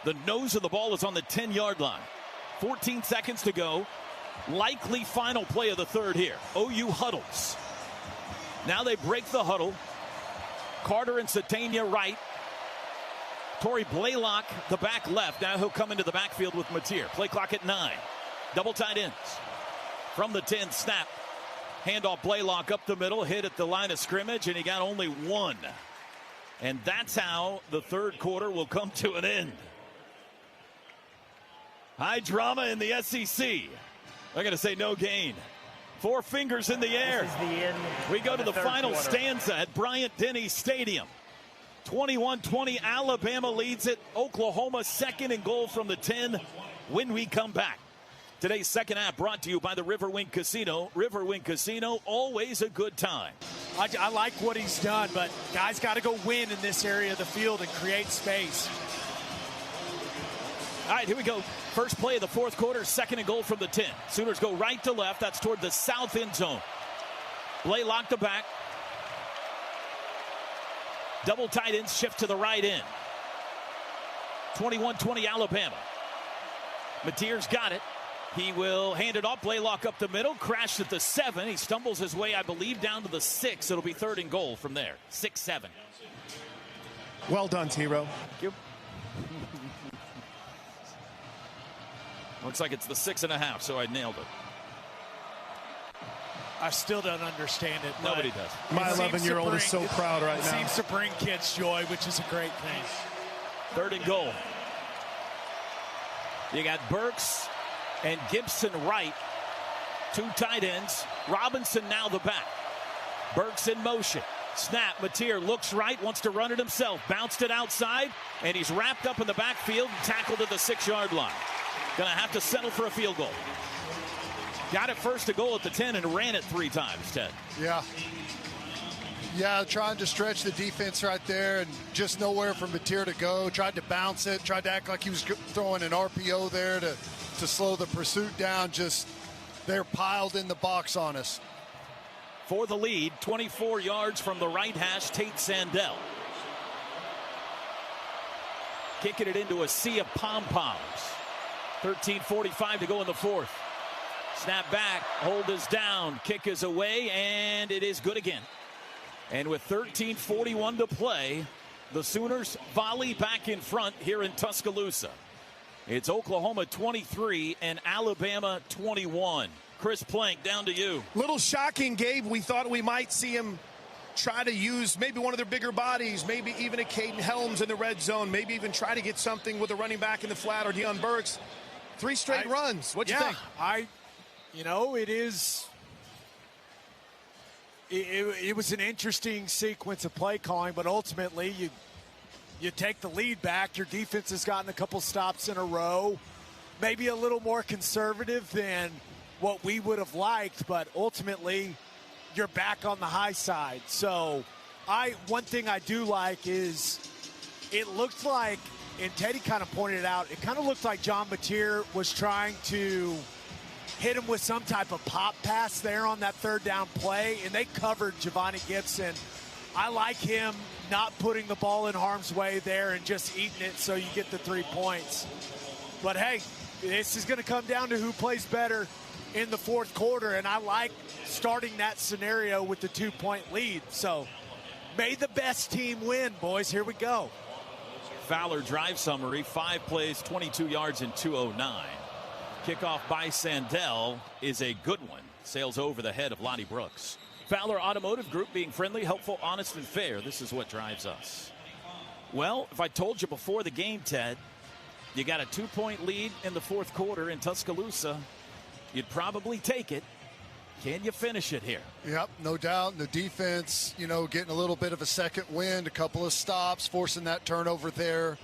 The nose of the ball is on the 10-yard line. 14 seconds to go. Likely final play of the 3rd here. OU huddles. Now they break the huddle. Carter and Satania right. Torrey Blaylock, the back left. Now he'll come into the backfield with Mateer. Play clock at 9. Double tight ends. From the 10, snap. Handoff Blaylock up the middle. Hit at the line of scrimmage, and he got only 1. And that's how the 3rd quarter will come to an end. High drama in the SEC. I'm going to say no gain. 4 fingers in the air.
This is the end.
We go to the final
quarter.
stanza at Bryant-Denny Stadium. 21-20, Alabama leads it. Oklahoma 2nd and goal from the 10 when we come back. Today's second half brought to you by the Riverwind Casino. Riverwind Casino, always a good time.
I like what he's done, but guys got to go win in this area of the field and create space.
All right, here we go. First play of the 4th quarter, 2nd and goal from the 10. Sooners go right to left. That's toward the south end zone. Blaylock the back. Double tight ends shift to the right end. 21-20 Alabama. Mateer's got it. He will hand it off. Blaylock up the middle. Crashed at the 7. He stumbles his way, I believe, down to the 6. It'll be 3rd and goal from there. 6-7.
Well done, T-Row.
Thank you. Looks like it's the 6.5, so I nailed it.
I still don't understand it.
Nobody does.
My 11-year-old is so proud right now.
Seems to bring kids joy, which is a great thing.
3rd and goal. You got Burks and Gibson right. 2 tight ends. Robinson now the back. Burks in motion. Snap. Mateer looks right, wants to run it himself. Bounced it outside, and he's wrapped up in the backfield and tackled at the 6-yard line. Gonna have to settle for a field goal. Got it 1st to goal at the 10 and ran it 3 times, Ted.
Yeah, trying to stretch the defense right there and just nowhere for Mateer to go. Tried to bounce it, tried to act like he was throwing an RPO there to slow the pursuit down. Just they're piled in the box on us.
for the lead. 24 yards from the right hash, Tate Sandell. Kicking it into a sea of pom-poms. 13:45 to go in the fourth. Snap back, hold is down, kick is away, and it is good again. And with 13:41 to play, the Sooners volley back in front here in Tuscaloosa. It's Oklahoma 23 and Alabama 21. Chris Plank, down to you.
Little shocking, Gabe. We thought we might see him try to use maybe one of their bigger bodies, maybe even a Caden Helms in the red zone, maybe even try to get something with a running back in the flat or Deion Burks. 3 straight runs. What'd you think?
It was an interesting sequence of play calling, but ultimately you take the lead back. Your defense has gotten a couple stops in a row, maybe a little more conservative than what we would have liked, but ultimately you're back on the high side. So one thing I do like is it looked like, and Teddy kind of pointed it out, it kind of looked like John Mateer was trying to hit him with some type of pop pass there on that third down play, and they covered Giovanni Gibson. I like him not putting the ball in harm's way there and just eating it so you get the 3 points. But hey, this is going to come down to who plays better in the fourth quarter, and I like starting that scenario with the 2-point lead. So may the best team win, boys. Here we go.
Fowler drive summary, 5 plays, 22 yards, and 209. Kickoff by Sandell is a good one. Sails over the head of Lonnie Brooks. Fowler Automotive Group, being friendly, helpful, honest, and fair. This is what drives us. Well, if I told you before the game, Ted, you got a 2-point lead in the fourth quarter in Tuscaloosa, you'd probably take it. Can you finish it here?
Yep, no doubt. And the defense, getting a little bit of a second wind, a couple of stops, forcing that turnover there.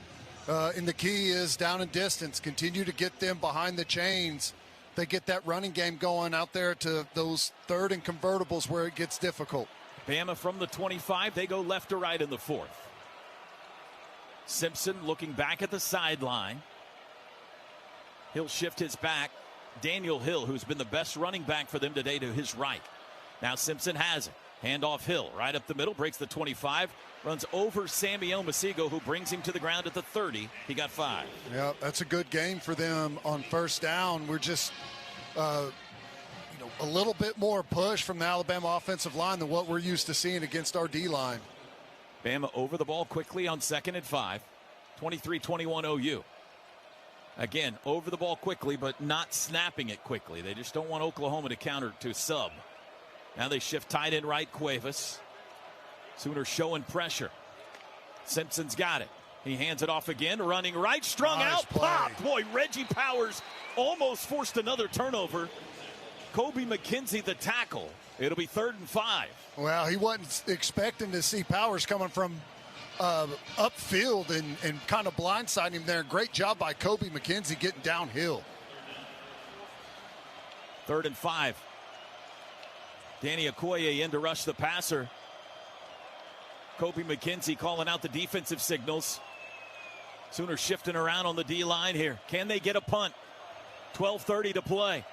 And the key is down and distance. Continue to get them behind the chains. They get that running game going out there to those third and convertibles where it gets difficult.
Bama from the 25. They go left to right in the fourth. Simpson looking back at the sideline. He'll shift his back. Daniel Hill, who's been the best running back for them today, to his right. Now Simpson has it. Handoff Hill right up the middle, breaks the 25, runs over Samuel Masigo, who brings him to the ground at the 30. He got 5.
Yeah, that's a good game for them on first down. We're just, a little bit more push from the Alabama offensive line than what we're used to seeing against our D-line.
Bama over the ball quickly on 2nd and 5. 23-21 OU. Again, over the ball quickly, but not snapping it quickly. They just don't want Oklahoma to counter to sub. Now they shift tight end right, Cuevas. Sooners showing pressure. Simpson's got it. He hands it off again, running right, strung out, popped. Boy, Reggie Powers almost forced another turnover. Kobe McKenzie, the tackle. It'll be 3rd and 5.
Well, he wasn't expecting to see Powers coming from upfield and kind of blindsiding him there. Great job by Kobe McKenzie getting downhill.
3rd and 5. Danny Okoye in to rush the passer. Kobe McKenzie calling out the defensive signals. Sooners shifting around on the D-line here. Can they get a punt? 12:30 to play.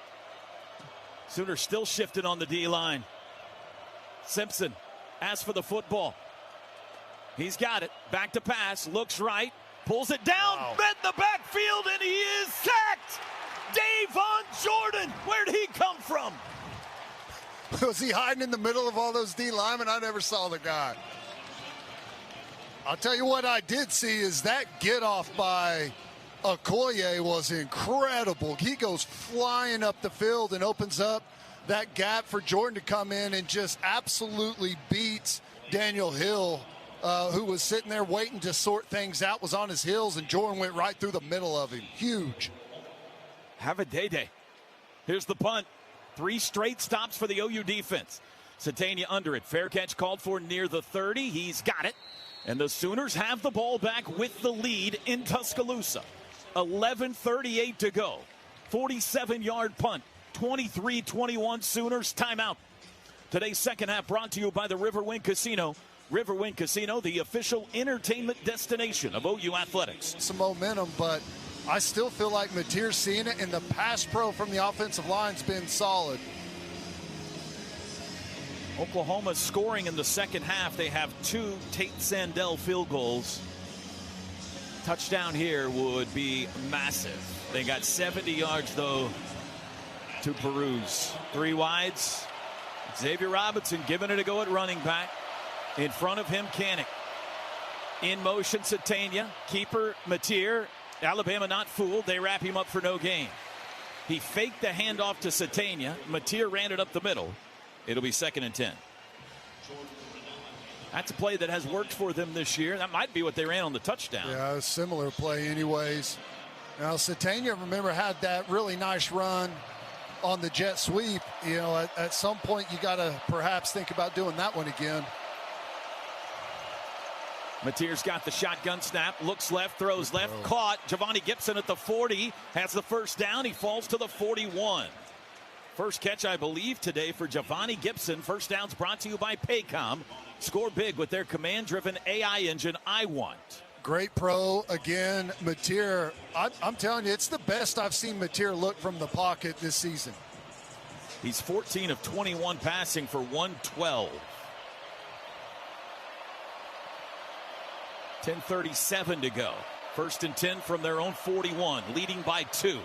Sooners still shifting on the D-line. Simpson asks for the football. He's got it. Back to pass. Looks right. Pulls it down. Bent in the backfield, and he is sacked. Davon Jordan. Where'd he come from?
Was he hiding in the middle of all those D linemen? I never saw the guy. I'll tell you what I did see is that get off by Okoye was incredible. He goes flying up the field and opens up that gap for Jordan to come in and just absolutely beats Daniel Hill, who was sitting there waiting to sort things out, was on his heels, and Jordan went right through the middle of him. Huge.
Have a day. Here's the punt. 3 straight stops for the OU defense. Satania under it. Fair catch called for near the 30. He's got it. And the Sooners have the ball back with the lead in Tuscaloosa. 11:38 to go. 47-yard punt. 23-21 Sooners timeout. Today's second half brought to you by the Riverwind Casino. Riverwind Casino, the official entertainment destination of OU Athletics.
Some momentum, but I still feel like Mateer's seeing it, and the pass pro from the offensive line's been solid.
Oklahoma scoring in the second half. They have 2 Tate Sandell field goals. Touchdown here would be massive. They got 70 yards, though, to peruse. 3 wides. Xavier Robinson giving it a go at running back. In front of him, Kanik. In motion, Satania. Keeper, Mateer. Alabama not fooled. They wrap him up for no gain. He faked the handoff to Satania. Mateer ran it up the middle. It'll be 2nd and 10. That's a play that has worked for them this year. That might be what they ran on the touchdown.
Yeah, a similar play anyways. Now, Satania, remember, had that really nice run on the jet sweep. You know, at some point you got to perhaps think about doing that one again.
Mateer's got the shotgun snap, looks left, throws left, caught. Giovanni Gibson at the 40 has the first down. He falls to the 41. First catch, I believe, today for Giovanni Gibson. First down's brought to you by Paycom. Score big with their command-driven AI engine, I Want.
Great pro again, Mateer. I'm telling you, it's the best I've seen Mateer look from the pocket this season.
He's 14 of 21 passing for 112. 10:37 to go. 1st and 10 from their own 41, leading by 2.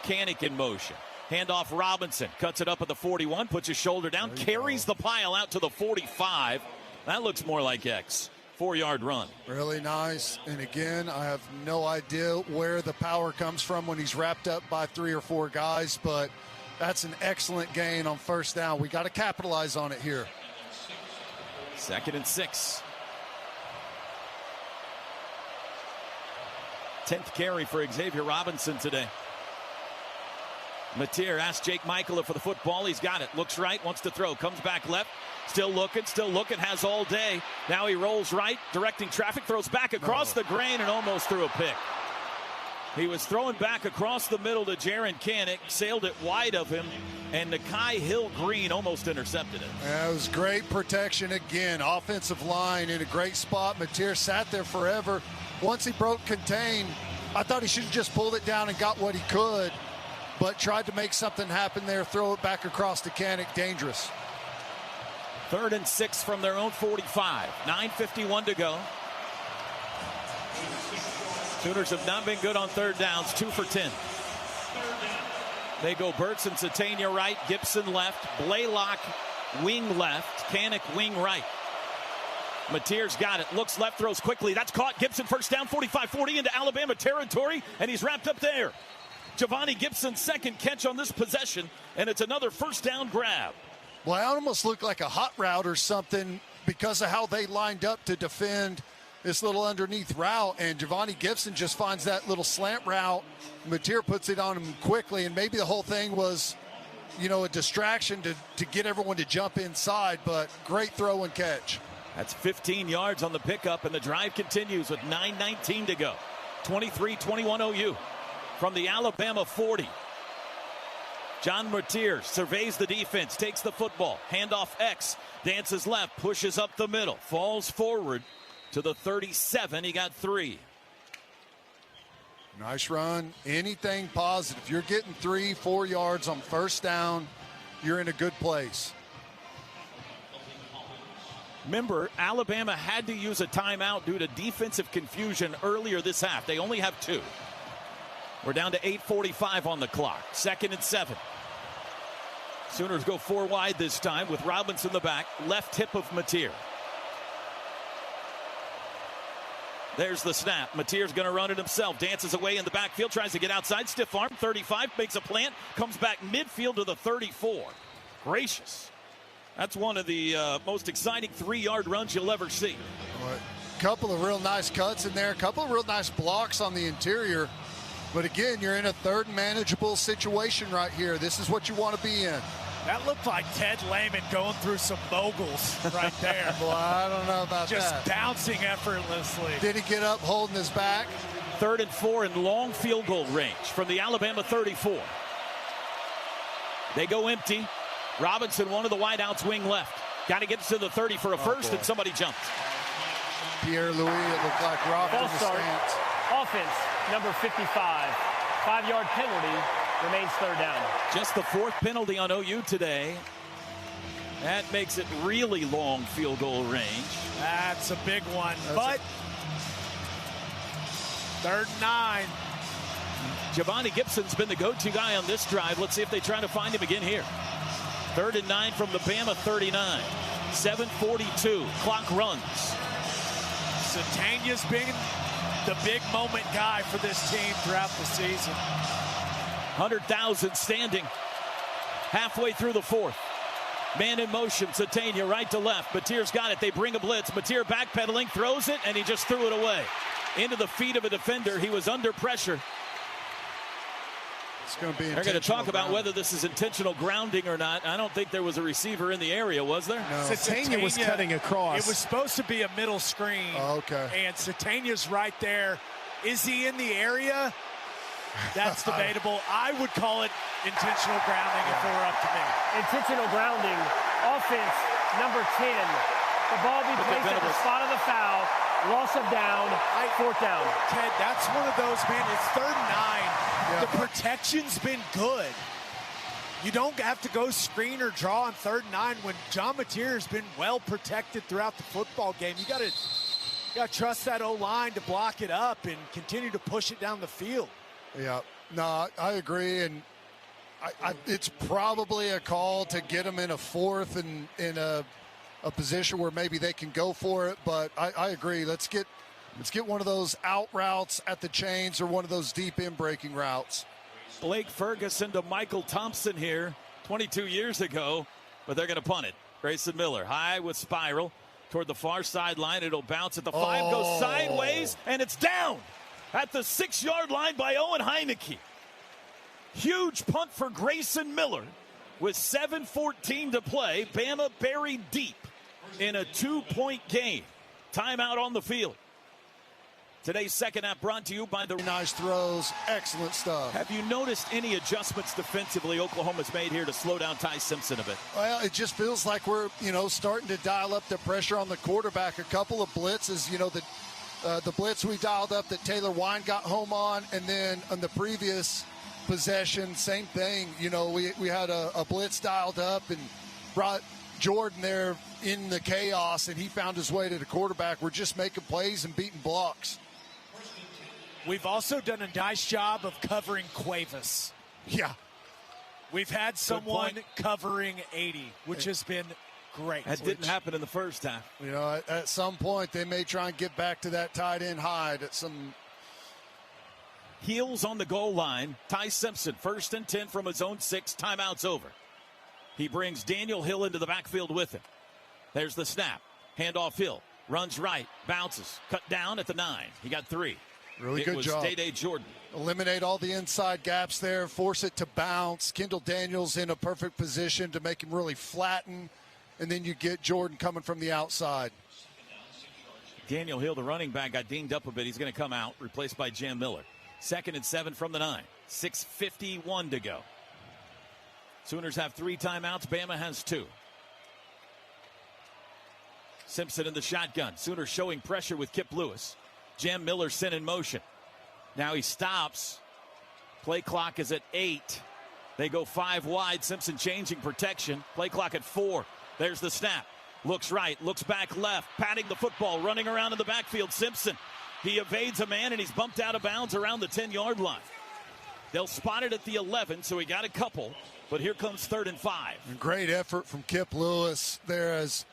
Kanik in motion. Handoff Robinson, cuts it up at the 41, puts his shoulder down, carries the pile out to the 45. That looks more like X. 4-yard run.
Really nice. And again, I have no idea where the power comes from when he's wrapped up by 3 or 4 guys, but that's an excellent gain on first down. We got to capitalize on it here.
2nd and 6. 10th carry for Xavier Robinson today. Mateer asks Jake Michaela for the football. He's got it. Looks right, wants to throw. Comes back left. Still looking, has all day. Now he rolls right, directing traffic, throws back across the grain and almost threw a pick. He was throwing back across the middle to Jaron Kanik, sailed it wide of him, and Nakai Hill-Green almost intercepted it.
Yeah, it was great protection again. Offensive line in a great spot. Mateer sat there forever. Once he broke contain, I thought he should have just pulled it down and got what he could, but tried to make something happen there, throw it back across to Kanik. Dangerous.
3rd and 6 from their own 45. 9:51 to go. Sooners have not been good on 3rd downs. 2 for 10. They go Burtz and Satania right, Gibson left, Blaylock wing left, Kanik wing right. Mateer's got it, looks left, throws quickly. That's caught. Gibson first down, 45-40 into Alabama territory, and he's wrapped up there. Giovanni Gibson's 2nd catch on this possession, and it's another first down grab.
Well, it almost looked like a hot route or something because of how they lined up to defend this little underneath route, and Giovanni Gibson just finds that little slant route. Mateer puts it on him quickly, and maybe the whole thing was, you know, a distraction to get everyone to jump inside, but great throw and catch.
That's 15 yards on the pickup, and the drive continues with 9:19 to go. 23-21 OU from the Alabama 40. John Mateer surveys the defense, takes the football, handoff X, dances left, pushes up the middle, falls forward to the 37. He got 3.
Nice run. Anything positive. You're getting 3-4 yards on first down, you're in a good place.
Remember, Alabama had to use a timeout due to defensive confusion earlier this half. They only have 2. We're down to 8:45 on the clock. 2nd and 7. Sooners go 4 wide this time with Robinson in the back. Left hip of Mateer. There's the snap. Mateer's going to run it himself. Dances away in the backfield. Tries to get outside. Stiff arm. 35. Makes a plant. Comes back midfield to the 34. Gracious. That's one of the most exciting 3-yard runs you'll ever see.
A couple of real nice cuts in there. A couple of real nice blocks on the interior. But again, you're in a 3rd and manageable situation right here. This is what you want to be in.
That looked like Ted Lehman going through some moguls right there.
Well, I don't know about
Just
that.
Just bouncing effortlessly.
Did he get up holding his back?
3rd and 4 in long field goal range from the Alabama 34. They go empty. Robinson, one of the wideouts, wing left. Got to get to the 30 for a first, and somebody jumped.
Pierre Louis, it looked like rocked in the stance.
Offense, number 55. 5-yard penalty, remains 3rd down.
Just the 4th penalty on OU today. That makes it really long field goal range.
That's a big one. But 3rd and 9.
Giovanni Gibson's been the go-to guy on this drive. Let's see if they try to find him again here. 3rd and 9 from the Bama 39. 7:42. Clock runs.
Satania's been the big moment guy for this team throughout the season.
100,000 standing halfway through the 4th. Man in motion, Satania right to left. Mateer's got it. They bring a blitz. Mateer backpedaling, throws it, and he just threw it away. Into the feet of a defender. He was under pressure.
It's going to be
They're going to talk about whether this is intentional grounding or not. I don't think there was a receiver in the area, was there?
No. Satania was cutting across.
It was supposed to be a middle screen.
Oh, okay.
And Satania's right there. Is he in the area? That's debatable. I would call it intentional grounding if it were up to me.
Intentional grounding. Offense, number 10. The ball be placed at the spot of the foul. Loss of down. 4th down.
Ted, that's one of those, man. It's 3rd and 9. The protection's been good. You don't have to go screen or draw on 3rd and 9 when John Mateer has been well protected throughout the football game. You got to trust that O-line to block it up and continue to push it down the field.
Yeah, no, I agree, and it's probably a call to get them in a 4th and in a position where maybe they can go for it. But I agree. Let's get one of those out routes at the chains or one of those deep in breaking routes.
Blake Ferguson to Michael Thompson here 22 years ago, but they're going to punt it. Grayson Miller high with spiral toward the far sideline. It'll bounce at the 5, goes sideways, and it's down at the 6-yard line by Owen Heineke. Huge punt for Grayson Miller with 7:14 to play. Bama buried deep in a 2-point game. Timeout on the field. Today's second half brought to you by the
nice throws, excellent stuff.
Have you noticed any adjustments defensively Oklahoma's made here to slow down Ty Simpson a bit?
Well, it just feels like we're, starting to dial up the pressure on the quarterback. A couple of blitzes, the blitz we dialed up that Taylor Wine got home on, and then on the previous possession, same thing. We had a blitz dialed up and brought Jordan there in the chaos, and he found his way to the quarterback. We're just making plays and beating blocks.
We've also done a nice job of covering Cuevas.
Yeah.
We've had someone covering 80, which has been great.
That didn't happen in the first half.
At some point, they may try and get back to that tight end hide at some.
Heels on the goal line. Ty Simpson, 1st and 10 from his own 6. Timeout's over. He brings Daniel Hill into the backfield with him. There's the snap. Handoff Hill. Runs right. Bounces. Cut down at the 9. He got 3.
Really good job.
Day Jordan.
Eliminate all the inside gaps there. Force it to bounce. Kendall Daniels in a perfect position to make him really flatten. And then you get Jordan coming from the outside.
Daniel Hill, the running back, got dinged up a bit. He's going to come out, replaced by Jam Miller. 2nd and 7 from the 9. 6:51 to go. Sooners have 3 timeouts. Bama has 2. Simpson in the shotgun. Sooners showing pressure with Kip Lewis. Jam Miller sent in motion. Now he stops. Play clock is at 8. They go 5 wide. Simpson changing protection. Play clock at 4. There's the snap. Looks right, looks back left, patting the football, running around in the backfield. Simpson, he evades a man, and he's bumped out of bounds around the 10-yard line. They'll spot it at the 11, so he got a couple, but here comes 3rd and 5.
Great effort from Kip Lewis there as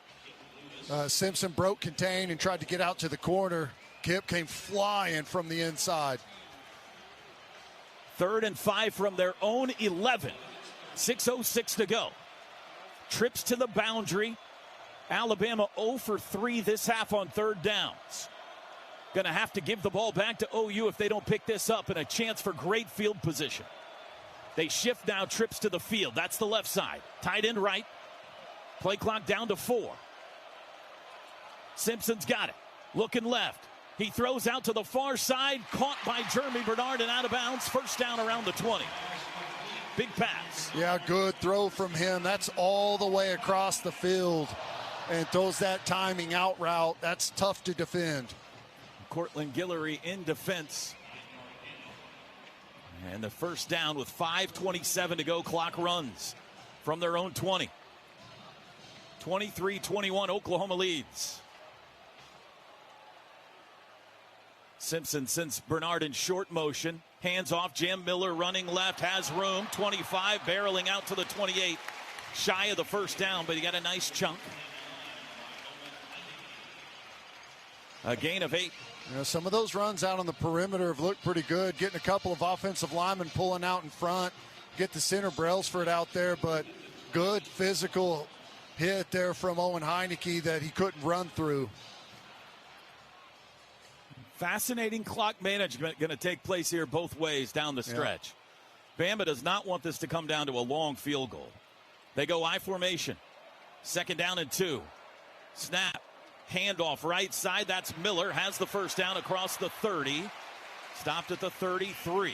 Simpson broke contain and tried to get out to the corner. Kip came flying from the inside.
3rd and 5 from their own 11. 6:06 to go. Trips to the boundary. Alabama 0 for 3 this half on 3rd downs. Going to have to give the ball back to OU if they don't pick this up, and a chance for great field position. They shift now, trips to the field. That's the left side. Tight end right. Play clock down to 4. Simpson's got it. Looking left. He throws out to the far side. Caught by Jeremy Bernard and out of bounds. 1st down around the 20. Big pass.
Yeah, good throw from him. That's all the way across the field. And throws that timing out route. That's tough to defend.
Cortland Guillory in defense. And the 1st down with 5:27 to go. Clock runs from their own 20. 23-21, Oklahoma leads. Simpson sends Bernard in short motion. Hands off, Jam Miller running left, has room. 25, barreling out to the 28. Shy of the first down, but he got a nice chunk. A gain of 8.
You know, some of those runs out on the perimeter have looked pretty good. Getting a couple of offensive linemen pulling out in front. Get the center Brailsford out there, but good physical hit there from Owen Heineke that he couldn't run through.
Fascinating clock management going to take place here both ways down the stretch. Yeah. Bama does not want this to come down to a long field goal. They go I formation. 2nd down and 2. Snap. Handoff right side. That's Miller. Has the first down across the 30. Stopped at the 33.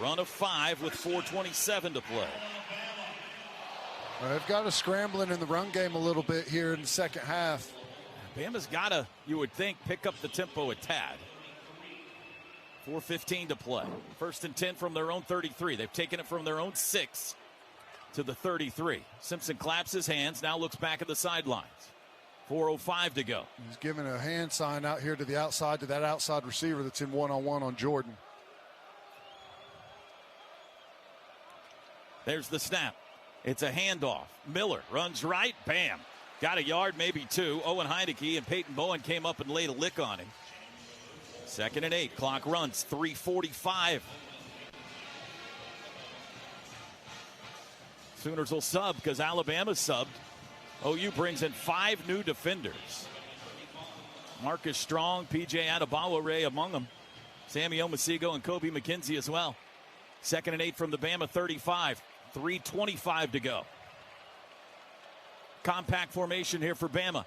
Run of 5 with 4:27 to play.
They've got us scrambling in the run game a little bit here in the second half.
Bama's got to, you would think, pick up the tempo a tad. 4:15 to play. 1st and 10 from their own 33. They've taken it from their own 6 to the 33. Simpson claps his hands, now looks back at the sidelines. 4:05 to go.
He's giving a hand sign out here to the outside, to that outside receiver that's in one-on-one on Jordan.
There's the snap. It's a handoff. Miller runs right. Bam. Got a yard, maybe 2. Owen Heineke and Peyton Bowen came up and laid a lick on him. 2nd and 8. Clock runs. 3:45. Sooners will sub because Alabama subbed. OU brings in 5 new defenders. Marcus Strong, P.J. Adebawore among them. Sammy Omasigo and Kobe McKenzie as well. 2nd and 8 from the Bama 35. 3:25 to go. Compact formation here for Bama.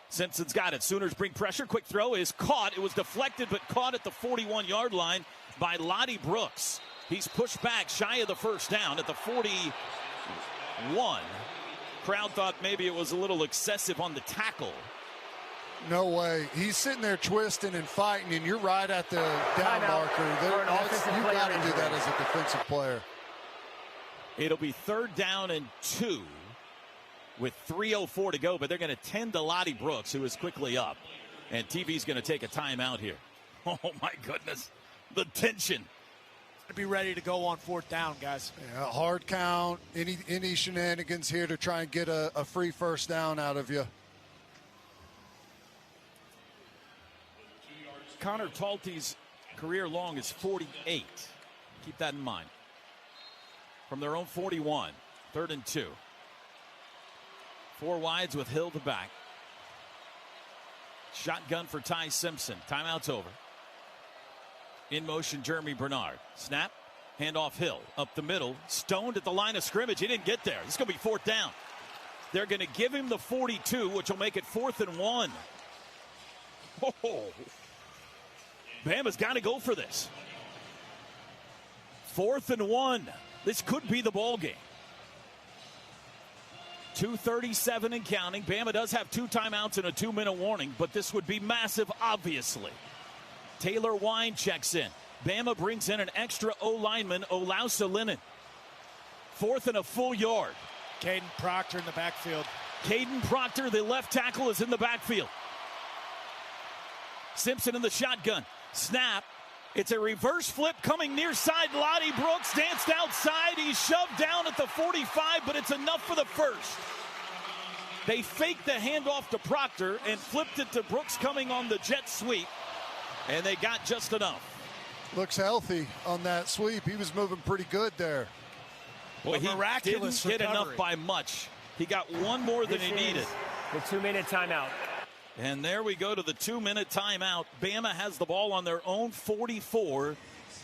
Simpson's got it. Sooners bring pressure. Quick throw is caught. It was deflected, but caught at the 41-yard line by Lottie Brooks. He's pushed back shy of the first down at the 41. Crowd thought maybe it was a little excessive on the tackle.
No way. He's sitting there twisting and fighting, and you're right at the down marker. You got to do that as a defensive player.
It'll be 3rd down and 2 with 3:04 to go, but they're going to tend to Lottie Brooks, who is quickly up. And TV's going to take a timeout here. Oh, my goodness. The tension.
To be ready to go on 4th down, guys.
Yeah, hard count. Any shenanigans here to try and get a free first down out of you.
Connor Talty's career long is 48. Keep that in mind. From their own 41. 3rd and 2. 4 wides with Hill to back. Shotgun for Ty Simpson. Timeout's over. In motion, Jeremy Bernard. Snap. Handoff Hill. Up the middle. Stoned at the line of scrimmage. He didn't get there. This is going to be 4th down. They're going to give him the 42, which will make it 4th and 1. Oh. Bama's got to go for this. 4th and 1. This could be the ball game. 2:37 and counting. Bama does have 2 timeouts and a 2-minute warning, but this would be massive, obviously. Taylor Wine checks in. Bama brings in an extra O-lineman, Olausa Lennon. 4th and a full yard.
Caden Proctor in the backfield.
Caden Proctor, the left tackle, is in the backfield. Simpson in the shotgun. Snap. It's a reverse flip coming near side. Lottie Brooks danced outside. He's shoved down at the 45, but it's enough for the first. They faked the handoff to Proctor and flipped it to Brooks coming on the jet sweep, and they got just enough.
Looks healthy on that sweep. He was moving pretty good there.
Well, he didn't get enough by much. He got one more than he needed.
The 2-minute timeout.
And there we go to the 2-minute timeout. Bama has the ball on their own 44,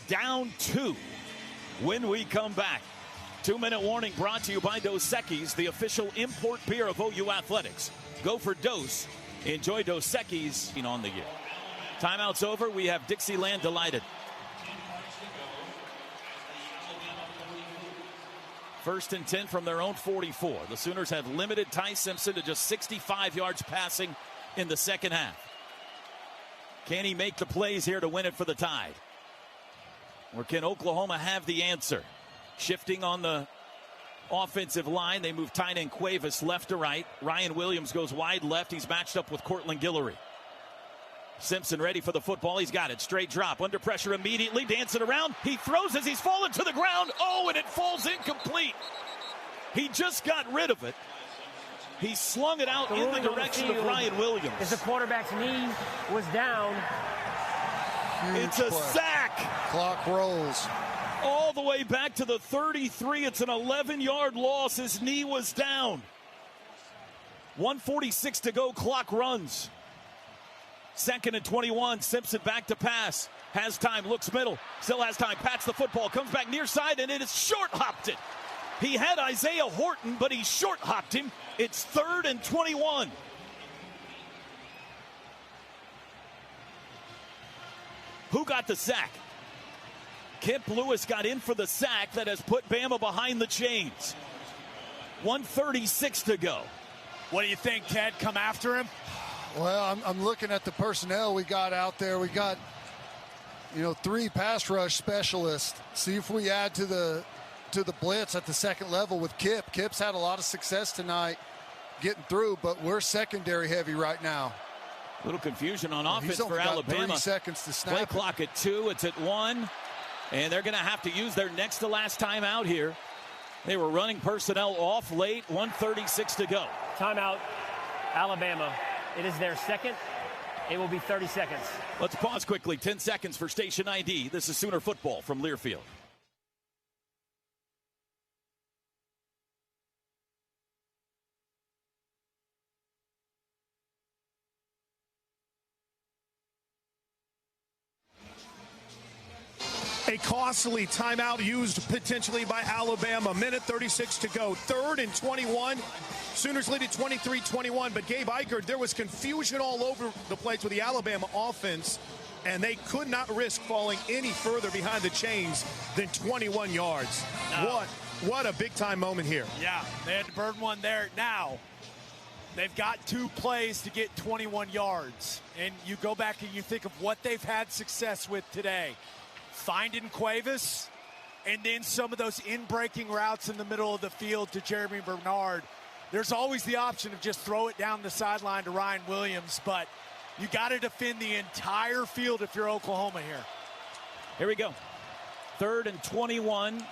down 2 when we come back. 2-minute warning brought to you by Dos Equis, the official import beer of OU Athletics. Go for Dos. Enjoy Dos Equis on the year. Timeout's over. We have Dixieland Delighted. 1st and 10 from their own 44. The Sooners have limited Ty Simpson to just 65 yards passing in the second half. Can he make the plays here to win it for the Tide? Or can Oklahoma have the answer? Shifting on the offensive line. They move Tyna and Cuevas left to right. Ryan Williams goes wide left. He's matched up with Cortland Guillory. Simpson ready for the football. He's got it. Straight drop. Under pressure immediately. Dancing around. He throws as he's fallen to the ground. Oh, and it falls incomplete. He just got rid of it. He slung it out in the direction of Ryan Williams.
As the quarterback's knee was down.
It's a sack.
Clock rolls.
All the way back to the 33. It's an 11-yard loss. His knee was down. 1:46 to go. Clock runs. 2nd and 21. Simpson back to pass. Has time. Looks middle. Still has time. Pats the football. Comes back near side, and it is short-hopped it. He had Isaiah Horton, but he short-hopped him. It's 3rd and 21. Who got the sack? Kip Lewis got in for the sack that has put Bama behind the chains. 1:36 to go.
What do you think, Ted? Come after him?
Well, I'm looking at the personnel we got out there. We got, 3 pass rush specialists. See if we add to the blitz at the second level with Kip. Kip's had a lot of success tonight getting through, but we're secondary heavy right now.
A little confusion on offense
for
Alabama.
30 seconds to snap.
Play clock at 2. It's at 1. And they're going to have to use their next to last time out here. They were running personnel off late. 1:36 to go.
Timeout, Alabama. It is their second. It will be 30 seconds.
Let's pause quickly. 10 seconds for station ID. This is Sooner football from Learfield.
A costly timeout used potentially by Alabama. Minute 36 to go. 3rd and 21. Sooners lead at 23-21. But Gabe Eichert, there was confusion all over the place with the Alabama offense, and they could not risk falling any further behind the chains than 21 yards. No. What a big-time moment here.
Yeah, they had to burn one there. Now, they've got 2 plays to get 21 yards. And you go back and you think of what they've had success with today. Finding Cuevas, and then some of those in-breaking routes in the middle of the field to Jeremy Bernard. There's always the option of just throw it down the sideline to Ryan Williams, but you got to defend the entire field if you're Oklahoma here.
Here we go. 3rd and 21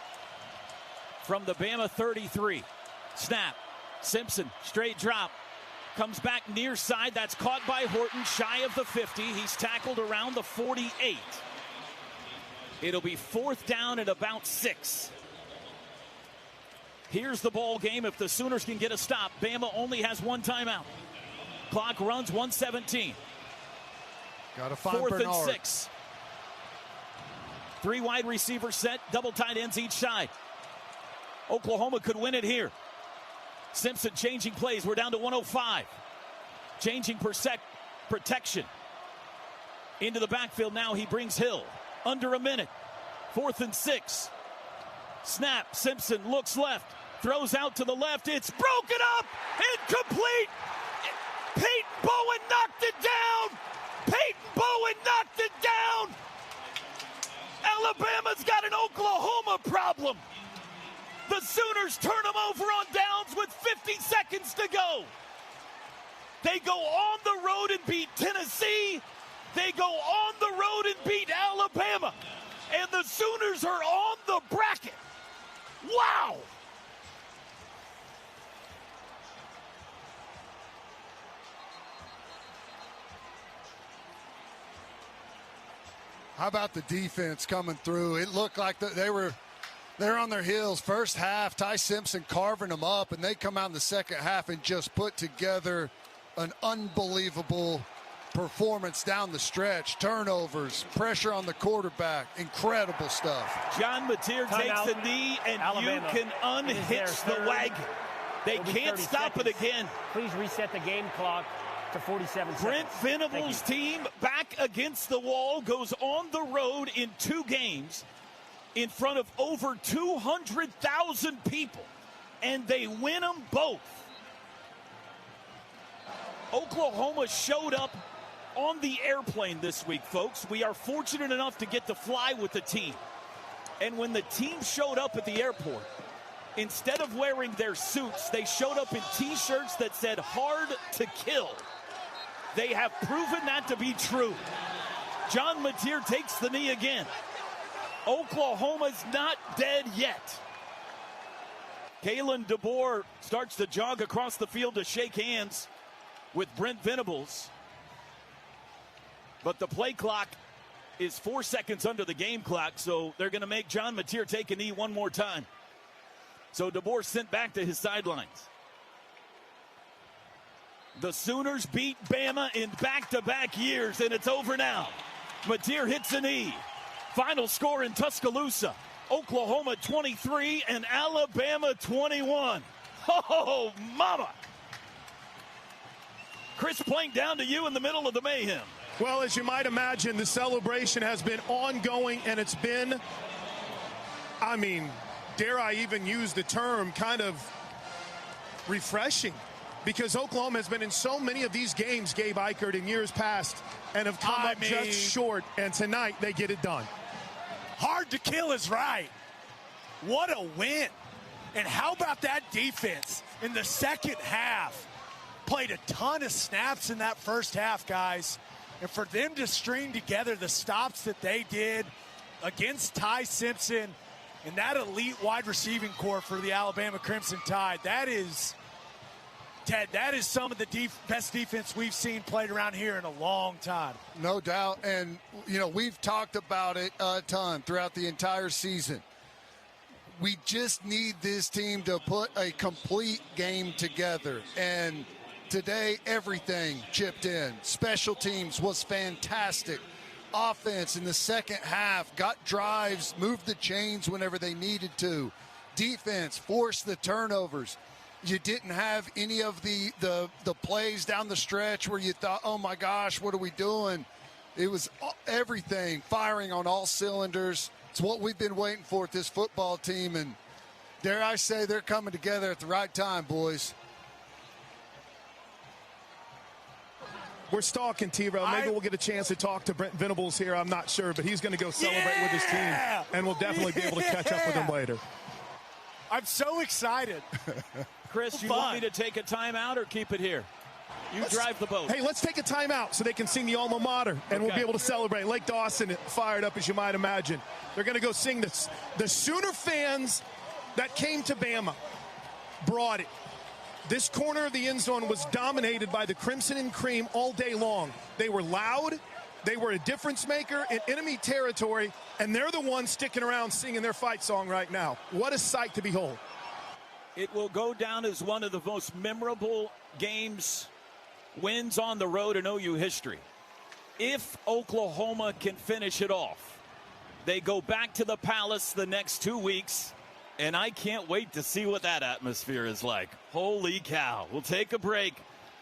from the Bama 33. Snap. Simpson, straight drop. Comes back near side. That's caught by Horton, shy of the 50. He's tackled around the 48. It'll be 4th down at about 6. Here's the ball game. If the Sooners can get a stop, Bama only has 1 timeout. Clock runs 1:17.
Got to find
4th
Bernard.
and 6. 3 wide receivers set, double tight ends each side. Oklahoma could win it here. Simpson changing plays. We're down to 105. Changing protection. Into the backfield now. He brings Hill. Under a minute. 4th and 6. Snap. Simpson looks left. Throws out to the left. It's broken up. Incomplete. Peyton Bowen knocked it down. Peyton Bowen knocked it down. Alabama's got an Oklahoma problem. The Sooners turn them over on downs with 50 seconds to go. They go on the road and beat Tennessee. They go on the road and beat Alabama. And the Sooners are on the bracket. Wow!
How about the defense coming through? It looked like they're on their heels. First half, Ty Simpson carving them up, and they come out in the second half and just put together an unbelievable performance down the stretch. Turnovers, pressure on the quarterback, incredible stuff.
John Mateer takes the knee, and Alabama. You can unhitch the wagon. They can't stop it again.
Please reset the game clock to 47 seconds.
Brent Venables' team back against the wall, goes on the road in 2 games in front of over 200,000 people, and they win them both. Oklahoma showed up on the airplane this week, folks. We are fortunate enough to get to fly with the team. And when the team showed up at the airport,
Instead of wearing their suits, they showed up in T-shirts that said "Hard to Kill." They have proven that to be true. John Mateer takes the knee again. Oklahoma's not dead yet. Kalen DeBoer starts to jog across the field to shake hands with Brent Venables. But the play clock is 4 seconds under the game clock, so they're going to make John Mateer take a knee one more time. So DeBoer sent back to his sidelines. The Sooners beat Bama in back-to-back years, and it's over now. Mateer hits a knee. Final score in Tuscaloosa. Oklahoma 23 and Alabama 21. Oh, mama. Chris Plank, down to you in the middle of the mayhem.
Well, as you might imagine, the celebration has been ongoing, and it's been, I mean, dare I even use the term, kind of refreshing. Because Oklahoma has been in so many of these games, Gabe Eichert, in years past, and have come up just short, and tonight they get it done.
Hard to kill is right. What a win. And how about that defense in the second half? Played a ton of snaps in that first half, guys. And for them to string together the stops that they did against Ty Simpson and that elite wide receiving core for the Alabama Crimson Tide, that is, Ted, that is some of the best defense we've seen played around here in a long time.
No doubt. And, you know, we've talked about it a ton throughout the entire season. We just need this team to put a complete game together. And today, everything chipped in. Special teams was fantastic. Offense in the second half got drives, moved the chains whenever they needed to. Defense forced the turnovers. You didn't have any of the plays down the stretch where you thought, oh, my gosh, what are we doing? It was everything firing on all cylinders. It's what we've been waiting for with this football team, and dare I say they're coming together at the right time, boys.
We're stalking T-Row. Maybe we'll get a chance to talk to Brent Venables here. I'm not sure, but he's going to go celebrate with his team, and we'll definitely be able to catch up with him later.
I'm so excited.
Chris, you want me to take a timeout or keep it here? You drive the boat.
Hey, let's take a timeout so they can sing the alma mater, and we'll be able to celebrate. Lake Dawson fired up, as you might imagine. They're going to go sing this. The Sooner fans that came to Bama brought it. This corner of the end zone was dominated by the Crimson and Cream all day long. They were loud. They were a difference maker in enemy territory, and they're the ones sticking around singing their fight song right now. What a sight to behold.
It will go down as one of the most memorable games, wins on the road in OU history. If Oklahoma can finish it off, they go back to the Palace the next 2 weeks, and I can't wait to see what that atmosphere is like. Holy cow. We'll take a break.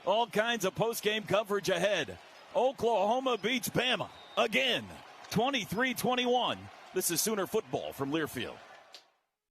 All kinds of post-game coverage ahead. Oklahoma beats Bama again, 23-21. This is Sooner football from Learfield.